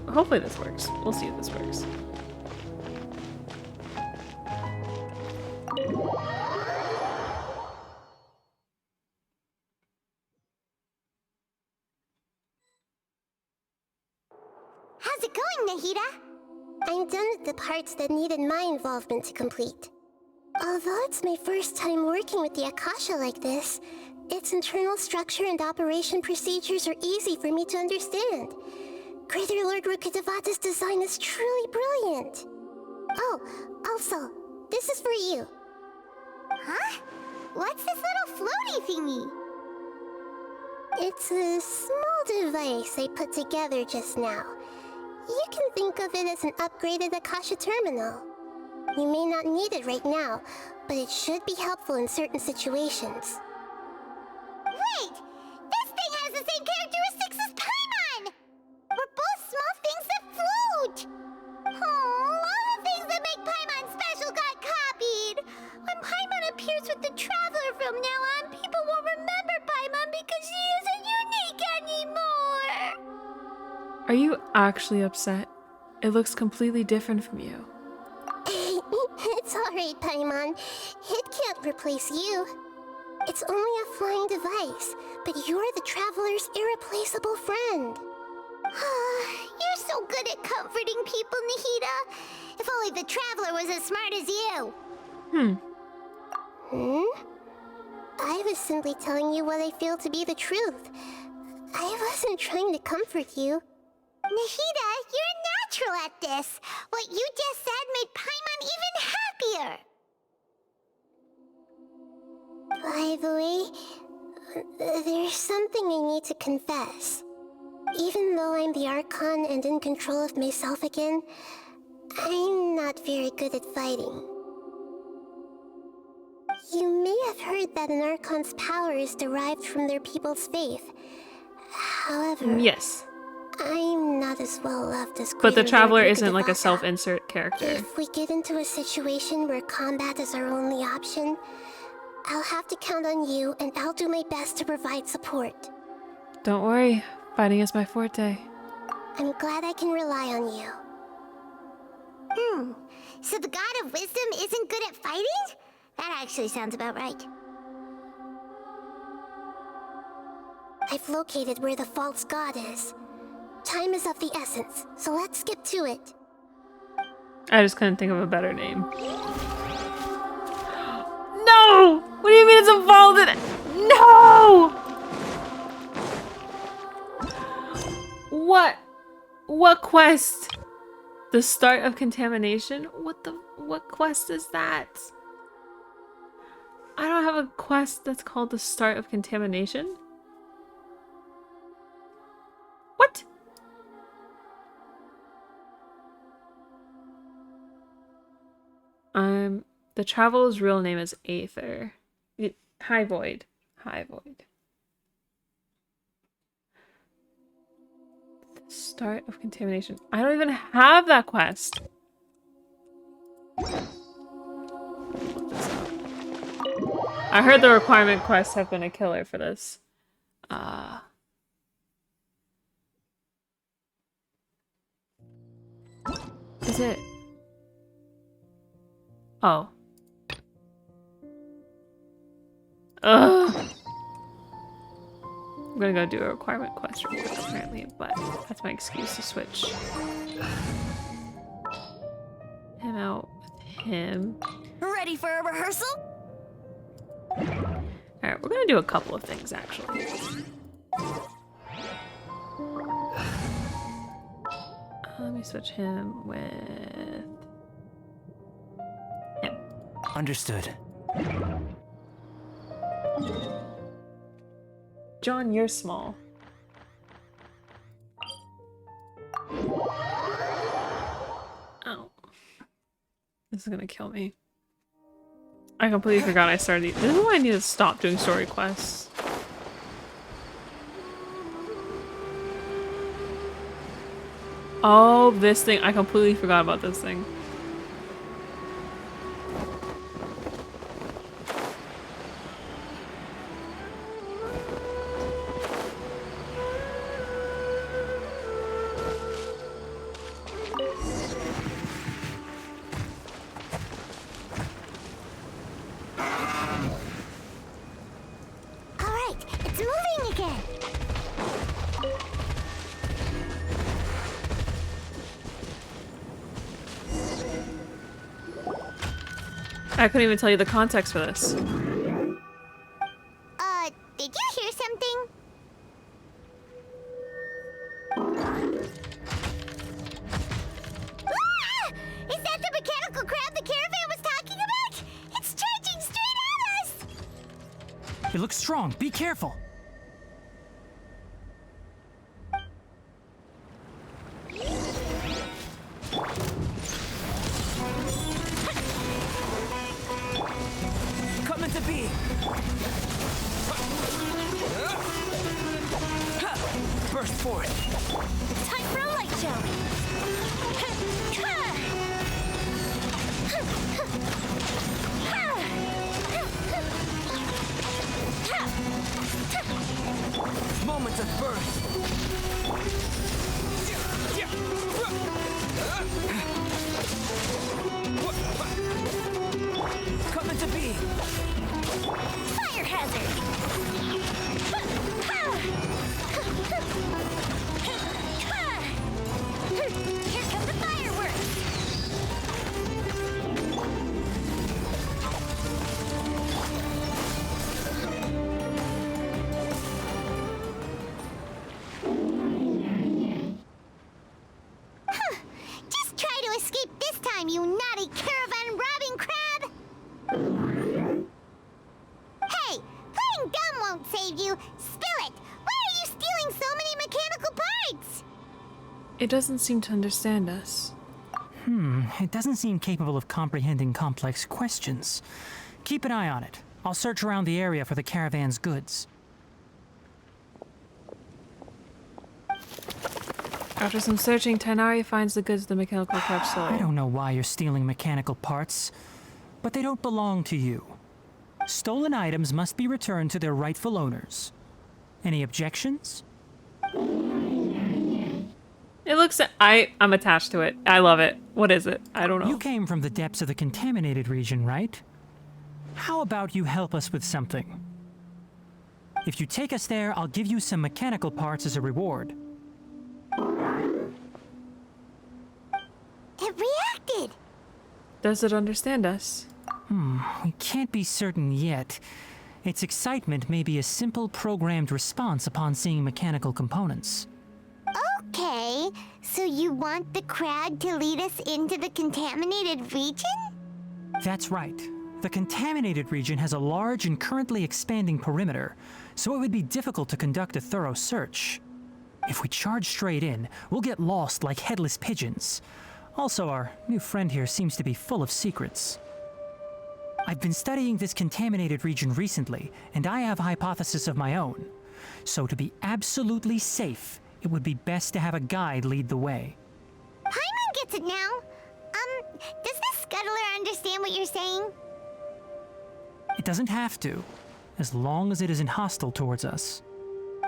Hopefully this works. We'll see if this works. How's it going, Nahida? I'm done with the parts that needed my involvement to complete. Although it's my first time working with the Akasha like this, its internal structure and operation procedures are easy for me to understand. Greater Lord Rukkhadevata's design is truly brilliant. Oh, also, this is for you. Huh? What's this little floaty thingy? It's a small device I put together just now. You can think of it as an upgraded Akasha terminal. You may not need it right now, but it should be helpful in certain situations. Wait! This thing has the same characteristics as Paimon! We're both small things that float! Oh, all the things that make Paimon special got copied! When Paimon appears with the Traveler from now on, people won't remember Paimon because she isn't unique anymore! Are you actually upset? It looks completely different from you. It's alright, Paimon. It can't replace you. It's only a flying device, but you're the Traveler's irreplaceable friend. You're so good at comforting people, Nahida. If only the Traveler was as smart as you. I was simply telling you what I feel to be the truth. I wasn't trying to comfort you. Nahida, you're natural at this. What you just said made Paimon even happier. By the way, there's something I need to confess. Even though I'm the Archon and in control of myself again, I'm not very good at fighting. You may have heard that an Archon's power is derived from their people's faith. However, yes, I'm not as well loved as but the Greater Traveler Lord isn't like a Rukadevaka. self-insert character. If we get into a situation where combat is our only option, I'll have to count on you, and I'll do my best to provide support. Don't worry, fighting is my forte. I'm glad I can rely on you. So the God of Wisdom isn't good at fighting? That actually sounds about right. I've located where the false god is. Time is of the essence, so let's skip to it. I just couldn't think of a better name. No! What do you mean it's involved in it? No! What quest? The start of contamination? What quest is that? I don't have a quest that's called the start of contamination. What? The Traveler's real name is Aether. High Void. High Void. The start of contamination. I don't even have that quest. I heard the requirement quests have been a killer for this. Is it? Oh. Ugh. I'm gonna go do a requirement quest real quick, apparently, but that's my excuse to switch him out with him. Ready for a rehearsal? Alright, we're gonna do a couple of things, actually. Let me switch him with him. Understood. John, you're small. Oh. This is gonna kill me. I completely forgot I started. This is why I need to stop doing story quests. Oh, this thing. I completely forgot about this thing. Alright, it's moving again. I couldn't even tell you the context for this. Did you hear something? Ah! Is that the mechanical crab the caravan was talking about? It's charging straight at us! It looks strong. Be careful. Come into being. Burst forward. Time for a light show. Moment of burst. Come into being. Fire hazard. won't save you. Spill it! Why are you stealing so many mechanical parts? It doesn't seem to understand us. It doesn't seem capable of comprehending complex questions. Keep an eye on it. I'll search around the area for the caravan's goods. After some searching, Tanari finds the goods the mechanical crab stole. I don't know why you're stealing mechanical parts, but they don't belong to you. Stolen items must be returned to their rightful owners. Any objections? It looks... I'm attached to it. I love it. What is it? I don't know. You came from the depths of the contaminated region, right? How about you help us with something? If you take us there, I'll give you some mechanical parts as a reward. It reacted! Does it understand us? We can't be certain yet. Its excitement may be a simple programmed response upon seeing mechanical components. Okay, so you want the crowd to lead us into the contaminated region? That's right. The contaminated region has a large and currently expanding perimeter, so it would be difficult to conduct a thorough search. If we charge straight in, we'll get lost like headless pigeons. Also, our new friend here seems to be full of secrets. I've been studying this contaminated region recently, and I have a hypothesis of my own. So to be absolutely safe, it would be best to have a guide lead the way. Paimon gets it now. Does the scuttler understand what you're saying? It doesn't have to, as long as it isn't hostile towards us.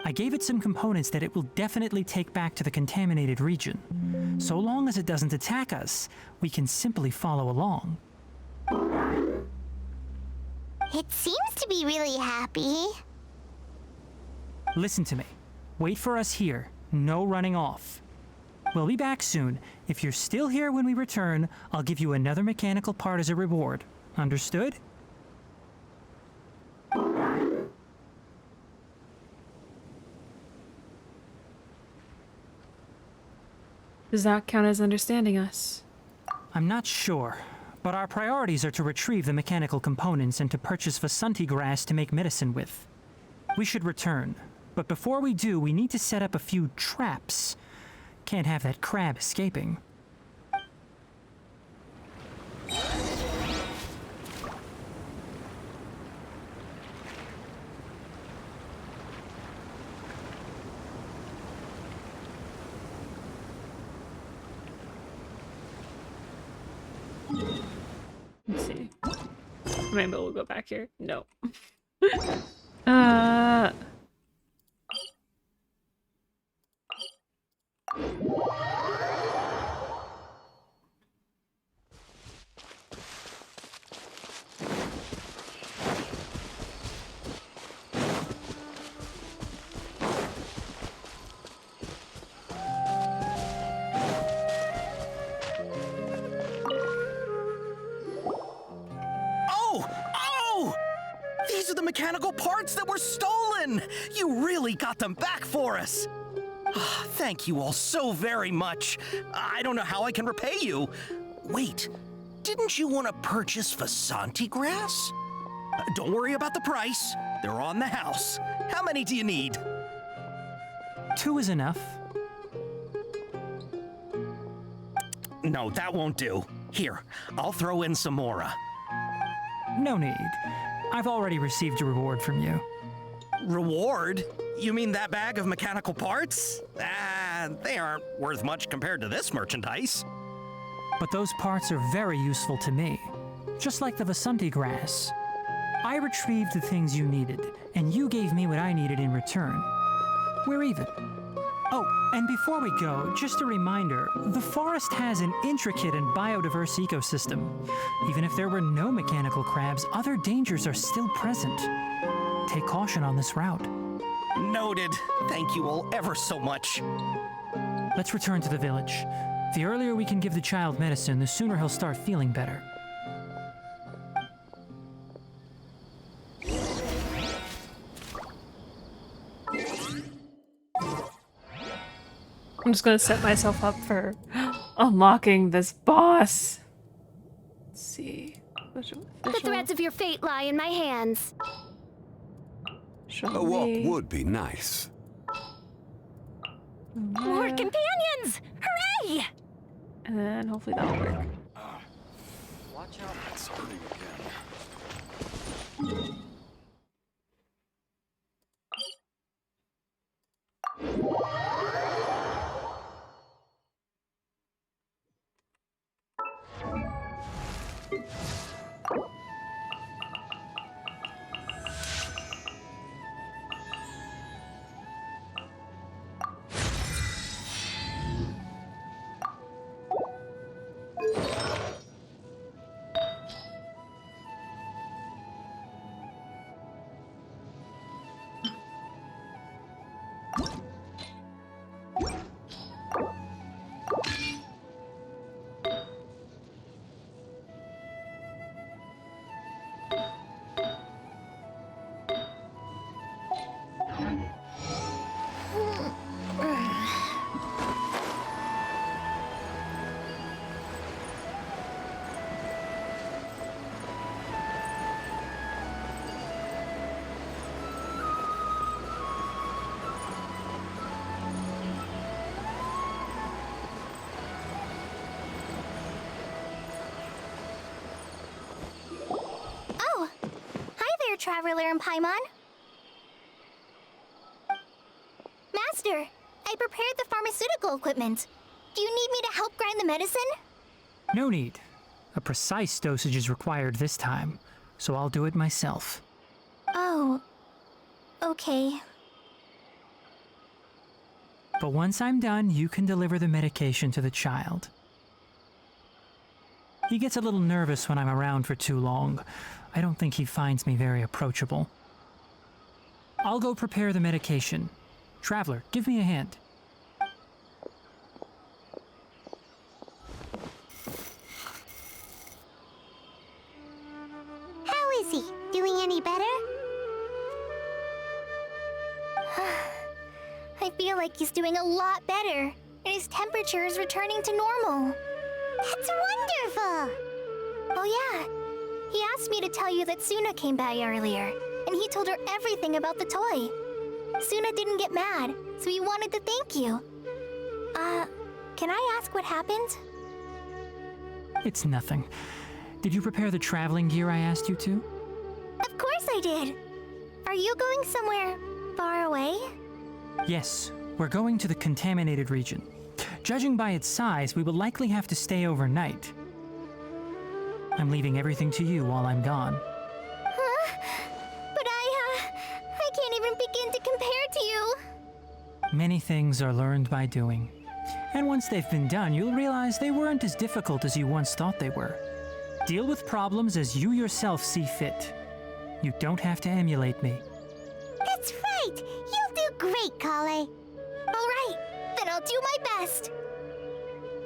I gave it some components that it will definitely take back to the contaminated region. So long as it doesn't attack us, we can simply follow along. It seems to be really happy. Listen to me. Wait for us here. No running off. We'll be back soon. If you're still here when we return, I'll give you another mechanical part as a reward. Understood? Does that count as understanding us? I'm not sure, but our priorities are to retrieve the mechanical components and to purchase Vasanti grass to make medicine with. We should return, but before we do, we need to set up a few traps. Can't have that crab escaping. Let's see. Maybe we'll go back here. No. These are the mechanical parts that were stolen! You really got them back for us! Thank you all so very much. I don't know how I can repay you. Wait, didn't you want to purchase Vasanti grass? Don't worry about the price. They're on the house. How many do you need? 2 is enough. No, that won't do. Here, I'll throw in some more. No need. I've already received a reward from you. Reward? You mean that bag of mechanical parts? They aren't worth much compared to this merchandise. But those parts are very useful to me. Just like the Vasanti grass. I retrieved the things you needed, and you gave me what I needed in return. We're even. Oh, and before we go, just a reminder, the forest has an intricate and biodiverse ecosystem. Even if there were no mechanical crabs, other dangers are still present. Take caution on this route. Noted. Thank you all ever so much. Let's return to the village. The earlier we can give the child medicine, the sooner he'll start feeling better. I'm just gonna set myself up for unlocking this boss. Let's see. The threads of your fate lie in my hands. Show A walk me. would be nice. More companions! Hooray! And then hopefully that'll work. Watch out. It's hurting again. Oh! Hi there, Traveler and Paimon. Master, I prepared the pharmaceutical equipment. Do you need me to help grind the medicine? No need. A precise dosage is required this time, so I'll do it myself. Oh. Okay. But once I'm done, you can deliver the medication to the child. He gets a little nervous when I'm around for too long. I don't think he finds me very approachable. I'll go prepare the medication. Traveler, give me a hand. How is he? Doing any better? I feel like he's doing a lot better, and his temperature is returning to normal. That's wonderful! Oh yeah, he asked me to tell you that Suna came by earlier, and he told her everything about the toy. Suna didn't get mad, so he wanted to thank you. Can I ask what happened? It's nothing. Did you prepare the traveling gear I asked you to? Of course I did! Are you going somewhere far away? Yes, we're going to the contaminated region. Judging by its size, we will likely have to stay overnight. I'm leaving everything to you while I'm gone. Huh? But I can't even begin to compare to you. Many things are learned by doing. And once they've been done, you'll realize they weren't as difficult as you once thought they were. Deal with problems as you yourself see fit. You don't have to emulate me. That's right! You'll do great, Kale. Alright, then I'll do my best.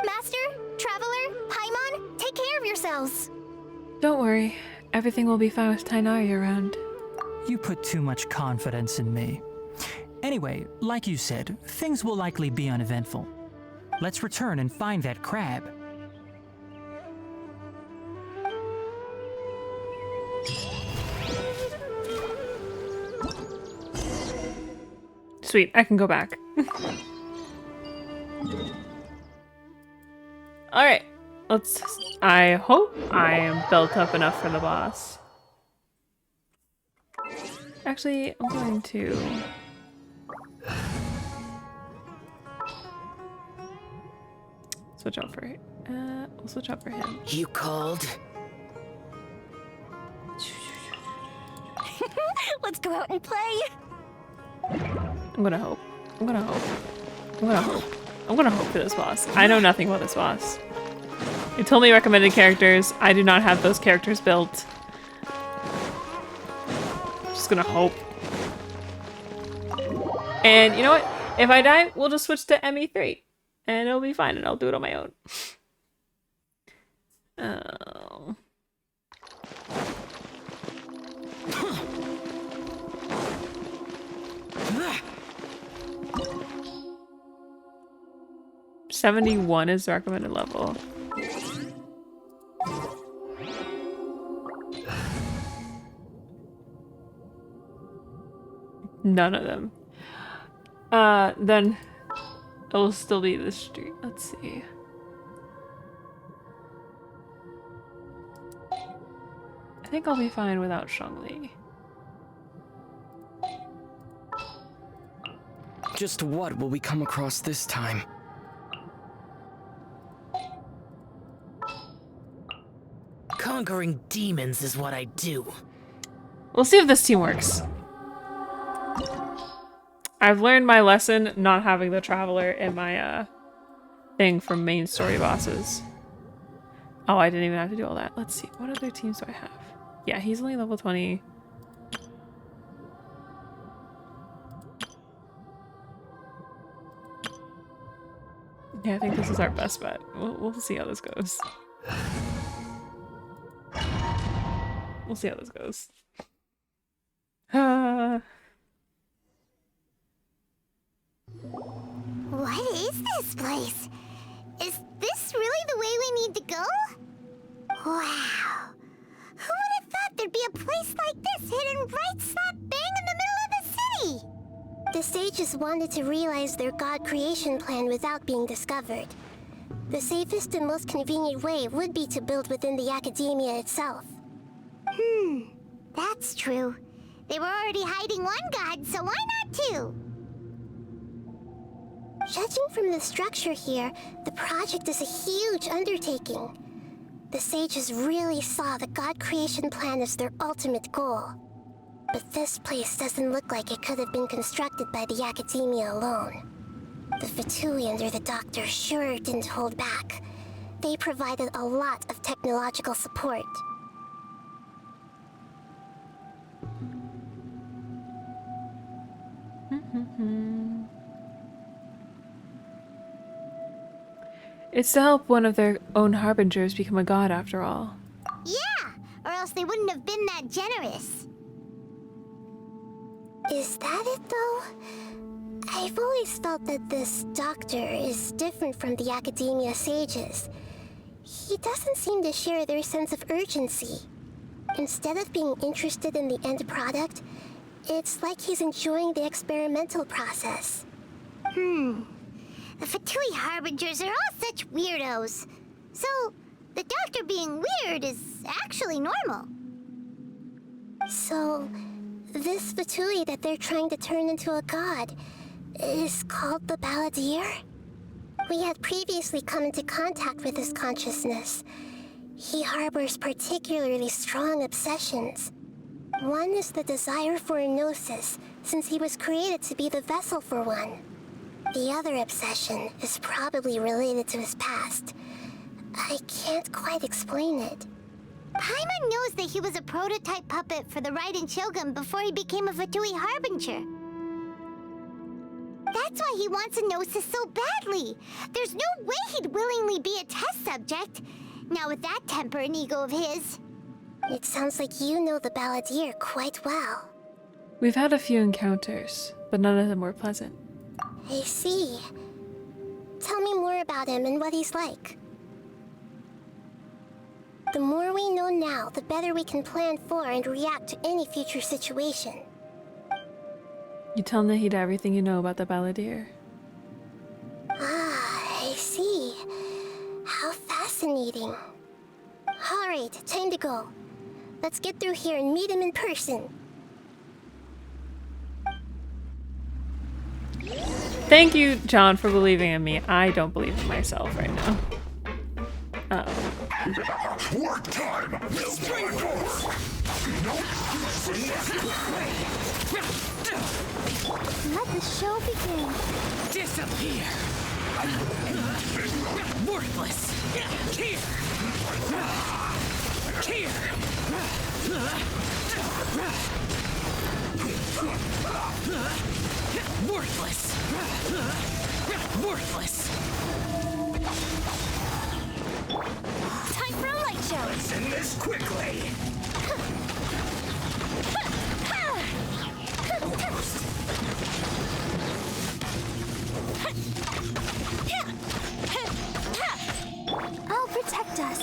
Master, Traveler, Paimon, take care of yourselves. Don't worry. Everything will be fine with Tainari around. You put too much confidence in me. Anyway, like you said, things will likely be uneventful. Let's return and find that crab. Sweet, I can go back. Alright, let's... I hope I am built up enough for the boss. Actually, I'm going to... switch out for it. We'll switch out for him. You called? Let's go out and play. I'm gonna hope. I'm gonna hope. I'm gonna hope. I'm gonna hope for this boss. I know nothing about this boss. You told me recommended characters. I do not have those characters built. Just gonna hope. And you know what? If I die, we'll just switch to ME3. And it'll be fine, and I'll do it on my own. Oh. $71 is the recommended level. None of them. Then it will still be the street. Let's see. I think I'll be fine without Shangli. Just what will we come across this time? Conquering demons is what I do. We'll see if this team works. I've learned my lesson not having the Traveler in my thing from main story bosses. Oh, I didn't even have to do all that. Let's see. What other teams do I have? Yeah, he's only level 20. Yeah, I think this is our best bet. We'll see how this goes. We'll see how this goes. What is this place? Is this really the way we need to go? Wow. Who would have thought there'd be a place like this hidden right slap bang in the middle of the city? The sages wanted to realize their god creation plan without being discovered. The safest and most convenient way would be to build within the academia itself. That's true. They were already hiding one god, so why not two? Judging from the structure here, the project is a huge undertaking. The sages really saw the god creation plan as their ultimate goal. But this place doesn't look like it could have been constructed by the academia alone. The Fatui under the Doctor sure didn't hold back. They provided a lot of technological support. It's to help one of their own harbingers become a god after all. Yeah, or else they wouldn't have been that generous. Is that it, though? I've always felt that this doctor is different from the academia sages. He doesn't seem to share their sense of urgency. Instead of being interested in the end product, it's like he's enjoying the experimental process. The Fatui Harbingers are all such weirdos. So, the doctor being weird is actually normal. So, this Fatui that they're trying to turn into a god is called the Balladeer? We had previously come into contact with his consciousness. He harbors particularly strong obsessions. One is the desire for a gnosis, since he was created to be the vessel for one. The other obsession is probably related to his past. I can't quite explain it. Paimon knows that he was a prototype puppet for the Raiden Shogun before he became a Fatui Harbinger. That's why he wants a gnosis so badly. There's no way he'd willingly be a test subject. Now with that temper and ego of his. It sounds like you know the Balladeer quite well. We've had a few encounters, but none of them were pleasant. I see. Tell me more about him and what he's like. The more we know now, the better we can plan for and react to any future situation. You tell Nahida everything you know about the Balladeer. Ah, I see. How fascinating. Alright, time to go. Let's get through here and meet him in person. Thank you, John, for believing in me. I don't believe in myself right now. Uh-oh. Work time! Let the show begin. Disappear! Worthless! Here! Here! Worthless! Worthless! Time for a light show. Let's end this quickly! I'll protect us.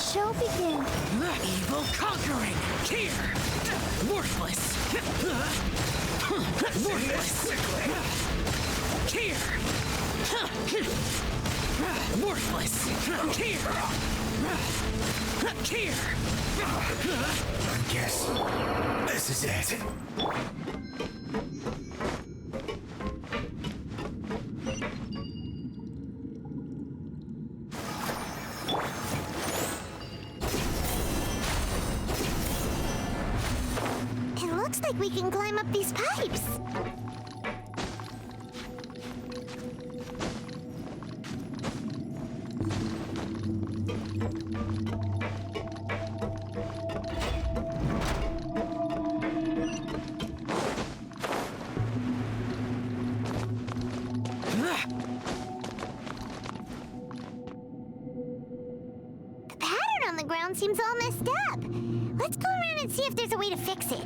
show begin? Evil conquering! Here! Worthless! Worthless! Here! Worthless! Here! Here! I guess this is it. It looks like we can climb up these pipes. The pattern on the ground seems all messed up. Let's go around and see if there's a way to fix it.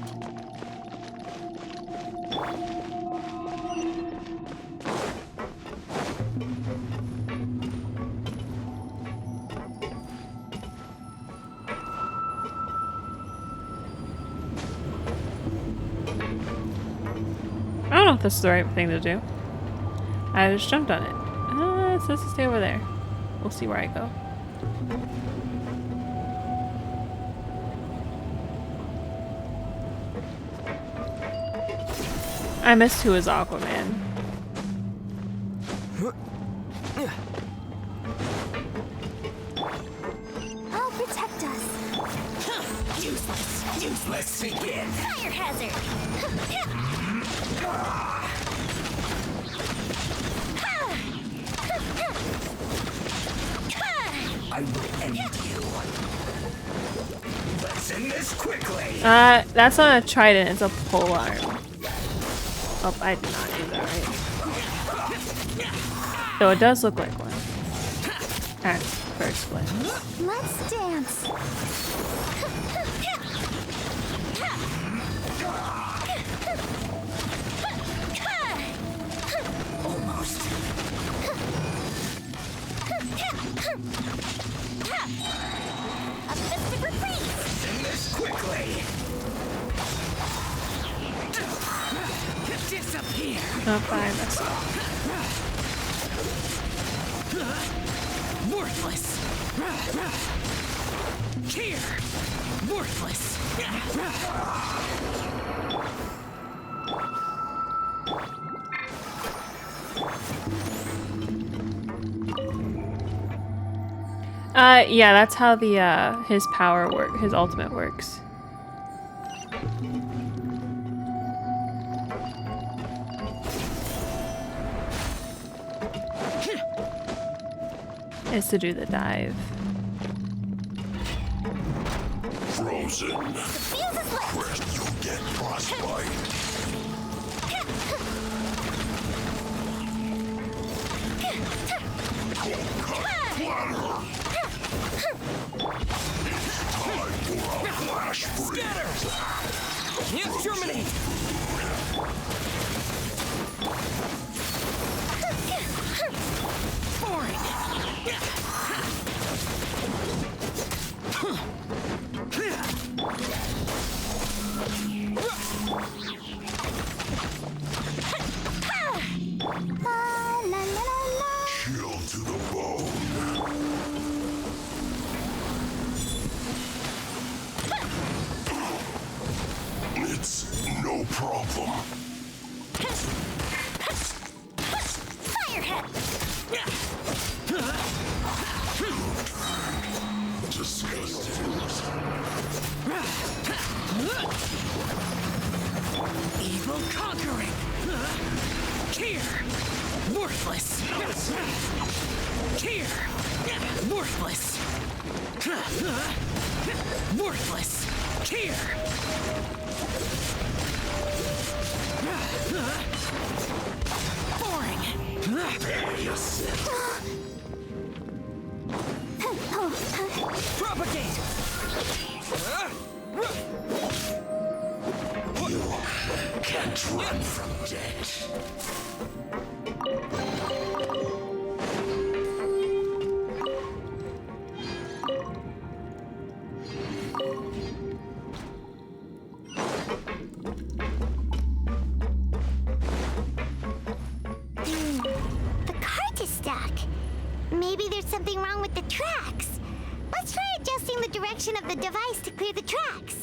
I don't know if this is the right thing to do. I just jumped on it. It says to stay over there. We'll see where I go. I missed who is Aquaman. I'll protect us. Useless! Useless! Begin! Fire hazard! I will end you. Let's end this quickly. That's not a trident, it's a pole arm. Oh, I did not do that right. Though it does look like one. At first glance. Let's dance. Almost. A mystic retreat. Let's end this quickly. Disappear! Oh, fine, that's all. Worthless! Here! Worthless! Yeah, that's how the his power his ultimate works. Is to do the dive. Frozen. First you'll get frostbite. Exterminate! Boring! Chill to the bone. It's no problem. Firehead. Disgusting. Evil conquering! Here! Worthless! Here! Worthless! Worthless! Here! Boring! Propagate! You can't run from death. stuck. Maybe there's something wrong with the tracks. Let's try adjusting the direction of the device to clear the tracks.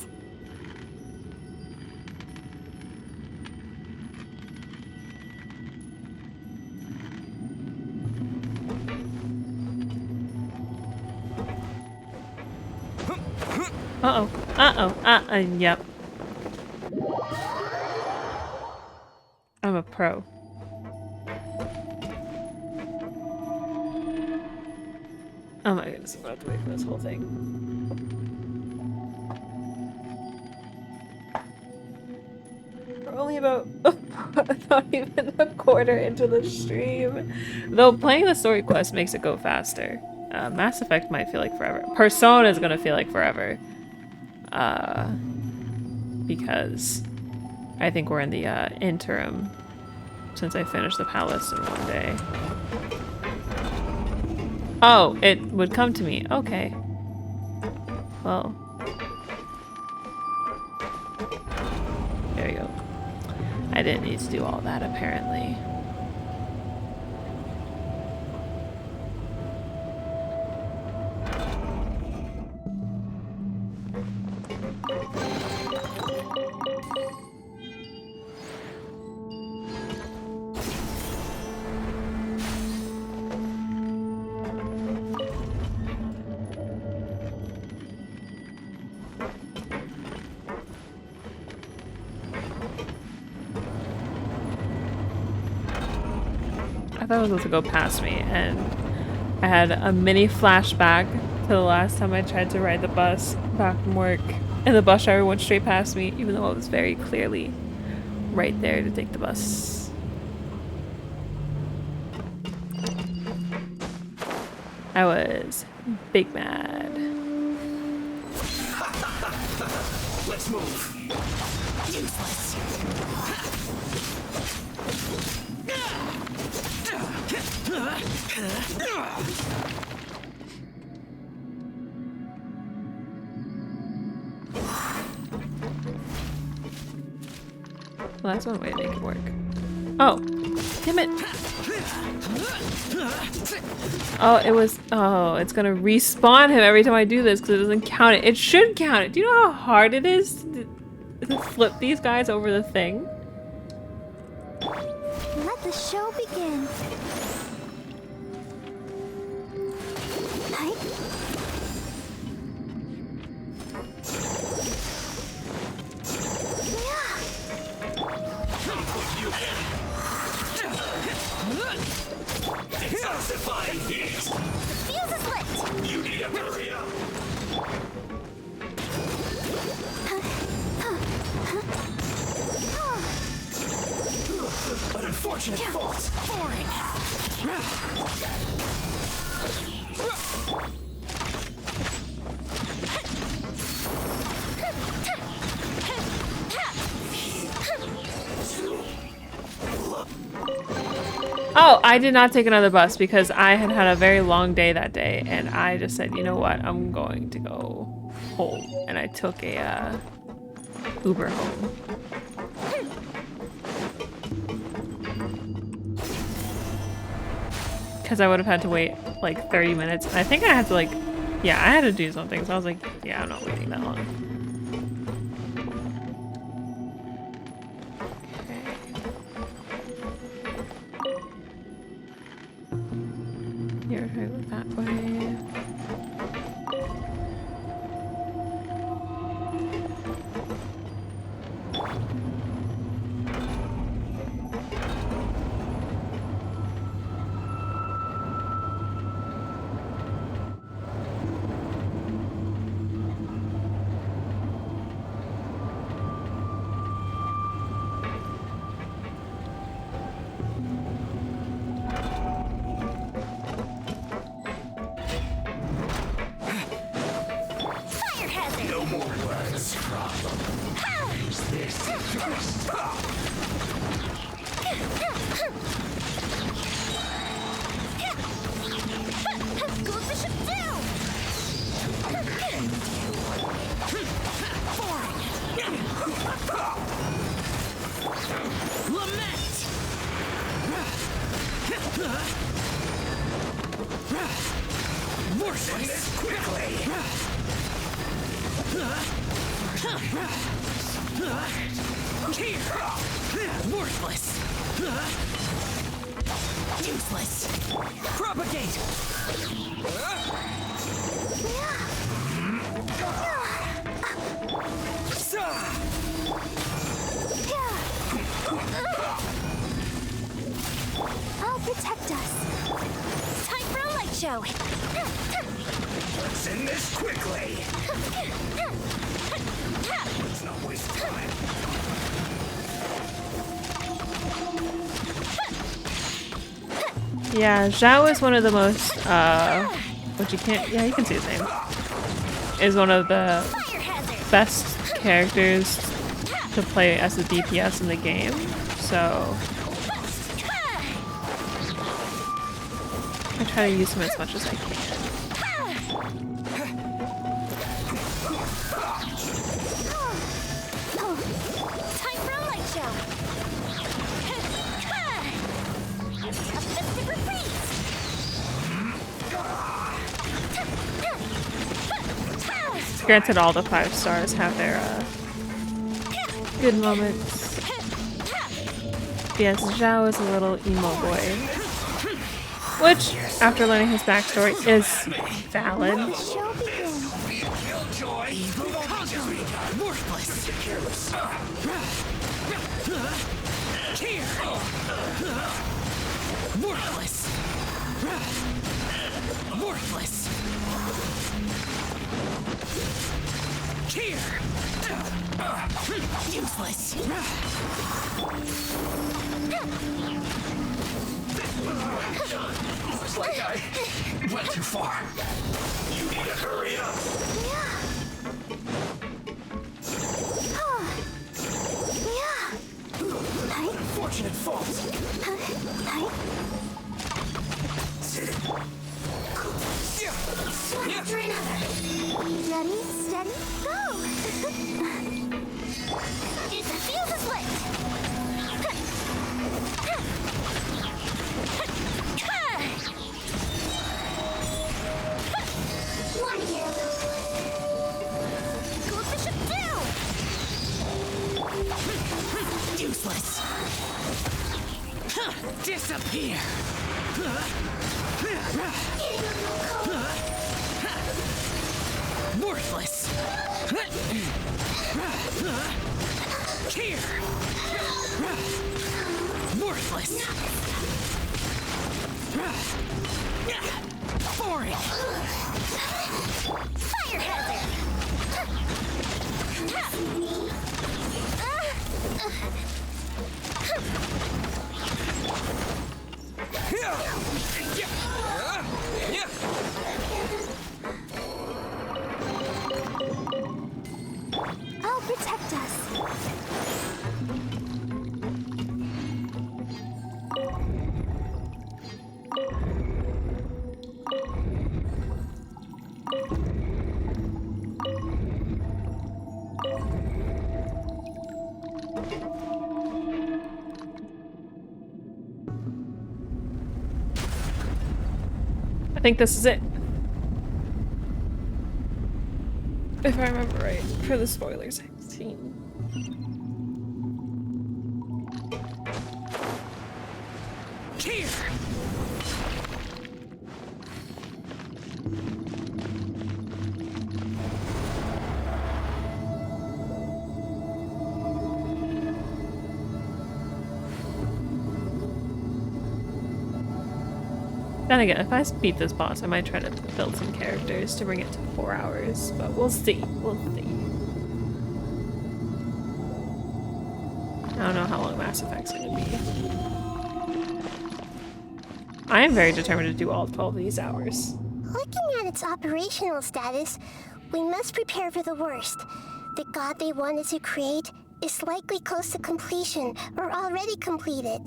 Yep. I'm a pro. Oh my goodness, I'm gonna have to wait for this whole thing. We're only about not even a quarter into the stream. Though playing the story quest makes it go faster. Mass Effect might feel like forever. Persona is gonna feel like forever. Because I think we're in the interim since I finished the palace in one day. Oh, it would come to me. Okay. Well. There you go. I didn't need to do all that apparently. I thought it was supposed to go past me, and I had a mini flashback to the last time I tried to ride the bus back from work, and the bus driver went straight past me, even though I was very clearly right there to take the bus. I was big mad. Let's move. Useless. Well, that's one way to make it work. Oh, damn it. Oh, it was, oh, it's gonna respawn him every time I do this because it doesn't count it. It should count it. Do you know how hard it is to flip these guys over the thing? Let the show begin. Intensifying heat. Fuse is lit. You need to hurry up. An unfortunate fault. Boring. Oh, I did not take another bus because I had had a very long day that day, and I just said, you know what, I'm going to go home, and I took a Uber home. Because I would have had to wait like 30 minutes. I think I had to like, yeah, I had to do something, so I was like, yeah, I'm not waiting that long. Here, try to go that way. Worthless. Quickly. Worthless. Useless. Propagate. I'll protect us. Time for a light show. Let's end this quickly. Let's not waste time. Yeah, Zhao is one of the most, but you can't, yeah, you can see his name. Is one of the best characters to play as a DPS in the game, so I try to use him as much as I can. Time for a light show. Granted, all the 5 stars have their good moments. Yes, Zhao is a little emo boy, which, after learning his backstory, is valid. Worthless. Worthless. Here. Useless. Looks like I went too far. You need to hurry up. Fortunate falls. One after another. Ready, steady, go! The fuse is lit! One kill. Go Bishop down! Useless. Disappear. Worthless. Here. Worthless. Boring. Fire hazard! I'll protect us. I think this is it. If I remember right, for the spoilers I've seen. Here. Then again, if I beat this boss, I might try to build some characters to bring it to 4 hours, but we'll see. We'll see. I don't know how long Mass Effect's gonna be. I am very determined to do all 12 of these hours. Looking at its operational status, we must prepare for the worst. The god they wanted to create is likely close to completion or already completed.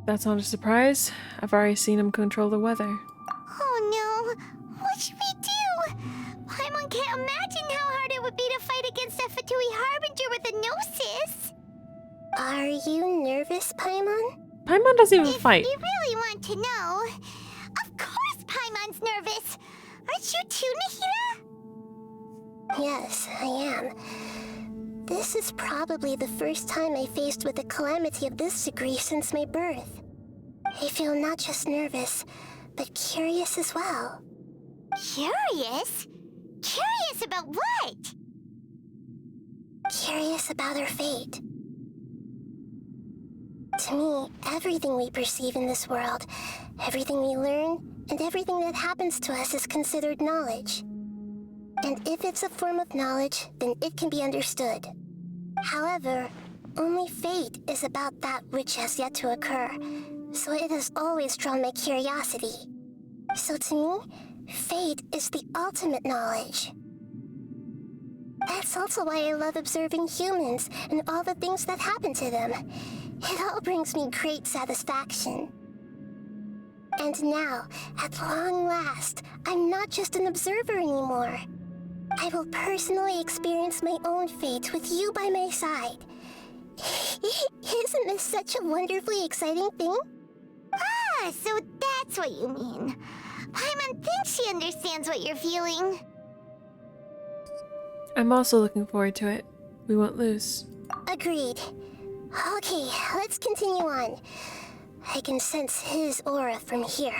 That's not a surprise. I've already seen him control the weather. Oh no! What should we do? Paimon can't imagine how hard it would be to fight against a Fatui Harbinger with a Gnosis! Are you nervous, Paimon? Paimon doesn't even fight. If you really want to know, of course Paimon's nervous! Are that you too, Nahida? Yes, I am. This is probably the first time I faced with a calamity of this degree since my birth. I feel not just nervous, but curious as well. Curious? Curious about what? Curious about our fate. To me, everything we perceive in this world, everything we learn, and everything that happens to us is considered knowledge. And if it's a form of knowledge, then it can be understood. However, only fate is about that which has yet to occur, so it has always drawn my curiosity. So to me, fate is the ultimate knowledge. That's also why I love observing humans and all the things that happen to them. It all brings me great satisfaction. And now, at long last, I'm not just an observer anymore. I will personally experience my own fate with you by my side. Isn't this such a wonderfully exciting thing? Ah, so that's what you mean. Paimon thinks she understands what you're feeling. I'm also looking forward to it. We won't lose. Agreed. Okay, let's continue on. I can sense his aura from here.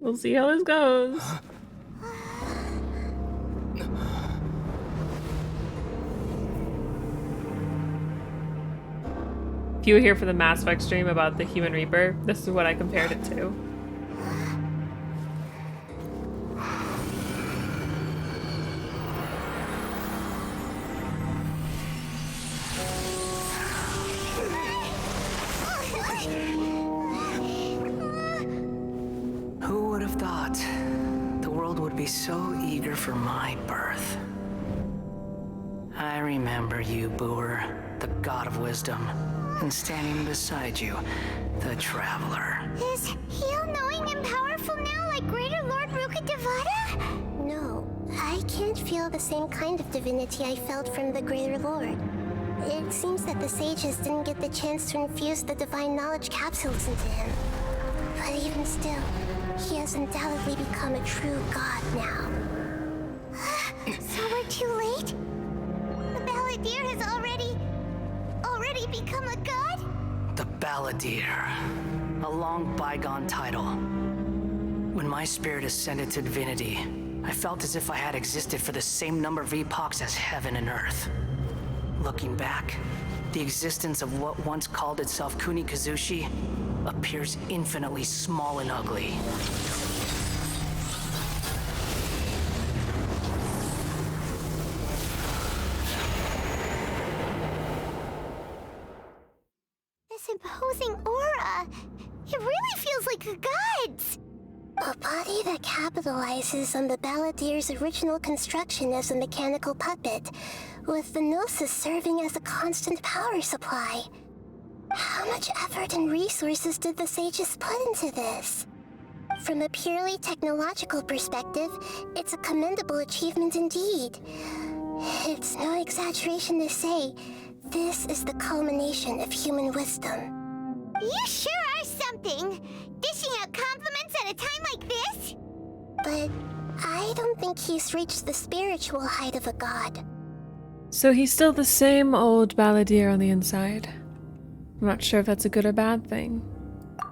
We'll see how this goes. If you were here for the Mass Effect stream about the Human Reaper, this is what I compared it to. Who would have thought the world would be so eager for my birth? I remember you, Booer, the god of wisdom, and standing beside you, the traveler. Is he all-knowing and powerful now like Greater Lord Rukkhadevata? No, I can't feel the same kind of divinity I felt from the Greater Lord. It seems that the sages didn't get the chance to infuse the divine knowledge capsules into him. But even still, he has undoubtedly become a true god now. So we're too late? The Balladeer has already become a god? The Balladeer. A long bygone title. When my spirit ascended to divinity, I felt as if I had existed for the same number of epochs as heaven and earth. Looking back, the existence of what once called itself Kunikazushi appears infinitely small and ugly. This imposing aura, it really feels like a god's. A body that capitalizes on the Balladeer's original construction as a mechanical puppet, with the Gnosis serving as a constant power supply. How much effort and resources did the sages put into this? From a purely technological perspective, it's a commendable achievement indeed. It's no exaggeration to say, this is the culmination of human wisdom. You sure are something! Dishing out compliments at a time like this? But I don't think he's reached the spiritual height of a god. So he's still the same old Balladeer on the inside. I'm not sure if that's a good or bad thing.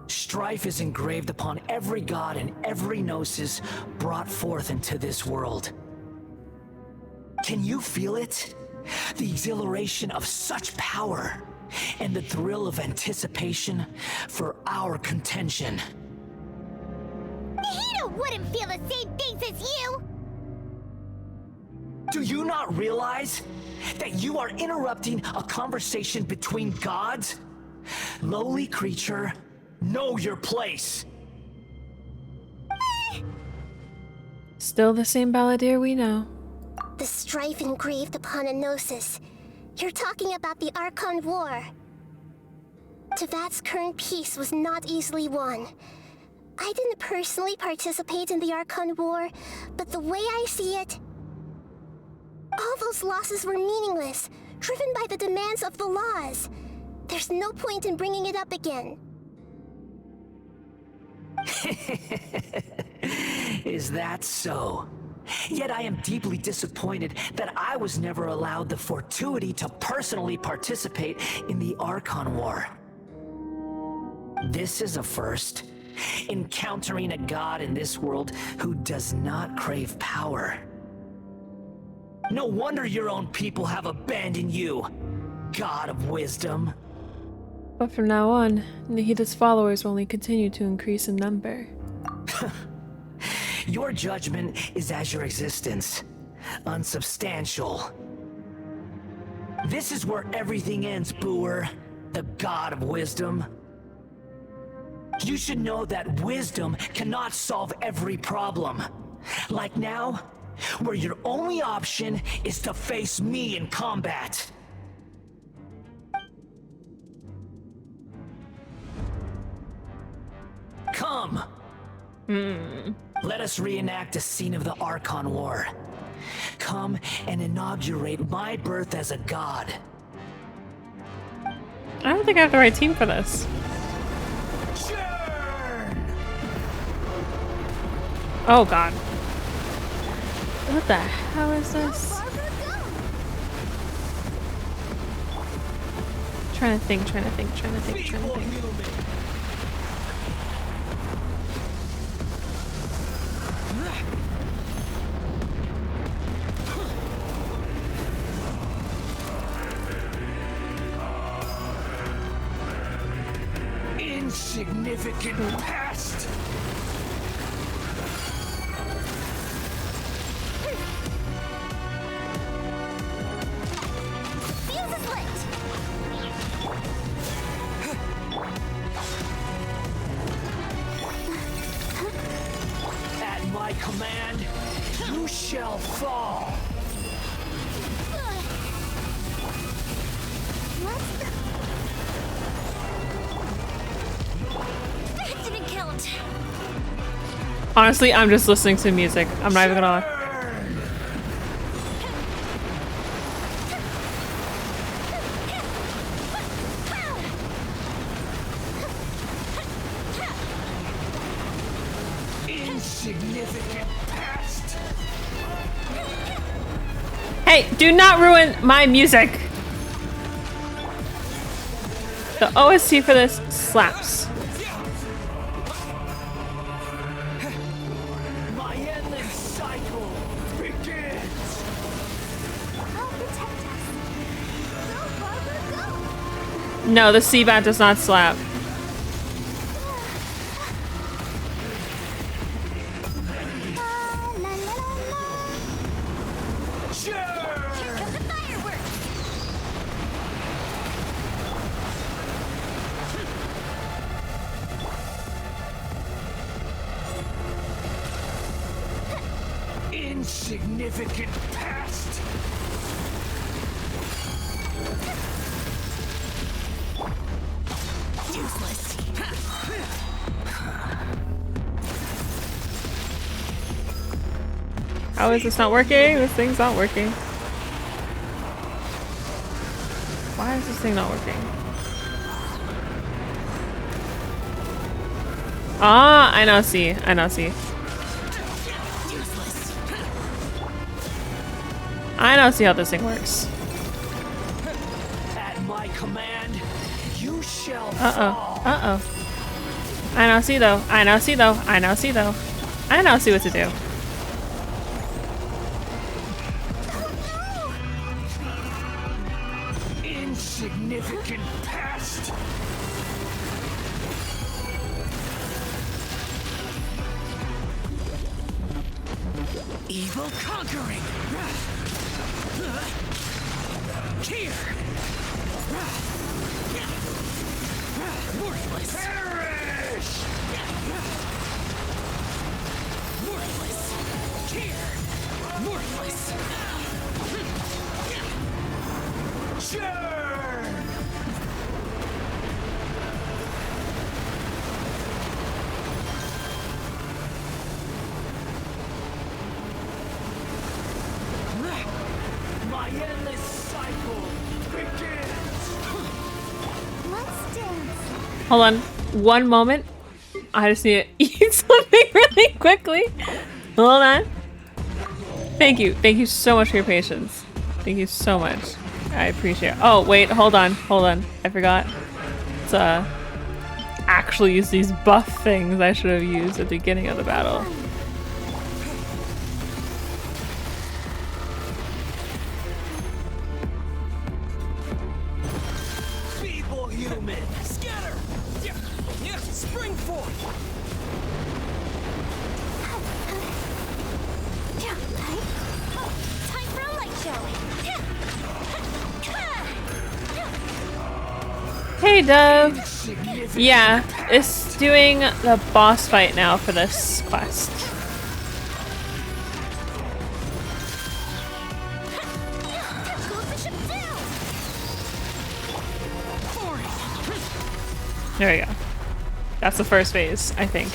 Strife is engraved upon every god and every gnosis brought forth into this world. Can you feel it? The exhilaration of such power, and the thrill of anticipation for our contention. Nahida wouldn't feel the same things as you! Do you not realize that you are interrupting a conversation between gods? Lowly creature, know your place. Still the same Balladeer we know. The strife engraved upon a gnosis. You're talking about the Archon War. Tevat's current peace was not easily won. I didn't personally participate in the Archon War, but the way I see it, all those losses were meaningless, driven by the demands of the laws. There's no point in bringing it up again. Is that so? Yet I am deeply disappointed that I was never allowed the fortuity to personally participate in the Archon War. This is a first. Encountering a god in this world who does not crave power. No wonder your own people have abandoned you, God of Wisdom. But from now on, Nahida's followers will only continue to increase in number. Your judgment is as your existence, unsubstantial. This is where everything ends, Booer, the God of Wisdom. You should know that wisdom cannot solve every problem. Like now, where your only option is to face me in combat. Come! Let us reenact a scene of the Archon War. Come and inaugurate my birth as a god. I don't think I have the right team for this. Oh god. What the hell is this? Trying to think. Insignificant past! At my command, you shall fall! That didn't count. Honestly, I'm just listening to music. I'm not even gonna. Insignificant past! Hey, do not ruin my music! The OST for this slaps. My endless cycle begins! I'll protect us. Go, Barbara, go! No, the C-Bat does not slap. Insignificant past! Useless. How is this not working? This thing's not working. Why is this thing not working? Ah, I now see. I now see. I now see how this thing works. At my command, you shall Uh-oh. Uh-oh. I now see though. I now see though. I now see though. I now see what to do. Insignificant past! Evil conquering! Here! Worthless! Perish! Worthless! Here! Worthless! Churn! endless cycle begins. Let's dance. Hold on. One moment. I just need to eat something really quickly. Hold on. Thank you. Thank you so much for your patience. Thank you so much. I appreciate it. Oh, wait. Hold on. Hold on. I forgot to actually use these buff things I should have used at the beginning of the battle. Feeble human, scatter. Spring forth. Time for a light show. Hey, Dove. Yeah, it's doing the boss fight now for this quest. There we go. That's the first phase, I think.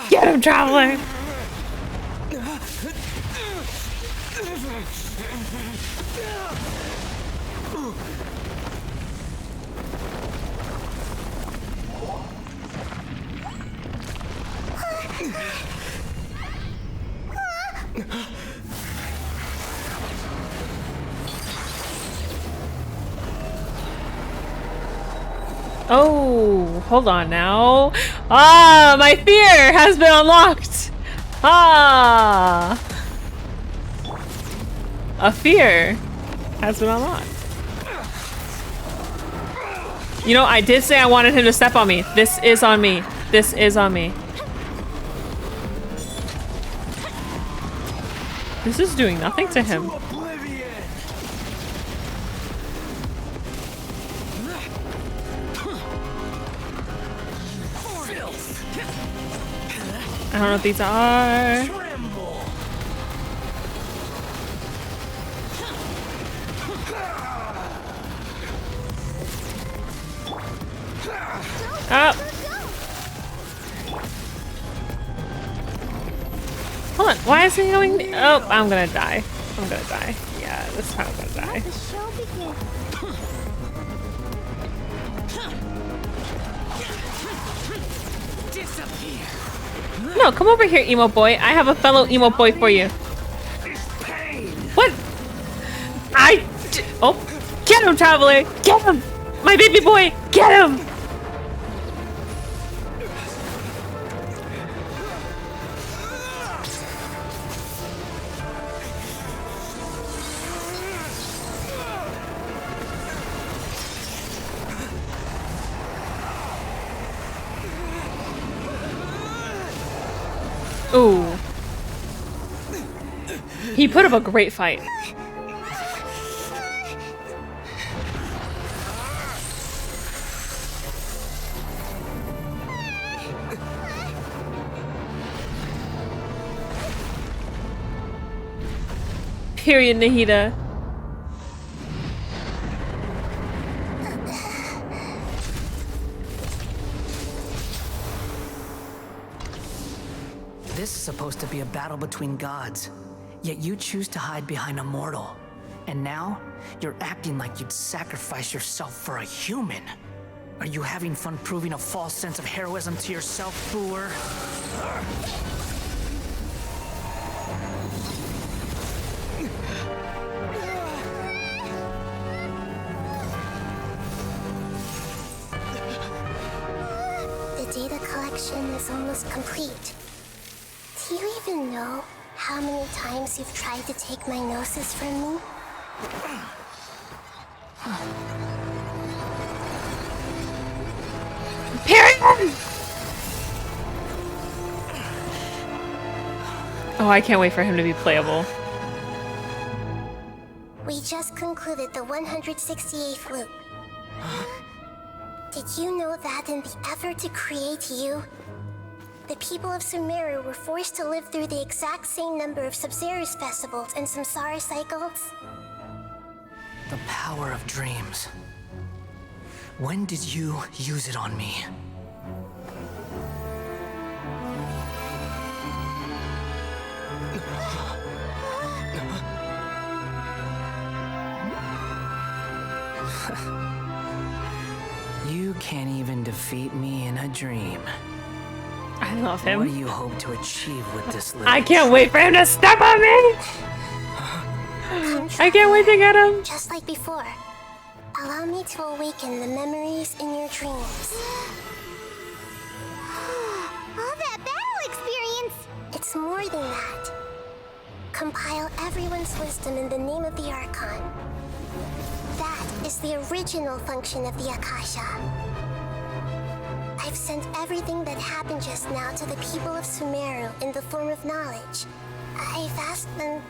Get him, Traveler! Oh, hold on now. Ah, my fear has been unlocked. Ah. A fear has been unlocked. You know, I did say I wanted him to step on me. This is on me. This is on me. This is doing nothing to him. I don't know what these are. Oh. Hold on, why is he going? Oh, I'm gonna die. I'm gonna die. Yeah, this time I'm gonna die. No, come over here, emo boy. I have a fellow emo boy for you. What? Oh, get him, Traveler! Get him! My baby boy! Get him! Ooh. He put up a great fight. Period, Nahida. This is supposed to be a battle between gods, yet you choose to hide behind a mortal. And now, you're acting like you'd sacrifice yourself for a human. Are you having fun proving a false sense of heroism to yourself, Booer? The data collection is almost complete. Do you even know how many times you've tried to take my gnosis from me? Period! Oh, I can't wait for him to be playable. We just concluded the 168th loop. Did you know that in the effort to create you, the people of Sumeru were forced to live through the exact same number of Sub-Zerus festivals and Samsara cycles? The power of dreams. When did you use it on me? defeat me in a dream. I love him. What do you hope to achieve with this little I can't wait for him to step on me! I can't wait to get him! Just like before. Allow me to awaken the memories in your dreams. All that battle experience! It's more than that. Compile everyone's wisdom in the name of the Archon. That is the original function of the Akasha. I've sent everything that happened just now to the people of Sumeru in the form of knowledge. I've asked them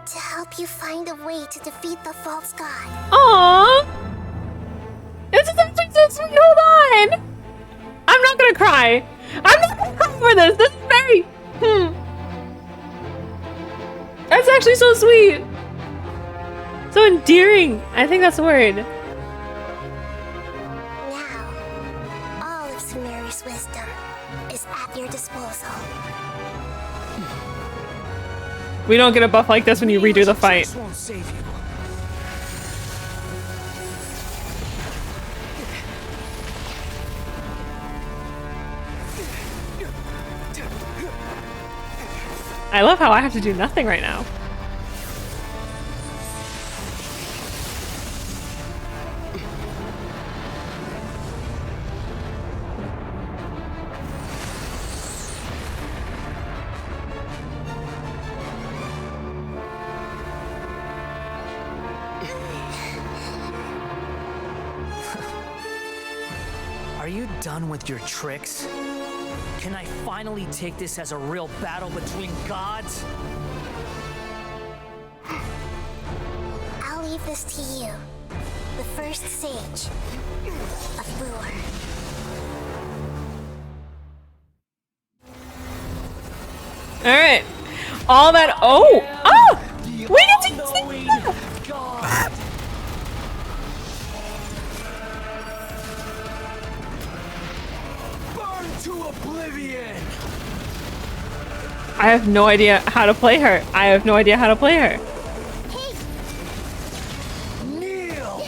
to help you find a way to defeat the false god. Aww! This is actually so sweet. Hold on! I'm not gonna cry. I'm not gonna cry for this. This is very... That's actually so sweet. So endearing. I think that's the word. Now, all of Sumeru's wisdom is at your disposal. We don't get a buff like this when you redo the fight. Won't save you. I love how I have to do nothing right now. Are you done with your tricks? Can I finally take this as a real battle between gods? I'll leave this to you, the first sage of Lure. Alright. All that... Oh! Oh! We get to use the... To oblivion! I have no idea how to play her. I have no idea how to play her. Kneel!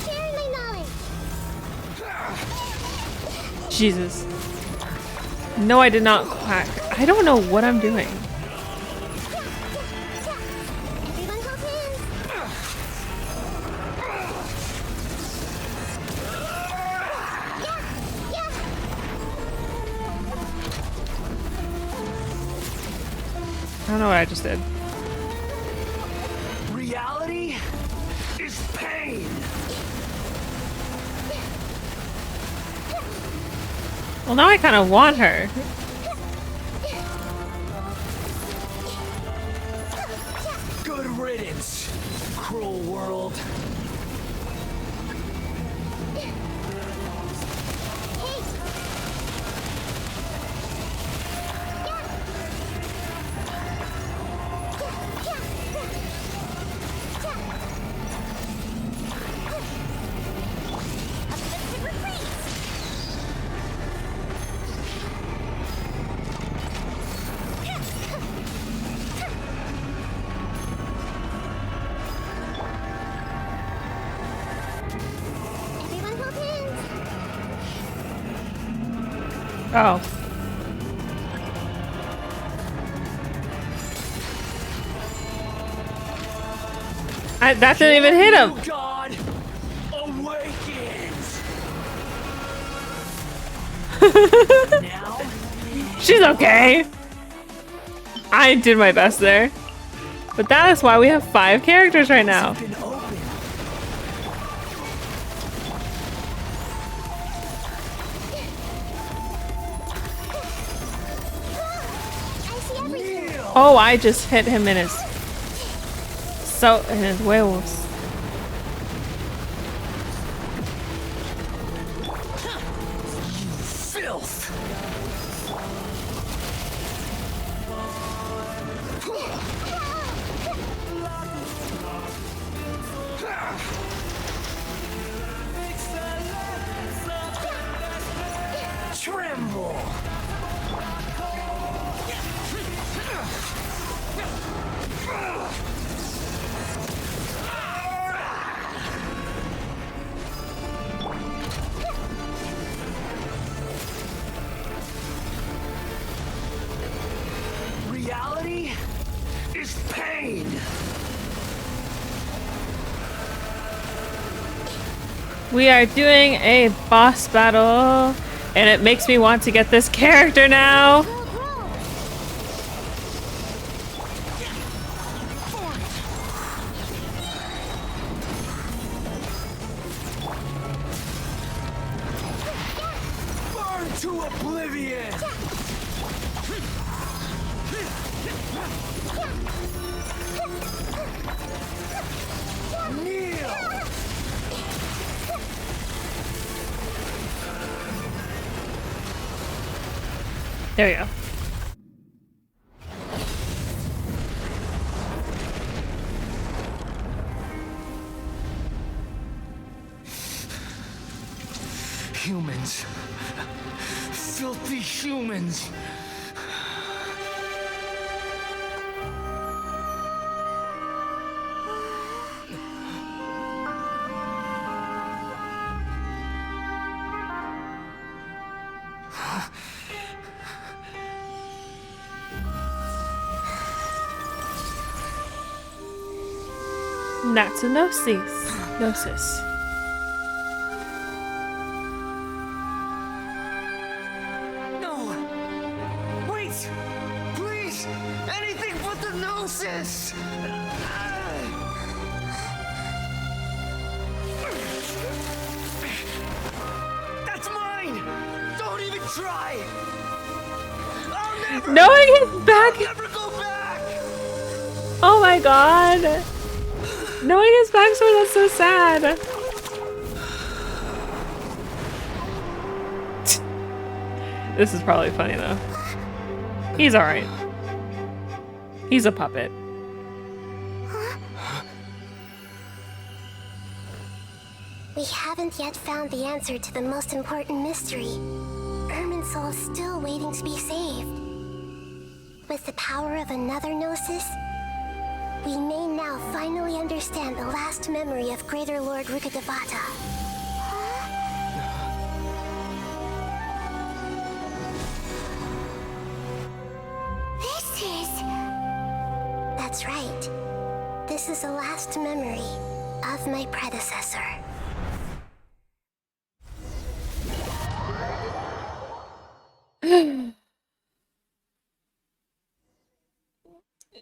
Share my knowledge. Jesus. No, I did not quack. I don't know what I'm doing. I don't know what I just did. Reality is pain. Well, now I kind of want her. Good riddance, cruel world. Oh. That didn't even hit him. God awakens. She's okay. I did my best there. But that is why we have 5 characters right now. Oh, I just hit him in his huevos. Filth. Tremble. We are doing a boss battle, and it makes me want to get this character now. Burn to oblivion! There we go. Humans. Filthy humans. Gnosis. No! Wait! Please! Anything but the Gnosis! That's mine! Don't even try! Knowing his back. Oh my god. Knowing his backstory, that's so sad. This is probably funny though. He's alright. He's a puppet. We haven't yet found the answer to the most important mystery. Irminsul is still waiting to be saved. With the power of another Gnosis, we may now finally understand the last memory of Greater Lord Rukkhadevata. That's right. This is the last memory of my predecessor.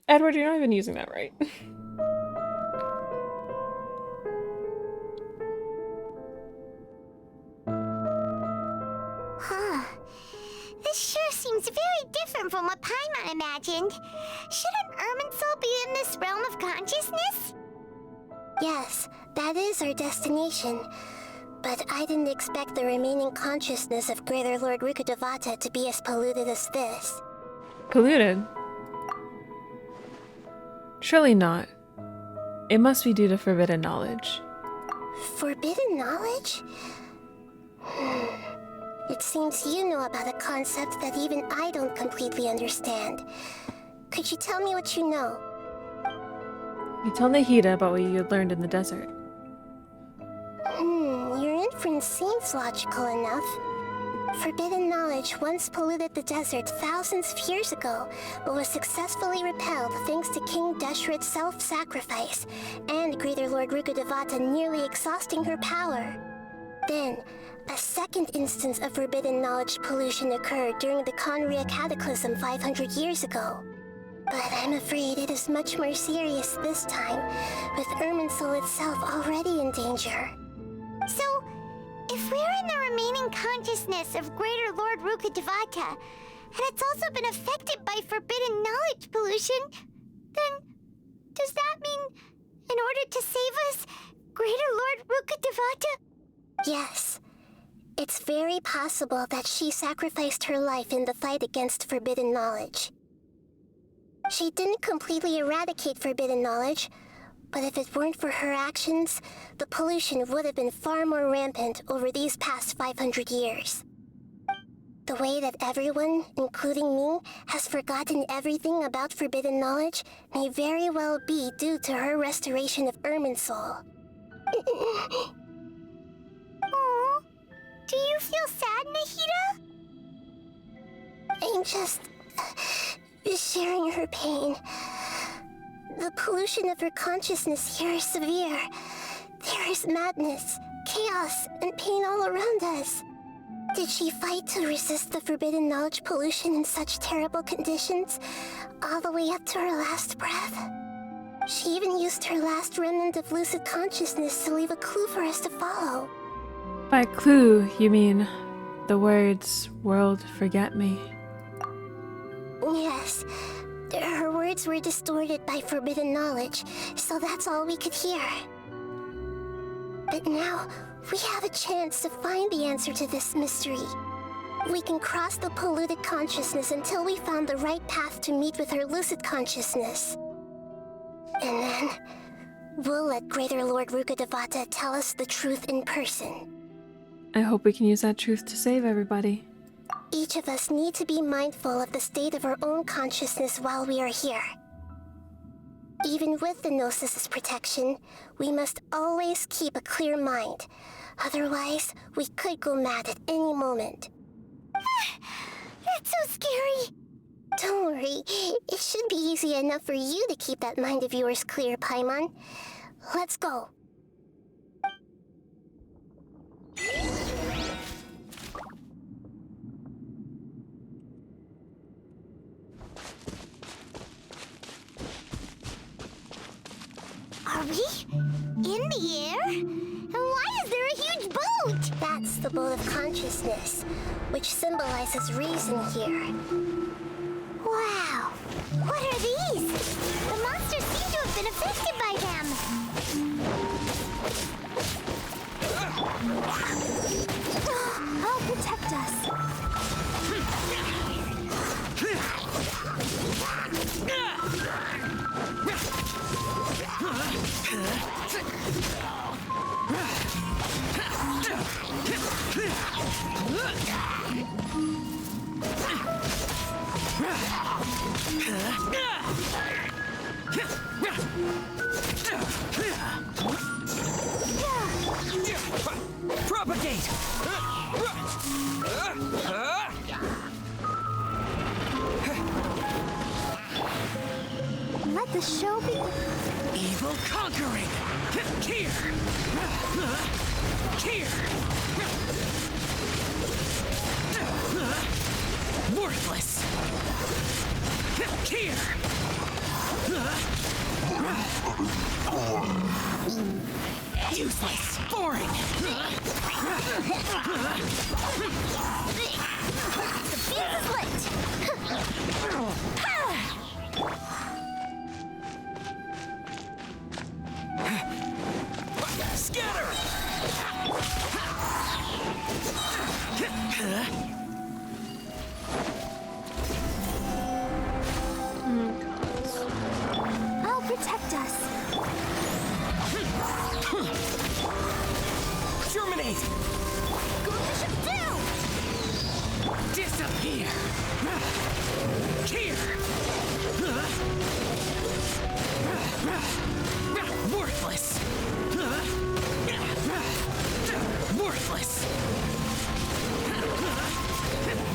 Edward, you're not even using that right. Huh. This sure seems very different from what Paimon imagined. Shouldn't Irminsul be in this realm of consciousness? Yes, that is our destination. But I didn't expect the remaining consciousness of Greater Lord Rukkhadevata to be as polluted as this. Polluted? Surely not. It must be due to forbidden knowledge. Forbidden knowledge? It seems you know about a concept that even I don't completely understand. Could you tell me what you know? You tell Nahida about what you had learned in the desert. Your inference seems logical enough. Forbidden knowledge once polluted the desert thousands of years ago, but was successfully repelled thanks to King Deshret's self-sacrifice, and Greater Lord Rukkhadevata nearly exhausting her power. Then, a second instance of forbidden knowledge pollution occurred during the Conria Cataclysm 500 years ago. But I'm afraid it is much more serious this time, with Irminsul itself already in danger. So, if we're in the remaining consciousness of Greater Lord Rukkhadevata, and it's also been affected by forbidden knowledge pollution, then does that mean, in order to save us, Greater Lord Rukkhadevata? Yes. It's very possible that she sacrificed her life in the fight against forbidden knowledge. She didn't completely eradicate forbidden knowledge, but if it weren't for her actions, the pollution would have been far more rampant over these past 500 years. The way that everyone, including me, has forgotten everything about forbidden knowledge may very well be due to her restoration of Irminsul. Aww. Do you feel sad, Nahida? I'm just sharing her pain. The pollution of her consciousness here is severe. There is madness, chaos and pain all around us. Did she fight to resist the forbidden knowledge pollution in such terrible conditions, all the way up to her last breath? She even used her last remnant of lucid consciousness to leave a clue for us to follow. By clue, you mean the words, "World, forget me." Yes. Her words were distorted by forbidden knowledge, so that's all we could hear. But now, we have a chance to find the answer to this mystery. We can cross the polluted consciousness until we found the right path to meet with our lucid consciousness. And then, we'll let Greater Lord Rukkhadevata tell us the truth in person. I hope we can use that truth to save everybody. Each of us need to be mindful of the state of our own consciousness while we are here. Even with the Gnosis' protection, we must always keep a clear mind. Otherwise, we could go mad at any moment. That's so scary. Don't worry, it should be easy enough for you to keep that mind of yours clear, Paimon. Let's go. Are we in the air? And why is there a huge boat? That's the boat of consciousness, which symbolizes reason here. Wow! What are these? The monsters seem to have been affected by them. I'll protect us. Propagate! Let the show be. Evil conquering! Here! Here! Worthless! Here! Useless! Boring! The fuse is lit! Scatter! I'll protect us. Germinate! Disappear! Here! Worthless! Worthless!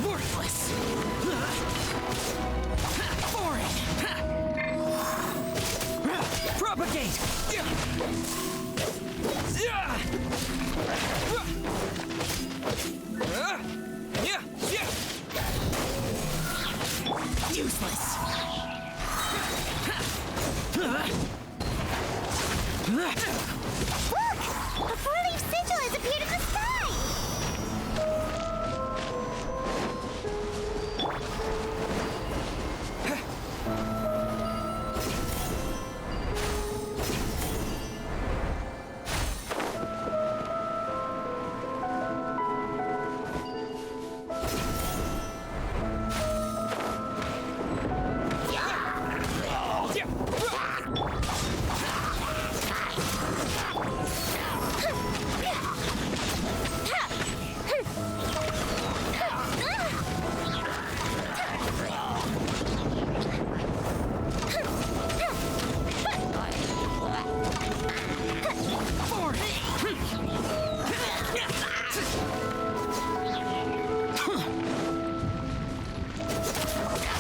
Worthless! Boring! Propagate! Useless! Look! A four-leaf sigil has appeared in the sky!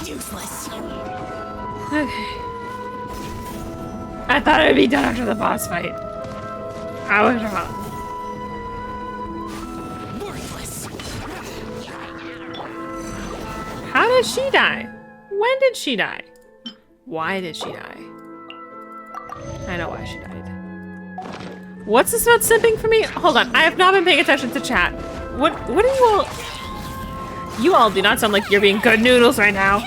Useless. Okay. I thought I'd be done after the boss fight. I was wrong. did she die? When did she die? Why did she die? I know why she died. What's this about simping for me? Hold on, I have not been paying attention to chat. What are you all? You all do not sound like you're being good noodles right now.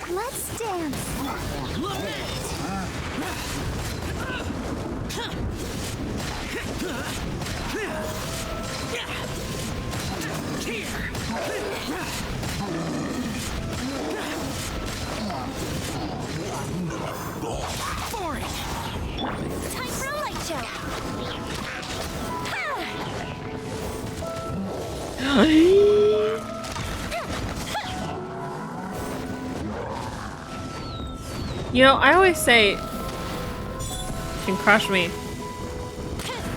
Let's dance. Time for a light show. You know, I always say, you can crush me.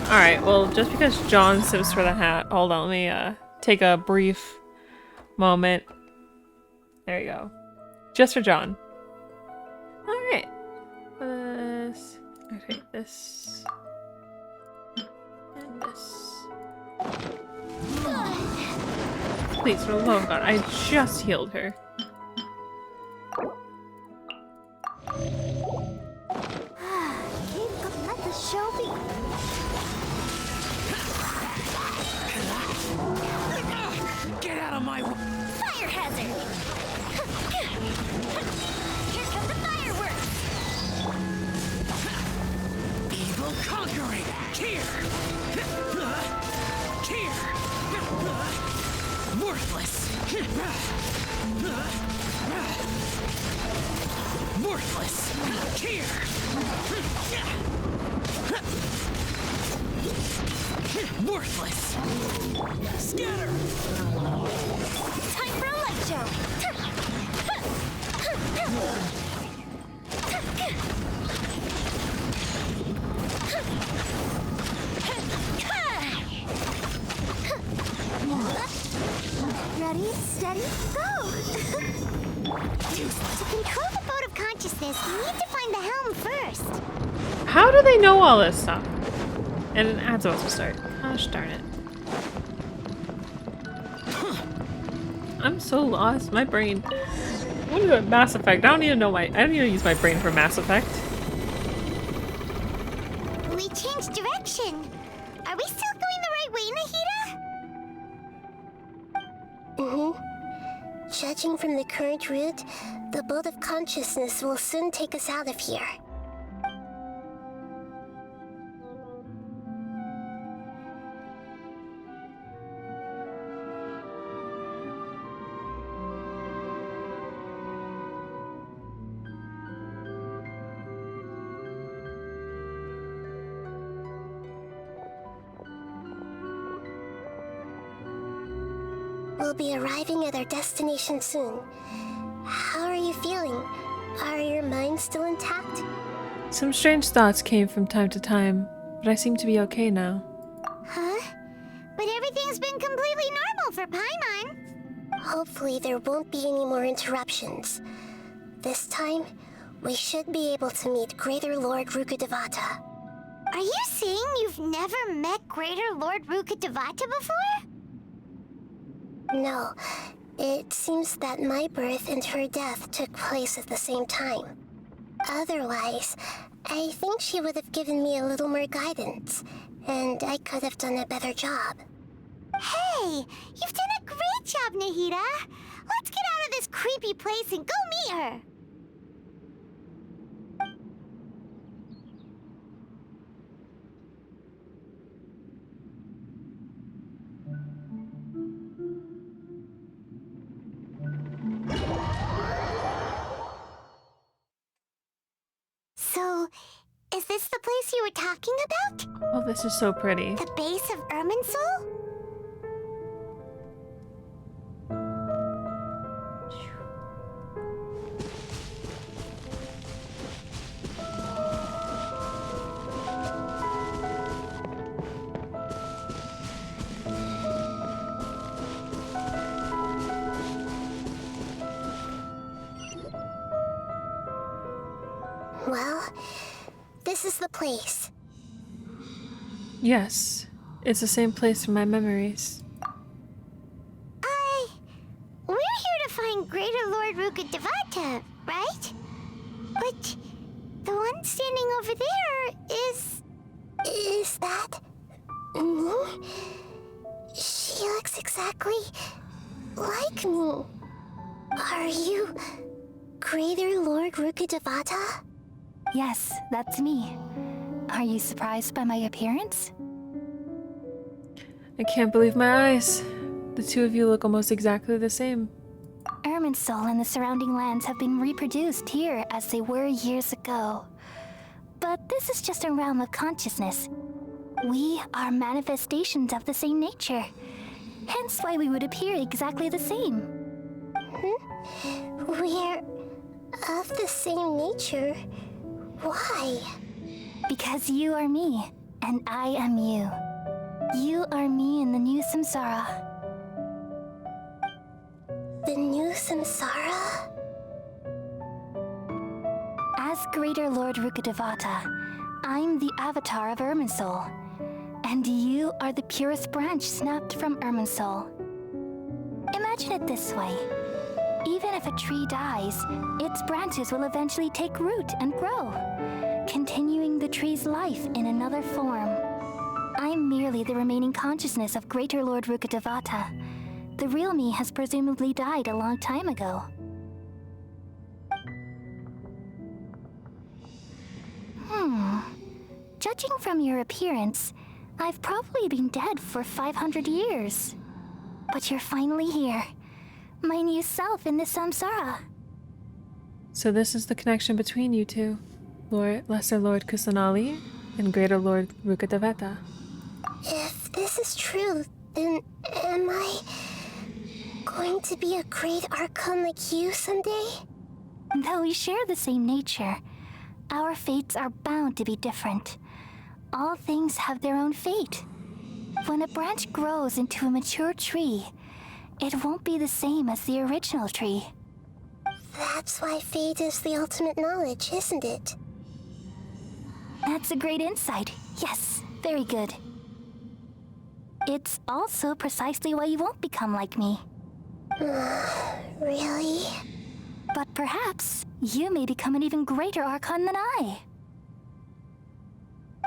Alright, well, just because John sips for the hat, hold on, let me take a brief moment. There you go. Just for John. Alright. This. Okay, this. And this. Please, for the love of God, I just healed her. Let the show be. Get out of my way! Fire hazard! Here come the fireworks! Evil conquering! Here! Here! Worthless! Worthless! Here! Worthless! Scatter! Time for a light show! Ready, steady, go! To control the boat of consciousness, you need to find the helm first. How do they know all this stuff? And an ad's about to start. Gosh darn it. I'm so lost. My brain. What is it? Mass Effect? I don't even use my brain for Mass Effect. We changed direction. Are we still going the right way, Nahida? Mm-hmm. Judging from the current route, the boat of consciousness will soon take us out of here. We'll be arriving at our destination soon. How are you feeling? Are your minds still intact? Some strange thoughts came from time to time, but I seem to be okay now. Huh? But everything's been completely normal for Paimon. Hopefully there won't be any more interruptions. This time, we should be able to meet Greater Lord Rukkhadevata. Are you saying you've never met Greater Lord Rukkhadevata before? No. It seems that my birth and her death took place at the same time. Otherwise, I think she would have given me a little more guidance, and I could have done a better job. Hey! You've done a great job, Nahida! Let's get out of this creepy place and go meet her! So, is this the place you were talking about? Oh, this is so pretty. The base of Irminsul? Well, this is the place. Yes, it's the same place from my memories. We're here to find Greater Lord Rukkhadevata, right? But the one standing over there is... Is that... me? She looks exactly like me. Are you Greater Lord Rukkhadevata? Yes, that's me. Are you surprised by my appearance? I can't believe my eyes. The two of you look almost exactly the same. Irminsul and the surrounding lands have been reproduced here as they were years ago. But this is just a realm of consciousness. We are manifestations of the same nature. Hence why we would appear exactly the same. We're of the same nature. Why? Because you are me, and I am you. You are me in the new samsara. The new samsara? As Greater Lord Rukkhadevata, I'm the avatar of Irminsul, and you are the purest branch snapped from Irminsul. Imagine it this way. Even if a tree dies, its branches will eventually take root and grow, continuing the tree's life in another form. I'm merely the remaining consciousness of Greater Lord Rukkhadevata. The real me has presumably died a long time ago. Judging from your appearance, I've probably been dead for 500 years. But you're finally here. My new self in the samsara. So this is the connection between you two, Lesser Lord Kusanali and Greater Lord Rukkhadevata. If this is true, then am I going to be a great Archon like you someday? Though we share the same nature, our fates are bound to be different. All things have their own fate. When a branch grows into a mature tree, it won't be the same as the original tree. That's why fate is the ultimate knowledge, isn't it? That's a great insight. Yes, very good. It's also precisely why you won't become like me. Really? But perhaps you may become an even greater Archon than I.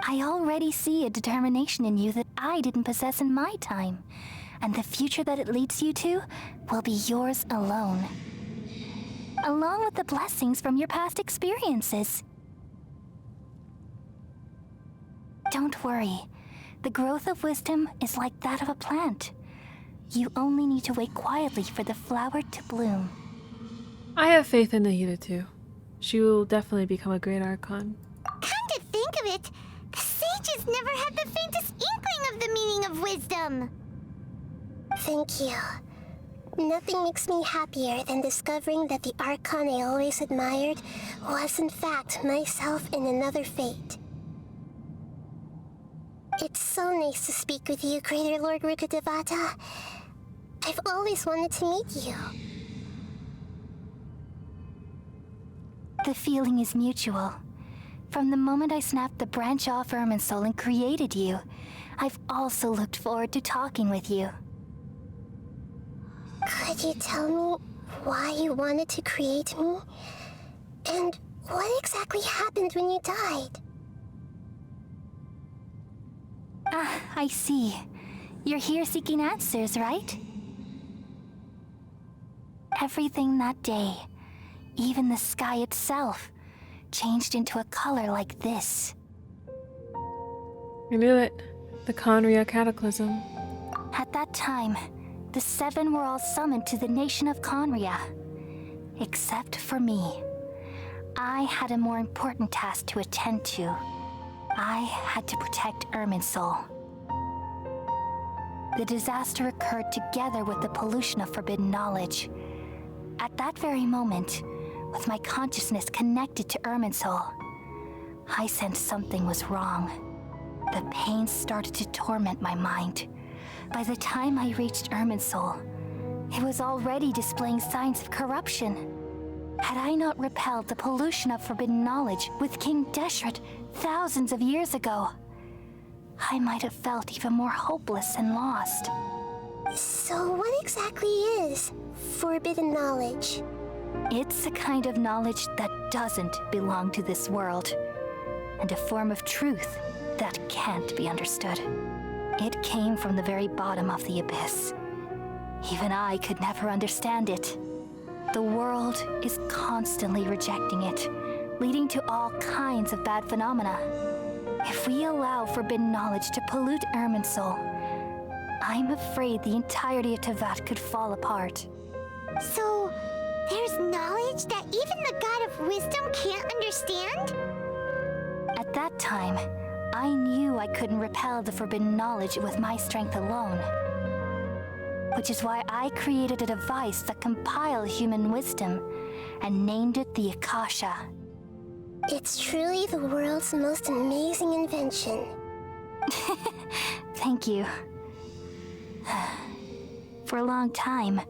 I already see a determination in you that I didn't possess in my time, and the future that it leads you to will be yours alone. Along with the blessings from your past experiences. Don't worry. The growth of wisdom is like that of a plant. You only need to wait quietly for the flower to bloom. I have faith in Nahida too. She will definitely become a great Archon. Come to think of it, the sages never had the faintest inkling of the meaning of wisdom. Thank you. Nothing makes me happier than discovering that the Archon I always admired was in fact myself in another fate. It's so nice to speak with you, Greater Lord Rukkhadevata. I've always wanted to meet you. The feeling is mutual. From the moment I snapped the branch off Irminsul and created you, I've also looked forward to talking with you. Could you tell me why you wanted to create me? And what exactly happened when you died? Ah, I see. You're here seeking answers, right? Everything that day, even the sky itself, changed into a color like this. I knew it. The Khaenri'ah Cataclysm. At that time, the seven were all summoned to the nation of Khaenri'ah. Except for me. I had a more important task to attend to. I had to protect Irminsul. The disaster occurred together with the pollution of forbidden knowledge. At that very moment, with my consciousness connected to Irminsul, I sensed something was wrong. The pain started to torment my mind. By the time I reached Irminsul, it was already displaying signs of corruption. Had I not repelled the pollution of forbidden knowledge with King Deshret thousands of years ago, I might have felt even more hopeless and lost. So what exactly is forbidden knowledge? It's a kind of knowledge that doesn't belong to this world, and a form of truth that can't be understood. It came from the very bottom of the abyss. Even I could never understand it. The world is constantly rejecting it, leading to all kinds of bad phenomena. If we allow forbidden knowledge to pollute Irminsul, I'm afraid the entirety of Teyvat could fall apart. So, there's knowledge that even the God of Wisdom can't understand? At that time, I knew I couldn't repel the forbidden knowledge with my strength alone. Which is why I created a device that compiled human wisdom and named it the Akasha. It's truly the world's most amazing invention. Thank you. For a long time,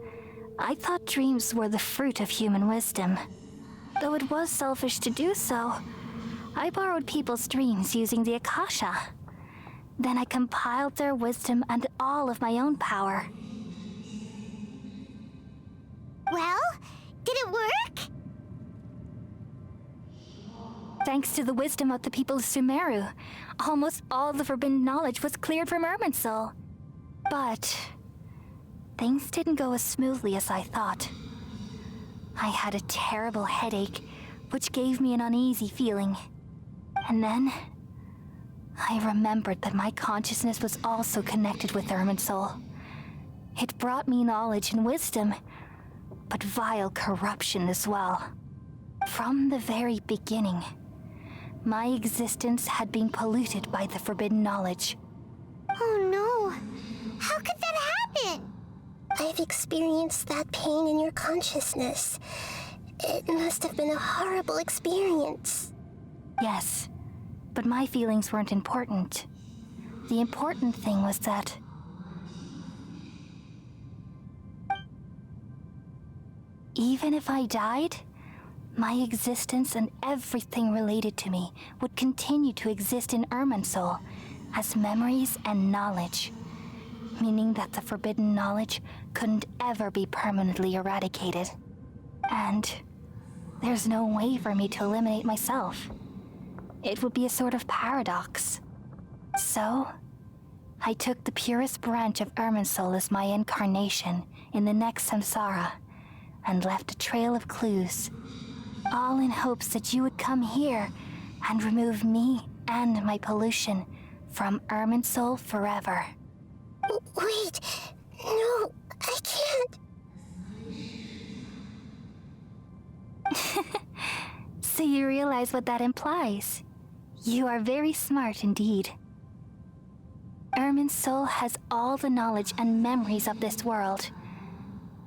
I thought dreams were the fruit of human wisdom. Though it was selfish to do so, I borrowed people's dreams using the Akasha. Then I compiled their wisdom and all of my own power. Well, did it work? Thanks to the wisdom of the people of Sumeru, almost all the forbidden knowledge was cleared from Irminsul. But things didn't go as smoothly as I thought. I had a terrible headache, which gave me an uneasy feeling. And then I remembered that my consciousness was also connected with Irminsul. It brought me knowledge and wisdom, but vile corruption as well. From the very beginning, my existence had been polluted by the forbidden knowledge. Oh no! How could that happen? I've experienced that pain in your consciousness. It must have been a horrible experience. Yes, but my feelings weren't important. The important thing was that even if I died, my existence and everything related to me would continue to exist in Irminsul as memories and knowledge, meaning that the forbidden knowledge couldn't ever be permanently eradicated. And there's no way for me to eliminate myself. It would be a sort of paradox. So, I took the purest branch of Irminsul as my incarnation in the next samsara and left a trail of clues, all in hopes that you would come here and remove me and my pollution from Irminsul forever. Wait, no, I can't. So you realize what that implies. You are very smart indeed. Irminsul has all the knowledge and memories of this world.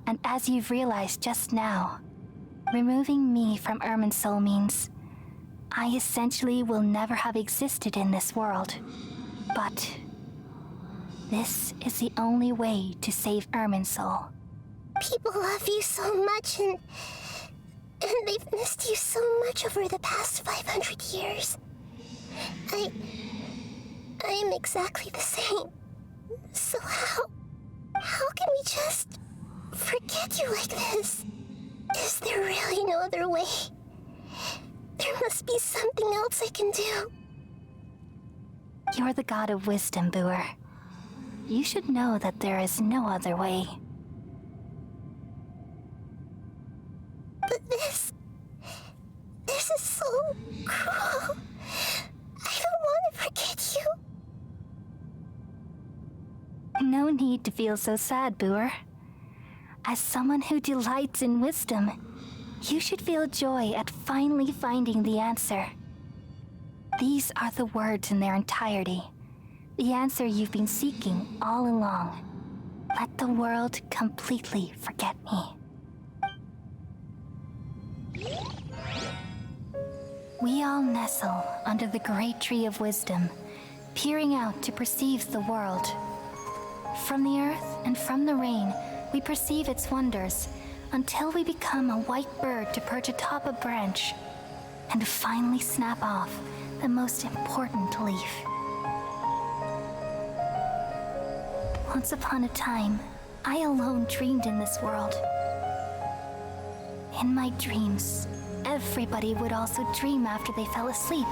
And as you've realized just now, removing me from Irminsul means I essentially will never have existed in this world. But this is the only way to save Irminsul. People love you so much and they've missed you so much over the past 500 years. I am exactly the same. So how can we just forget you like this? Is there really no other way? There must be something else I can do. You're the god of wisdom, Buer. You should know that there is no other way. But this is so cruel. I don't want to forget you. No need to feel so sad, Buer. As someone who delights in wisdom, you should feel joy at finally finding the answer. These are the words in their entirety. The answer you've been seeking all along. Let the world completely forget me. We all nestle under the great tree of wisdom, peering out to perceive the world. From the earth and from the rain, we perceive its wonders until we become a white bird to perch atop a branch and finally snap off the most important leaf. Once upon a time, I alone dreamed in this world. In my dreams, everybody would also dream after they fell asleep.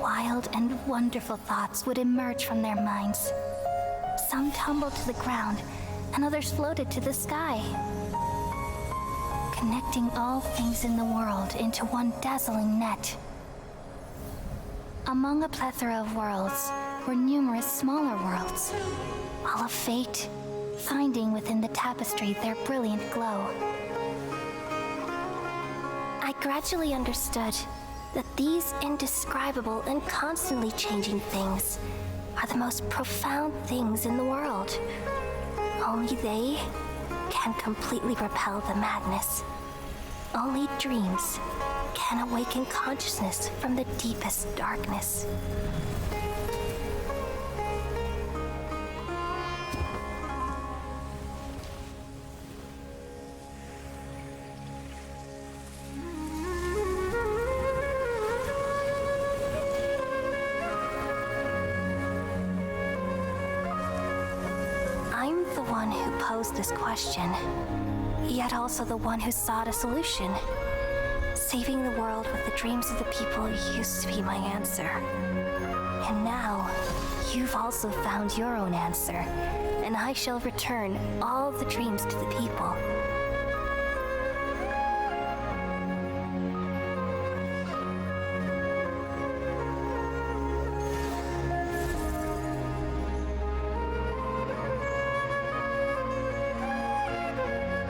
Wild and wonderful thoughts would emerge from their minds. Some tumbled to the ground, and others floated to the sky, connecting all things in the world into one dazzling net. Among a plethora of worlds were numerous smaller worlds, all of fate, finding within the tapestry their brilliant glow. I gradually understood that these indescribable and constantly changing things are the most profound things in the world. Only they can completely repel the madness. Only dreams can awaken consciousness from the deepest darkness. I'm the one who posed this question, yet also the one who sought a solution. Saving the world with the dreams of the people used to be my answer. And now, you've also found your own answer, and I shall return all the dreams to the people.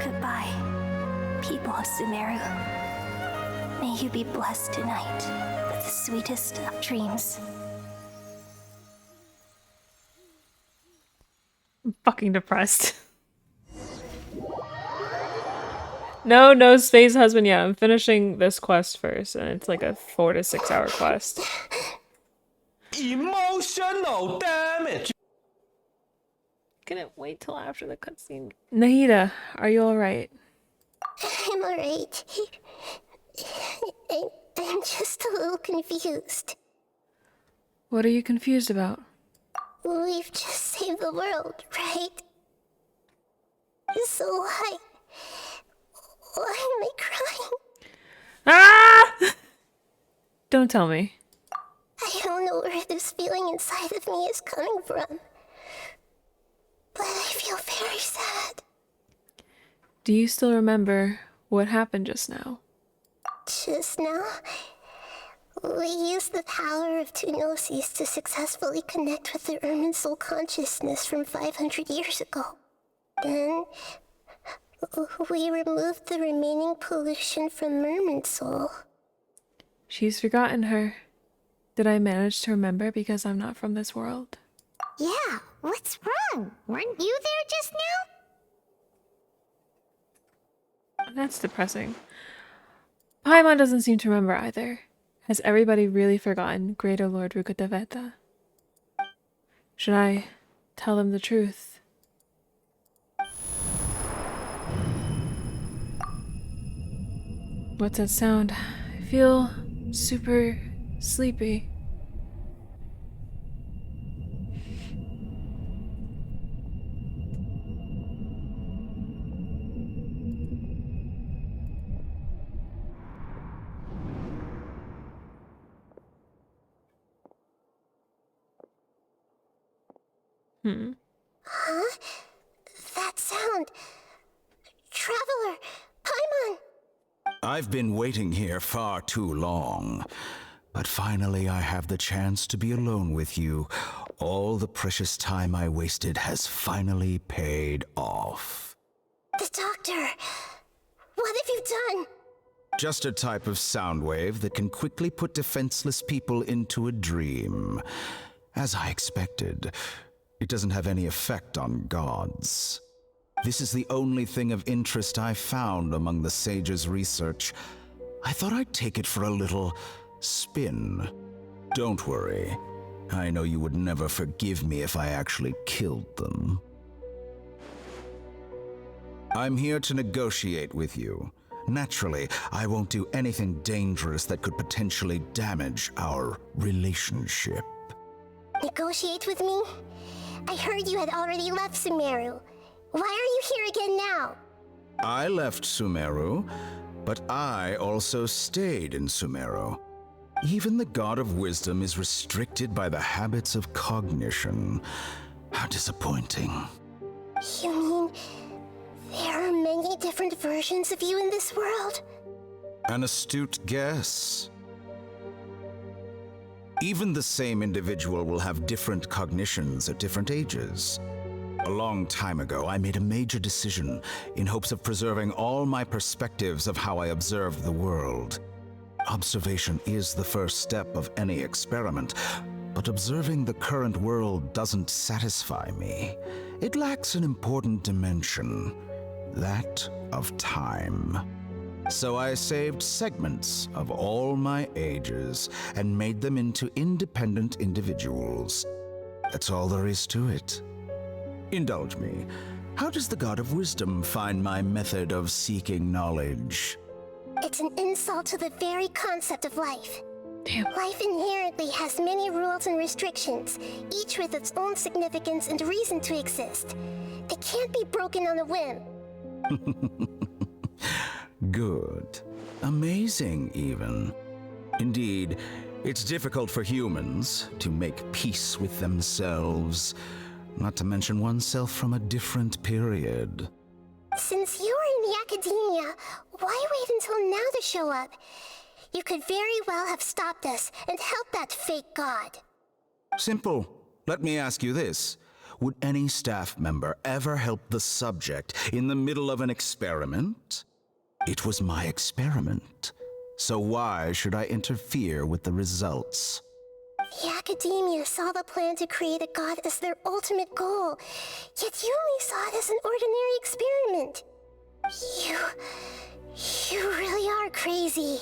Goodbye, people of Sumeru. May you be blessed tonight with the sweetest of dreams. I'm fucking depressed. No space husband yet. I'm finishing this quest first, and it's like a 4 to 6 hour quest. Emotional damage. Couldn't wait till after the cutscene. Nahida, are you alright? I'm alright. I'm just a little confused. What are you confused about? We've just saved the world, right? So why am I crying? Ah! Don't tell me. I don't know where this feeling inside of me is coming from, but I feel very sad. Do you still remember what happened just now? Just now, we used the power of two gnosis to successfully connect with the Ermin soul consciousness from 500 years ago. Then, we removed the remaining pollution from Merman's soul. She's forgotten her. Did I manage to remember because I'm not from this world? Yeah, what's wrong? Weren't you there just now? That's depressing. Paimon doesn't seem to remember either. Has everybody really forgotten Greater Lord Rukkhadevata? Should I tell them the truth? What's that sound? I feel super sleepy. Huh? That sound. Traveler, Paimon. I've been waiting here far too long. But finally I have the chance to be alone with you. All the precious time I wasted has finally paid off. The doctor. What have you done? Just a type of sound wave that can quickly put defenseless people into a dream. As I expected, it doesn't have any effect on gods. This is the only thing of interest I found among the sage's research. I thought I'd take it for a little spin. Don't worry. I know you would never forgive me if I actually killed them. I'm here to negotiate with you. Naturally, I won't do anything dangerous that could potentially damage our relationship. Negotiate with me? I heard you had already left Sumeru. Why are you here again now? I left Sumeru, but I also stayed in Sumeru. Even the God of Wisdom is restricted by the habits of cognition. How disappointing. You mean there are many different versions of you in this world? An astute guess. Even the same individual will have different cognitions at different ages. A long time ago, I made a major decision in hopes of preserving all my perspectives of how I observed the world. Observation is the first step of any experiment, but observing the current world doesn't satisfy me. It lacks an important dimension, that of time. So I saved segments of all my ages and made them into independent individuals. That's all there is to it. Indulge me. How does the God of Wisdom find my method of seeking knowledge? It's an insult to the very concept of life. Life inherently has many rules and restrictions, each with its own significance and reason to exist. It can't be broken on a whim. Good. Amazing, even. Indeed, it's difficult for humans to make peace with themselves, not to mention oneself from a different period. Since you were in the academia, why wait until now to show up? You could very well have stopped us and helped that fake god. Simple. Let me ask you this. Would any staff member ever help the subject in the middle of an experiment? It was my experiment. So why should I interfere with the results? The academia saw the plan to create a god as their ultimate goal, yet you only saw it as an ordinary experiment. You really are crazy.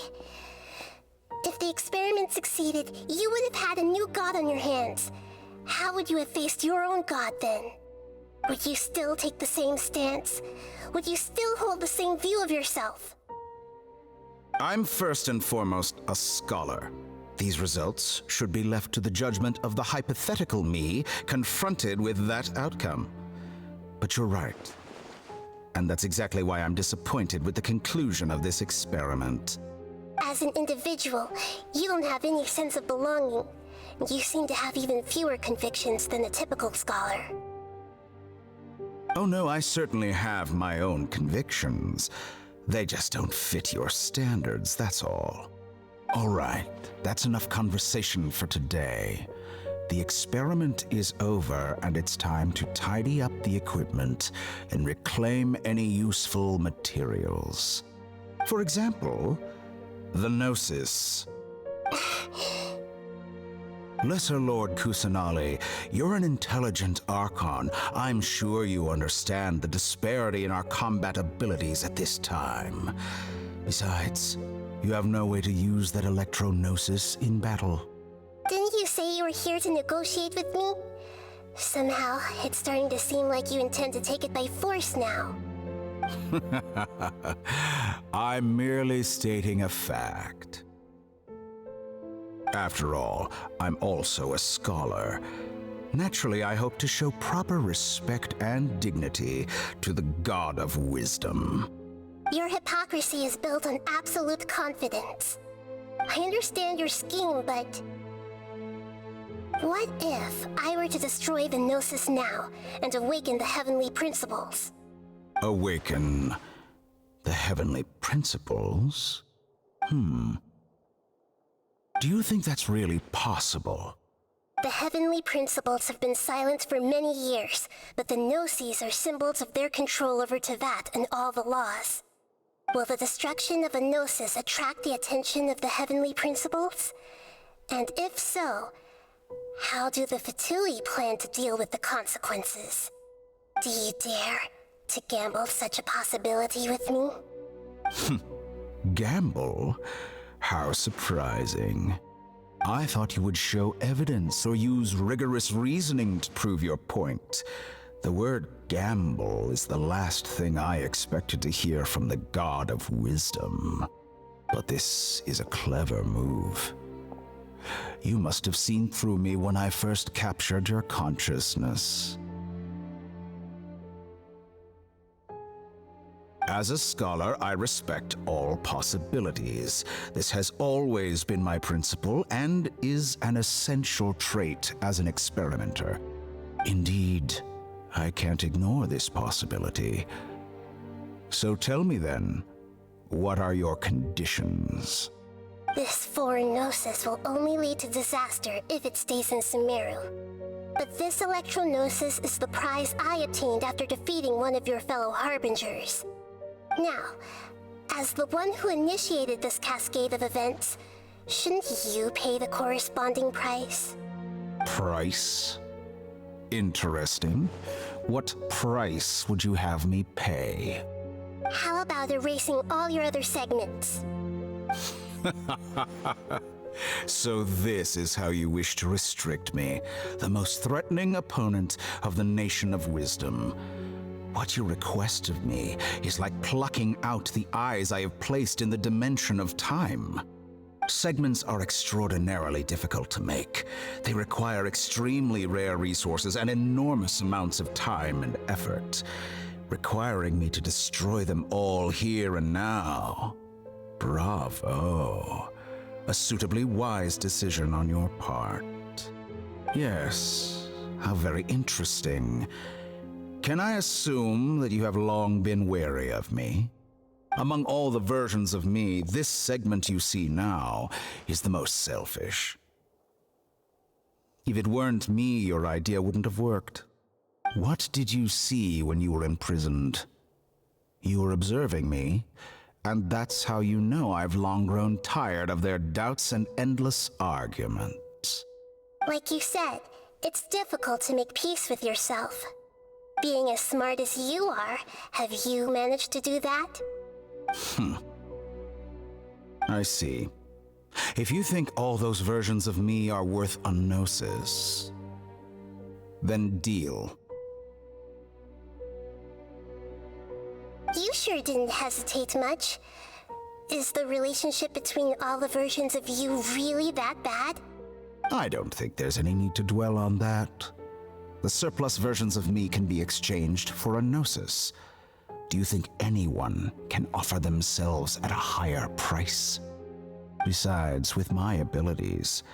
If the experiment succeeded, you would have had a new god on your hands. How would you have faced your own god then? Would you still take the same stance? Would you still hold the same view of yourself? I'm first and foremost a scholar. These results should be left to the judgment of the hypothetical me confronted with that outcome. But you're right. And that's exactly why I'm disappointed with the conclusion of this experiment. As an individual, you don't have any sense of belonging. You seem to have even fewer convictions than a typical scholar. Oh no, I certainly have my own convictions. They just don't fit your standards, that's all. All right, that's enough conversation for today. The experiment is over, and it's time to tidy up the equipment and reclaim any useful materials. For example, the Gnosis. Lesser Lord Kusanali, you're an intelligent Archon. I'm sure you understand the disparity in our combat abilities at this time. Besides, you have no way to use that Electro-Gnosis in battle. Didn't you say you were here to negotiate with me? Somehow, it's starting to seem like you intend to take it by force now. I'm merely stating a fact. After all, I'm also a scholar. Naturally, I hope to show proper respect and dignity to the God of Wisdom. Your hypocrisy is built on absolute confidence. I understand your scheme, but... what if I were to destroy the Gnosis now and awaken the heavenly principles? Awaken the heavenly principles? Do you think that's really possible? The heavenly principles have been silent for many years, but the Gnosis are symbols of their control over Teyvat and all the laws. Will the destruction of a Gnosis attract the attention of the heavenly principles? And if so, how do the Fatui plan to deal with the consequences? Do you dare to gamble such a possibility with me? Gamble? How surprising. I thought you would show evidence or use rigorous reasoning to prove your point. The word gamble is the last thing I expected to hear from the God of Wisdom. But this is a clever move. You must have seen through me when I first captured your consciousness. As a scholar, I respect all possibilities. This has always been my principle and is an essential trait as an experimenter. Indeed, I can't ignore this possibility. So tell me then, what are your conditions? This foreign gnosis will only lead to disaster if it stays in Sumeru. But this electro-gnosis is the prize I obtained after defeating one of your fellow harbingers. Now, as the one who initiated this cascade of events, shouldn't you pay the corresponding price? Price? Interesting. What price would you have me pay? How about erasing all your other segments? So this is how you wish to restrict me, the most threatening opponent of the Nation of Wisdom. What you request of me is like plucking out the eyes I have placed in the dimension of time. Segments are extraordinarily difficult to make. They require extremely rare resources and enormous amounts of time and effort, requiring me to destroy them all here and now. Bravo. A suitably wise decision on your part. Yes, how very interesting. Can I assume that you have long been wary of me? Among all the versions of me, this segment you see now is the most selfish. If it weren't me, your idea wouldn't have worked. What did you see when you were imprisoned? You were observing me, and that's how you know I've long grown tired of their doubts and endless arguments. Like you said, it's difficult to make peace with yourself. Being as smart as you are, have you managed to do that? I see. If you think all those versions of me are worth a gnosis, then deal. You sure didn't hesitate much. Is the relationship between all the versions of you really that bad? I don't think there's any need to dwell on that. The surplus versions of me can be exchanged for a gnosis. Do you think anyone can offer themselves at a higher price? Besides, with my abilities,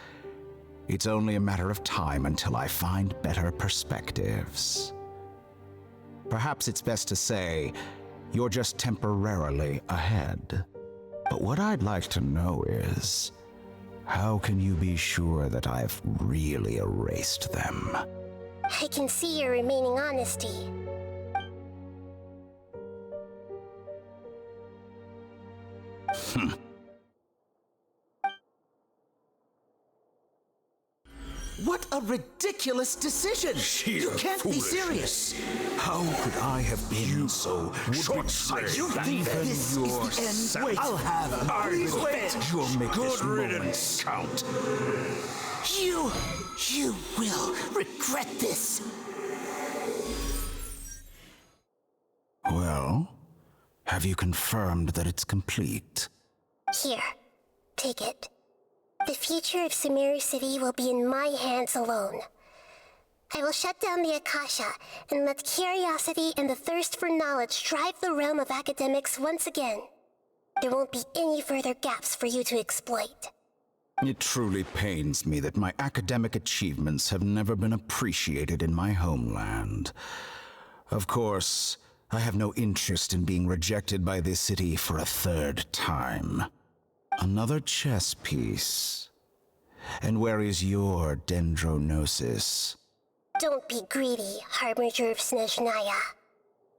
it's only a matter of time until I find better perspectives. Perhaps it's best to say, you're just temporarily ahead. But what I'd like to know is, how can you be sure that I've really erased them? I can see your remaining honesty. What a ridiculous decision! You can't be serious! How could I have been so short-sighted? You think that this is the end? Wait, I'll have it. Wait. You'll make this moment count. You will regret this. Well, have you confirmed that it's complete? Here, take it. The future of Sumeru City will be in my hands alone. I will shut down the Akasha and let curiosity and the thirst for knowledge drive the realm of academics once again. There won't be any further gaps for you to exploit. It truly pains me that my academic achievements have never been appreciated in my homeland. Of course, I have no interest in being rejected by this city for a third time. Another chess piece. And where is your dendrognosis? Don't be greedy, Harbinger of Snezhnaya.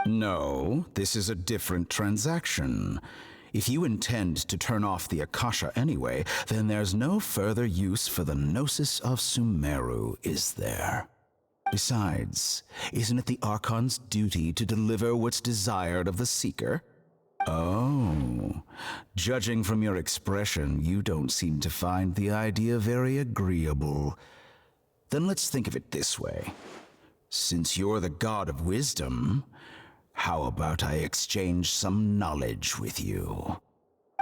No, this is a different transaction. If you intend to turn off the Akasha anyway, then there's no further use for the Gnosis of Sumeru, is there? Besides, isn't it the Archon's duty to deliver what's desired of the Seeker? Oh, judging from your expression, you don't seem to find the idea very agreeable. Then let's think of it this way. Since you're the god of wisdom, how about I exchange some knowledge with you?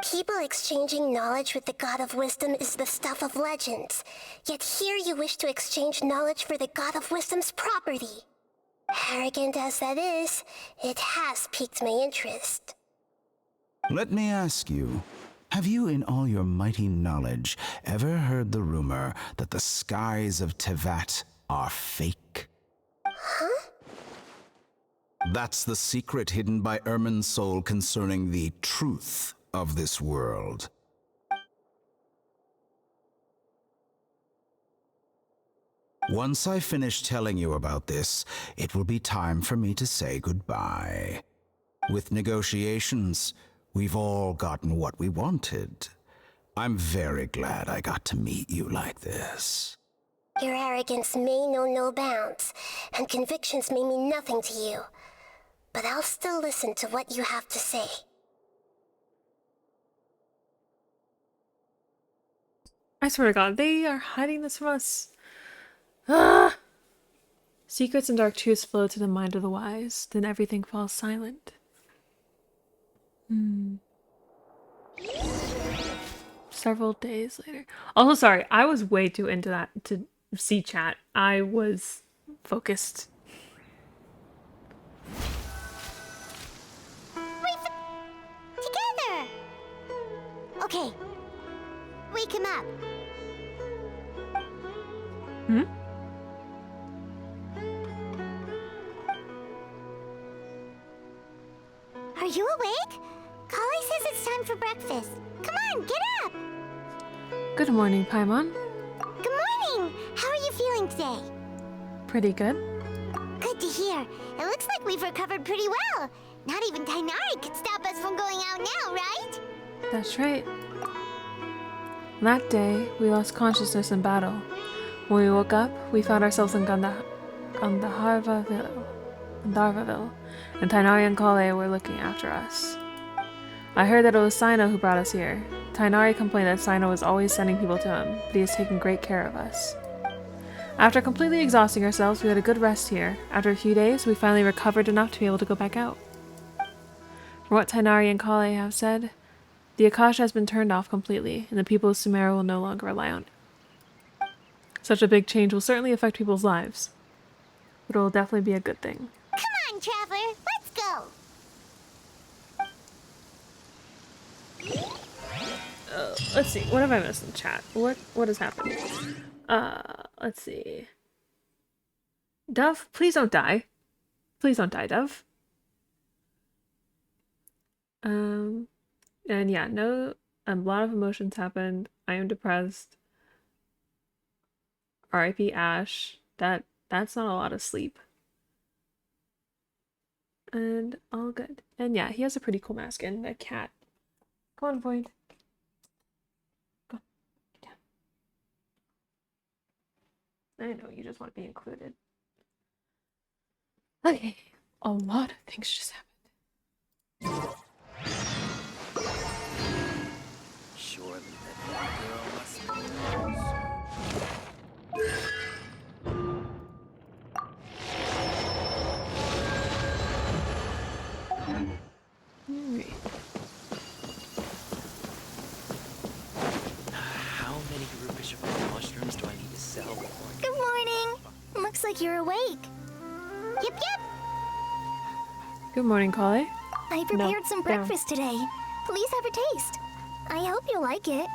People exchanging knowledge with the God of Wisdom is the stuff of legends. Yet here you wish to exchange knowledge for the God of Wisdom's property. Arrogant as that is, it has piqued my interest. Let me ask you, have you in all your mighty knowledge ever heard the rumor that the skies of Tevat are fake? Huh? That's the secret hidden by Ermin's soul concerning the truth of this world. Once I finish telling you about this, it will be time for me to say goodbye. With negotiations, we've all gotten what we wanted. I'm very glad I got to meet you like this. Your arrogance may know no bounds, and convictions may mean nothing to you. But I'll still listen to what you have to say. I swear to God, they are hiding this from us. Ah! Secrets and dark truths flow to the mind of the wise, then everything falls silent. Several days later. Also, sorry, I was way too into that to see chat. I was focused. Together! Okay. Wake him up. Hmm? Are you awake? Kali says it's time for breakfast. Come on, get up! Good morning, Paimon. Good morning! How are you feeling today? Pretty good. Good to hear. It looks like we've recovered pretty well. Not even Tainari could stop us from going out now, right? That's right. That day, we lost consciousness in battle. When we woke up, we found ourselves in Gandharvaville, and Tainari and Kale were looking after us. I heard that it was Sino who brought us here. Tainari complained that Sino was always sending people to him, but he has taken great care of us. After completely exhausting ourselves, we had a good rest here. After a few days, we finally recovered enough to be able to go back out. From what Tainari and Kale have said, the Akasha has been turned off completely, and the people of Sumeru will no longer rely on it. Such a big change will certainly affect people's lives, but it will definitely be a good thing. Come on, Traveler, let's go! Let's see, what have I missed in chat? What has happened? Let's see. Dove, please don't die. Please don't die, Dove. And yeah, no, a lot of emotions happened. I am depressed. R.I.P. Ash. That's not a lot of sleep. And all good. And yeah, he has a pretty cool mask and a cat. Come on, Void. Go on. Get down. I know, you just want to be included. Okay. A lot of things just happened. Surely that girl must be yours. How many rupees of mushrooms do I need to sell? Good morning. Looks like you're awake. Yep, yep. Good morning, Kale. I prepared some breakfast today. Please have a taste. I hope you like it.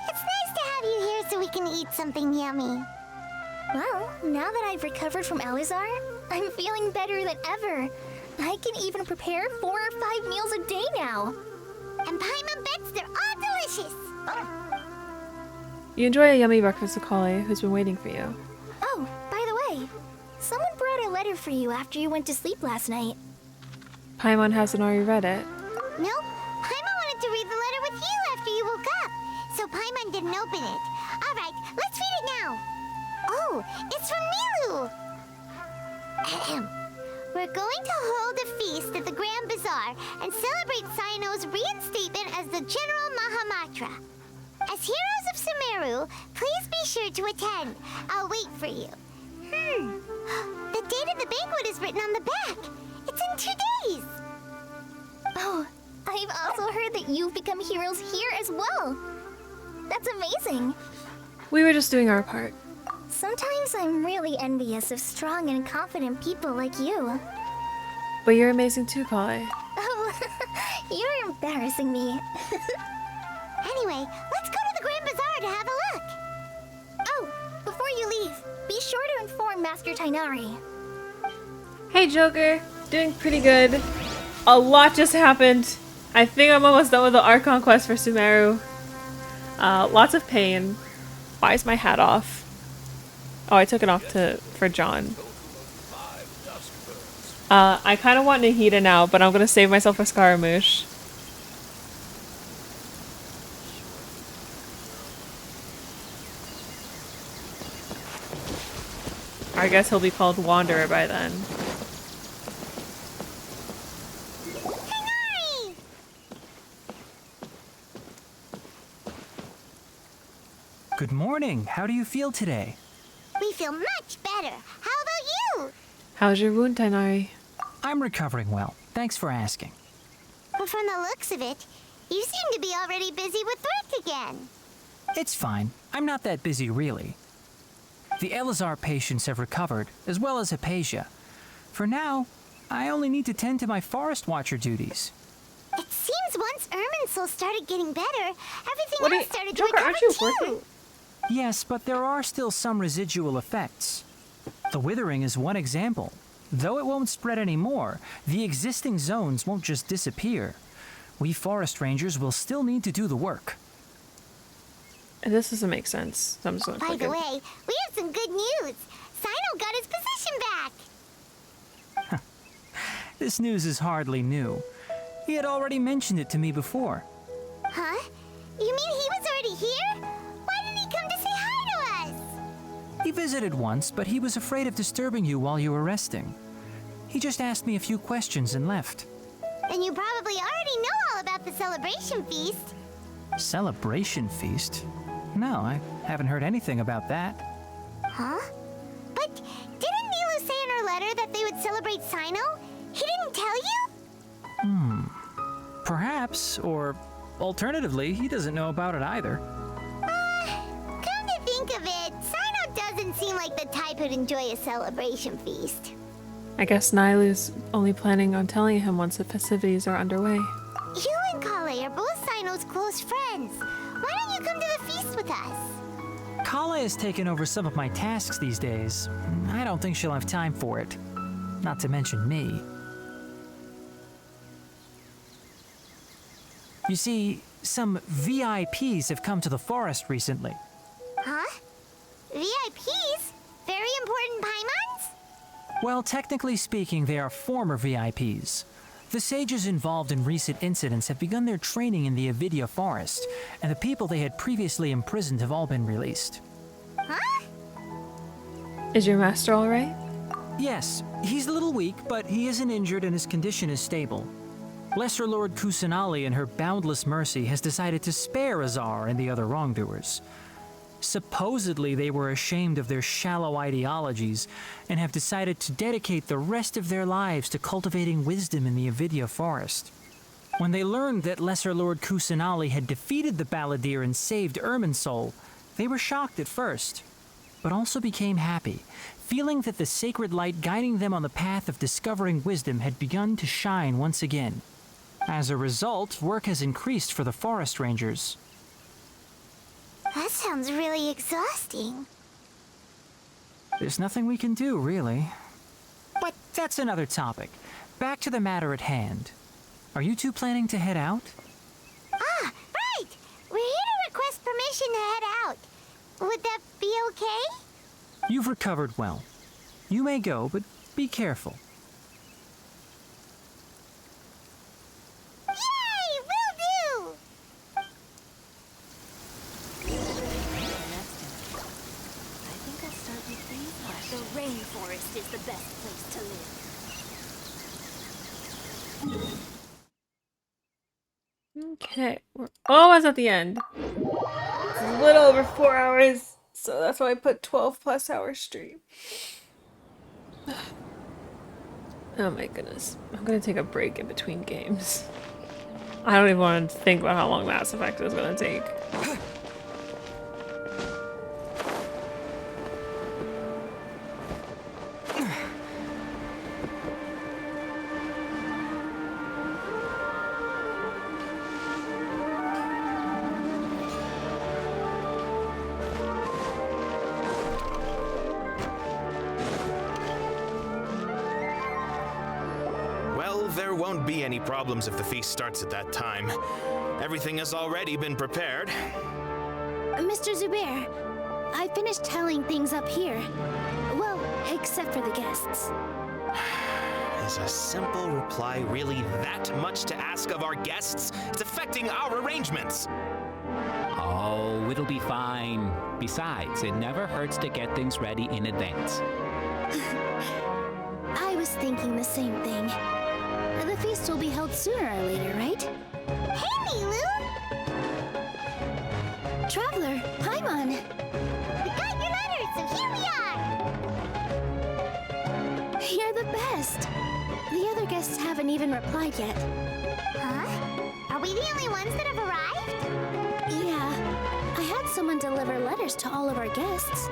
It's nice to have you here so we can eat something yummy. Well, now that I've recovered from Alizar, I'm feeling better than ever. I can even prepare 4 or 5 meals a day now. And Paimon bets they're all delicious. You enjoy a yummy breakfast with Kale, who's been waiting for you. Oh, by the way, someone brought a letter for you after you went to sleep last night. Paimon hasn't already read it. Nope. Paimon wanted to read the letter with you after you woke up. So Paimon didn't open it. Alright, let's read it now. Oh, it's from Milu. Ahem. We're going to hold a feast at the Grand Bazaar and celebrate Sino's reinstatement as the General Mahamatra. As heroes of Sumeru, please be sure to attend. I'll wait for you. The date of the banquet is written on the back. It's in 2 days. Oh, I I've also heard that you've become heroes here as well. That's amazing. We were just doing our part. Sometimes I'm really envious of strong and confident people like you. But you're amazing too, Polly. Oh, you're embarrassing me. Anyway, let's go to the Grand Bazaar to have a look. Oh, before you leave, be sure to inform Master Tainari. Hey, Joker. Doing pretty good. A lot just happened. I think I'm almost done with the Archon quest for Sumeru. Lots of pain. Why is my hat off? Oh, I took it off for John. I kind of want Nahida now, but I'm gonna save myself for Scaramouche. I guess he'll be called Wanderer by then. Good morning. How do you feel today? We feel much better. How about you? How's your wound, Tainari? I'm recovering well. Thanks for asking. But from the looks of it, you seem to be already busy with work again. It's fine. I'm not that busy, really. The Elazar patients have recovered, as well as Hypatia. For now, I only need to tend to my Forest Watcher duties. It seems once Irminsul started getting better, everything else started to Joker, recover aren't you too. working? Yes, but there are still some residual effects. The withering is one example. Though it won't spread anymore, the existing zones won't just disappear. We forest rangers will still need to do the work. And this doesn't make sense. So I'm just gonna By click the it. way, we have some good news. Sino got his position back. This news is hardly new. He had already mentioned it to me before. Huh? You mean he was already here? Why didn't he come to say hi to us? He visited once, but he was afraid of disturbing you while you were resting. He just asked me a few questions and left. And you probably already know all about the celebration feast. Celebration feast? No, I haven't heard anything about that. Huh? But didn't Nilu say in her letter that they would celebrate Sino? He didn't tell you? Perhaps, or alternatively, he doesn't know about it either. Come to think of it, Sino doesn't seem like the type who'd enjoy a celebration feast. I guess Nilu's only planning on telling him once the festivities are underway. You and Kale are both Sino's close friends. Why don't you come to the feast with us? Kala has taken over some of my tasks these days. I don't think she'll have time for it. Not to mention me. You see, some VIPs have come to the forest recently. Huh? VIPs? Very important Paimons? Well, technically speaking, they are former VIPs. The sages involved in recent incidents have begun their training in the Avidya forest, and the people they had previously imprisoned have all been released. Huh? Is your master alright? Yes, he's a little weak, but he isn't injured and his condition is stable. Lesser Lord Kusanali, in her boundless mercy, has decided to spare Azar and the other wrongdoers. Supposedly, they were ashamed of their shallow ideologies and have decided to dedicate the rest of their lives to cultivating wisdom in the Avidya forest. When they learned that Lesser Lord Kusanali had defeated the Balladeer and saved Irminsul, they were shocked at first, but also became happy, feeling that the sacred light guiding them on the path of discovering wisdom had begun to shine once again. As a result, work has increased for the forest rangers. That sounds really exhausting. There's nothing we can do, really. But that's another topic. Back to the matter at hand. Are you two planning to head out? Ah, right! We're here to request permission to head out. Would that be okay? You've recovered well. You may go, but be careful. Yay! Will do! The rainforest is the best place to live. Okay, we're almost at the end. It's a little over 4 hours, so that's why I put 12+ hour stream. Oh my goodness. I'm gonna take a break in between games. I don't even want to think about how long Mass Effect is going to take. Well, there won't be any problems if the feast starts at that time. Everything has already been prepared. Mr. Zubair, I finished tallying things up here. Well, except for the guests. Is a simple reply really that much to ask of our guests? It's affecting our arrangements. Oh, it'll be fine. Besides, it never hurts to get things ready in advance. I was thinking the same thing. The feast will be held sooner or later, right? Hey, Nilu! Traveler, Paimon! We got your letter, so here we are! You're the best! The other guests haven't even replied yet. Huh? Are we the only ones that have arrived? Yeah. I had someone deliver letters to all of our guests.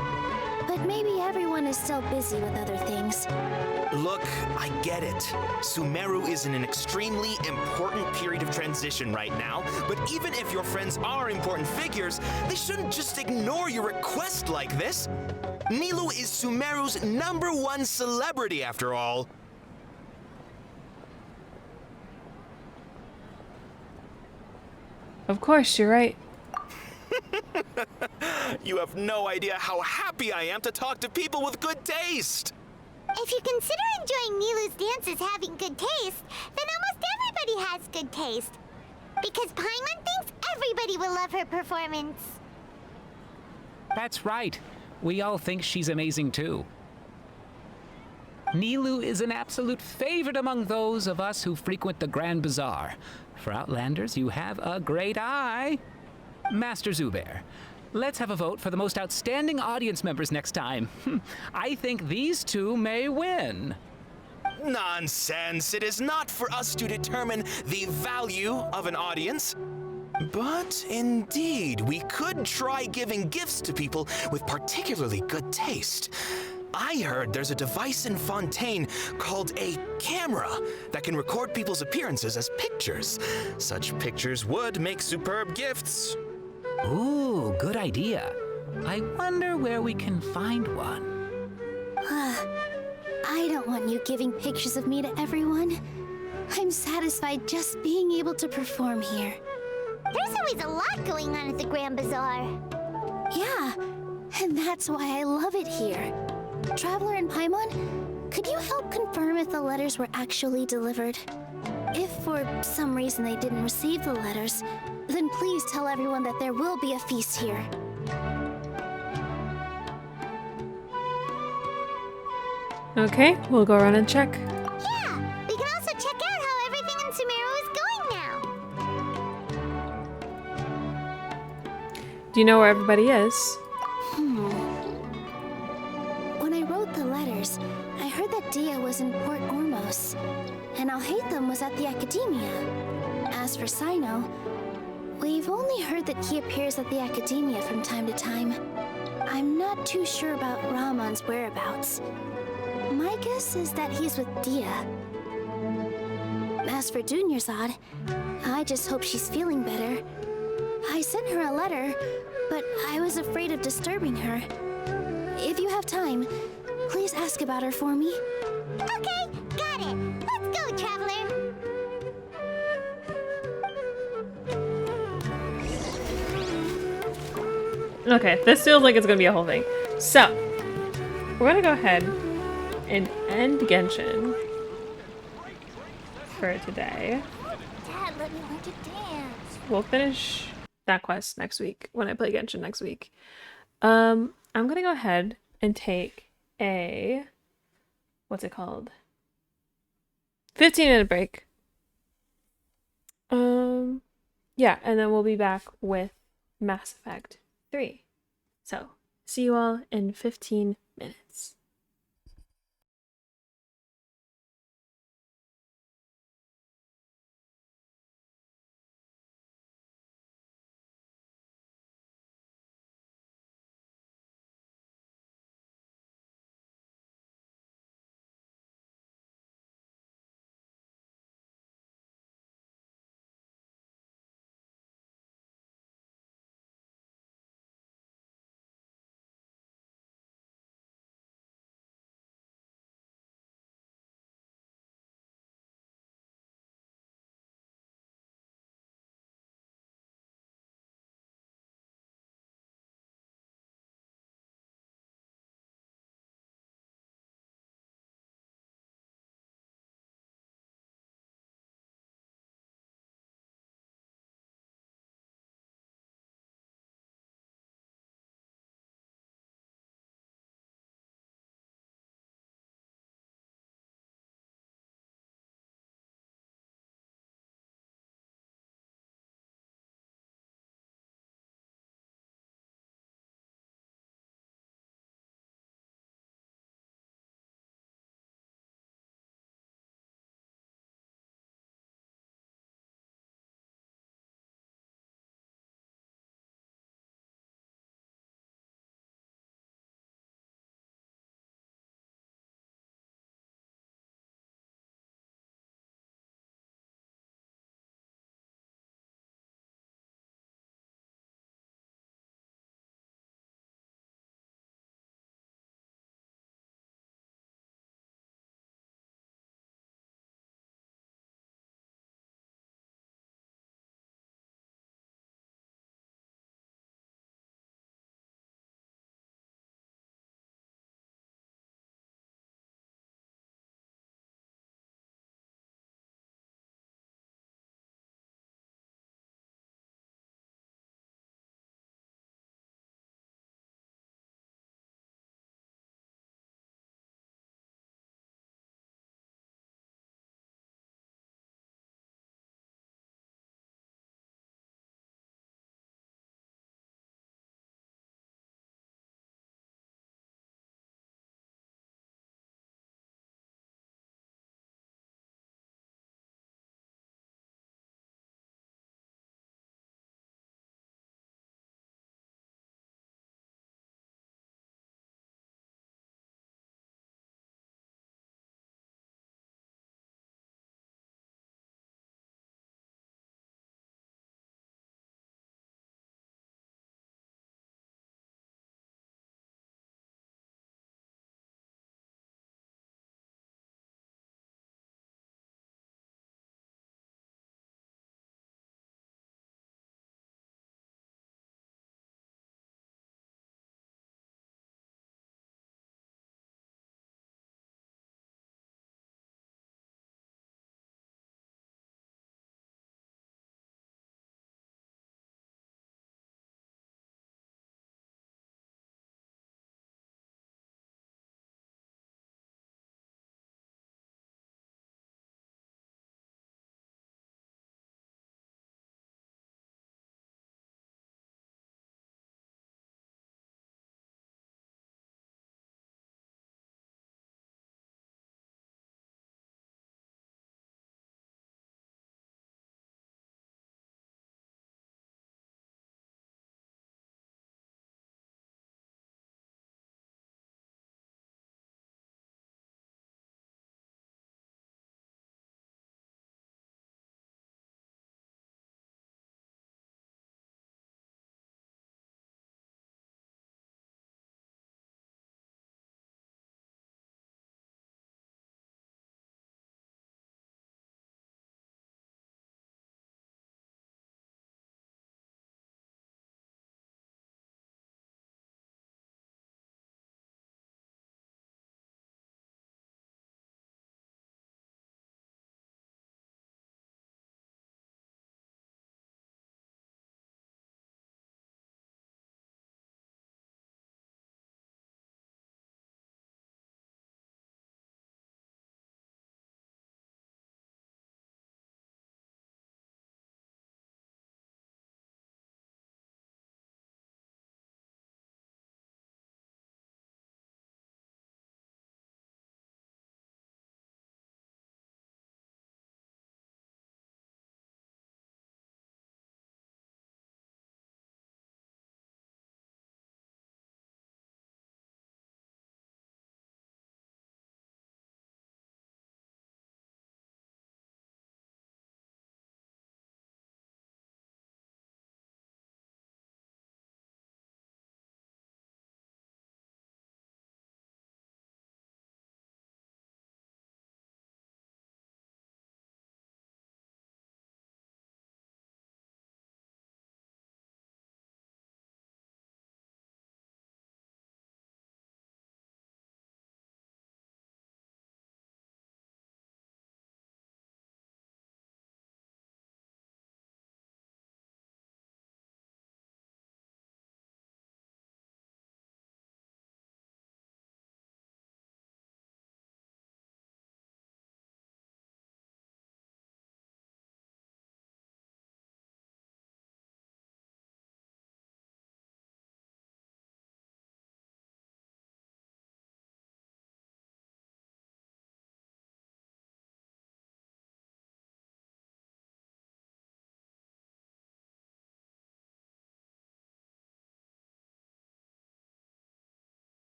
But maybe everyone is still busy with other things. Look, I get it. Sumeru is in an extremely important period of transition right now, but even if your friends are important figures, they shouldn't just ignore your request like this. Nilou is Sumeru's #1 celebrity, after all. Of course, you're right. You have no idea how happy I am to talk to people with good taste. If you consider enjoying Nilu's dances having good taste, then almost everybody has good taste. Because Paimon thinks everybody will love her performance. That's right. We all think she's amazing too. Nilou is an absolute favorite among those of us who frequent the Grand Bazaar. For Outlanders, you have a great eye. Master Zubair, let's have a vote for the most outstanding audience members next time. I think these two may win. Nonsense! It is not for us to determine the value of an audience. But indeed, we could try giving gifts to people with particularly good taste. I heard there's a device in Fontaine called a camera that can record people's appearances as pictures. Such pictures would make superb gifts. Ooh, good idea. I wonder where we can find one. I don't want you giving pictures of me to everyone. I'm satisfied just being able to perform here. There's always a lot going on at the Grand Bazaar. Yeah, and that's why I love it here. Traveler and Paimon, could you help confirm if the letters were actually delivered? If for some reason they didn't receive the letters, then please tell everyone that there will be a feast here. Okay, we'll go around and check. Yeah, we can also check out how everything in Sumeru is going now. Do you know where everybody is? When I wrote the letters, I heard that Dia was in Port Ormos, and Alhaitham was at the Academia. As for Sino, we've only heard that he appears at the Academia from time to time. I'm not too sure about Rahman's whereabouts. My guess is that he's with Dia. As for Dunyarzad, I just hope she's feeling better. I sent her a letter, but I was afraid of disturbing her. If you have time, please ask about her for me. Okay, got it. Let's go, Traveler. Okay, this feels like it's gonna be a whole thing. So, we're gonna go ahead and end Genshin for today. Dad, let me learn to dance. We'll finish that quest next week when I play Genshin next week. I'm gonna go ahead and take a, what's it called? 15-minute break. Yeah, and then we'll be back with Mass Effect 3. So, see you all in 15 minutes.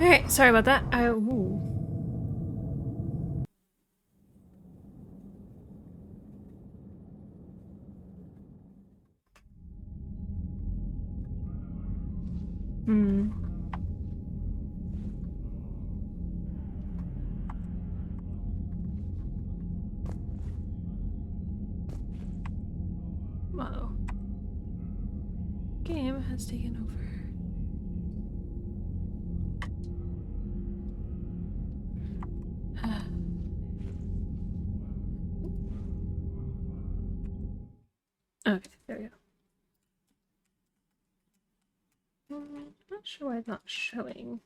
Alright, sorry about that. Ooh. Hmm. Whoa. Game has taken over. Okay, there we go. Not sure why it's not showing.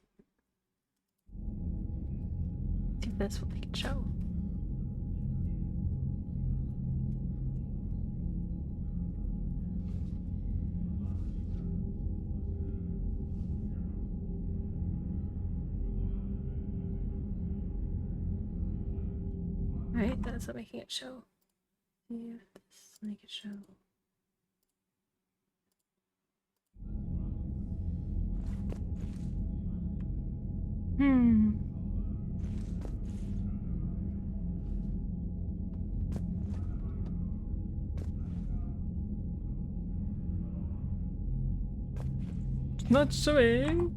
I think that's what they can show. Right, that's not making it show. Yeah, this make it show. Hmm. It's not showing.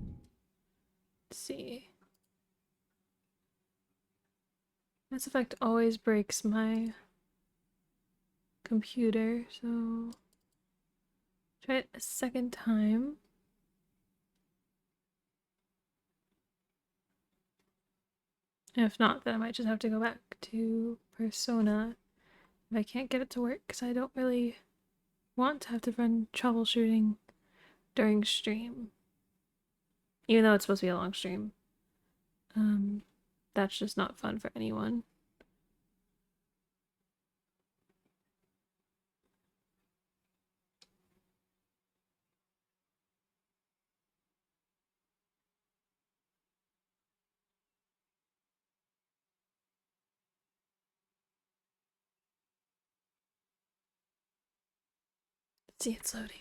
Let's see. Mass Effect always breaks my computer, so try it a second time. And if not, then I might just have to go back to Persona if I can't get it to work, because I don't really want to have to run troubleshooting during stream. Even though it's supposed to be a long stream. That's just not fun for anyone. Let's see, it's loading.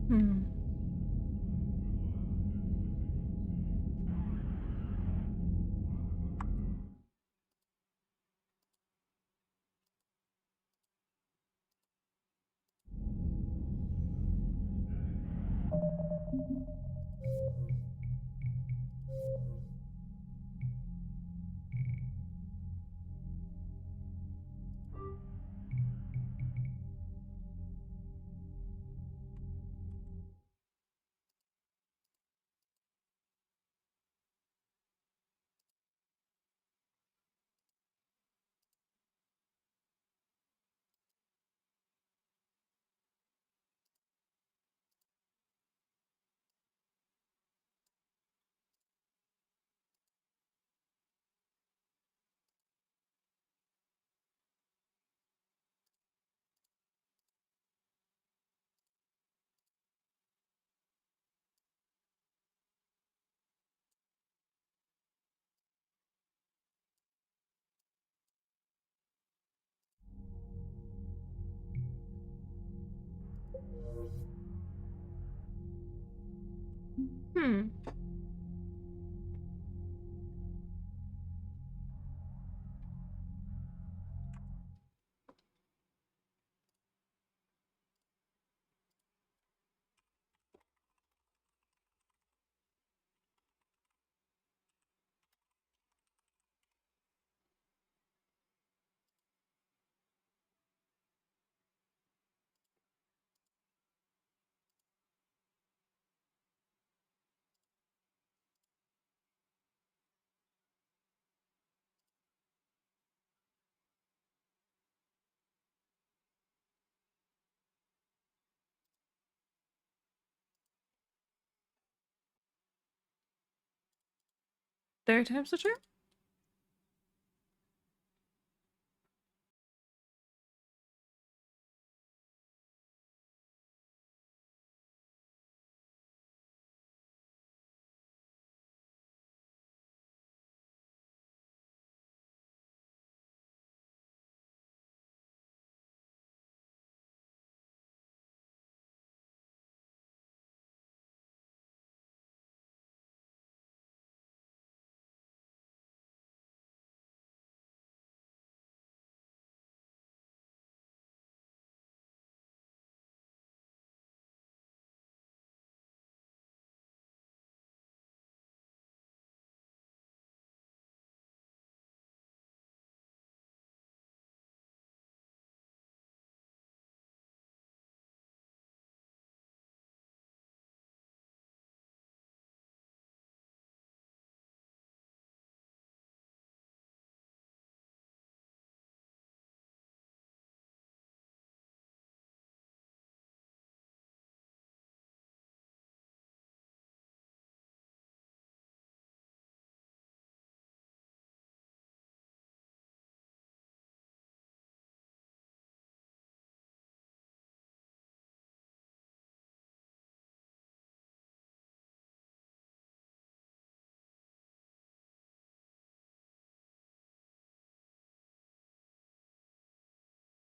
Hmm. Hmm. Third time's the charm?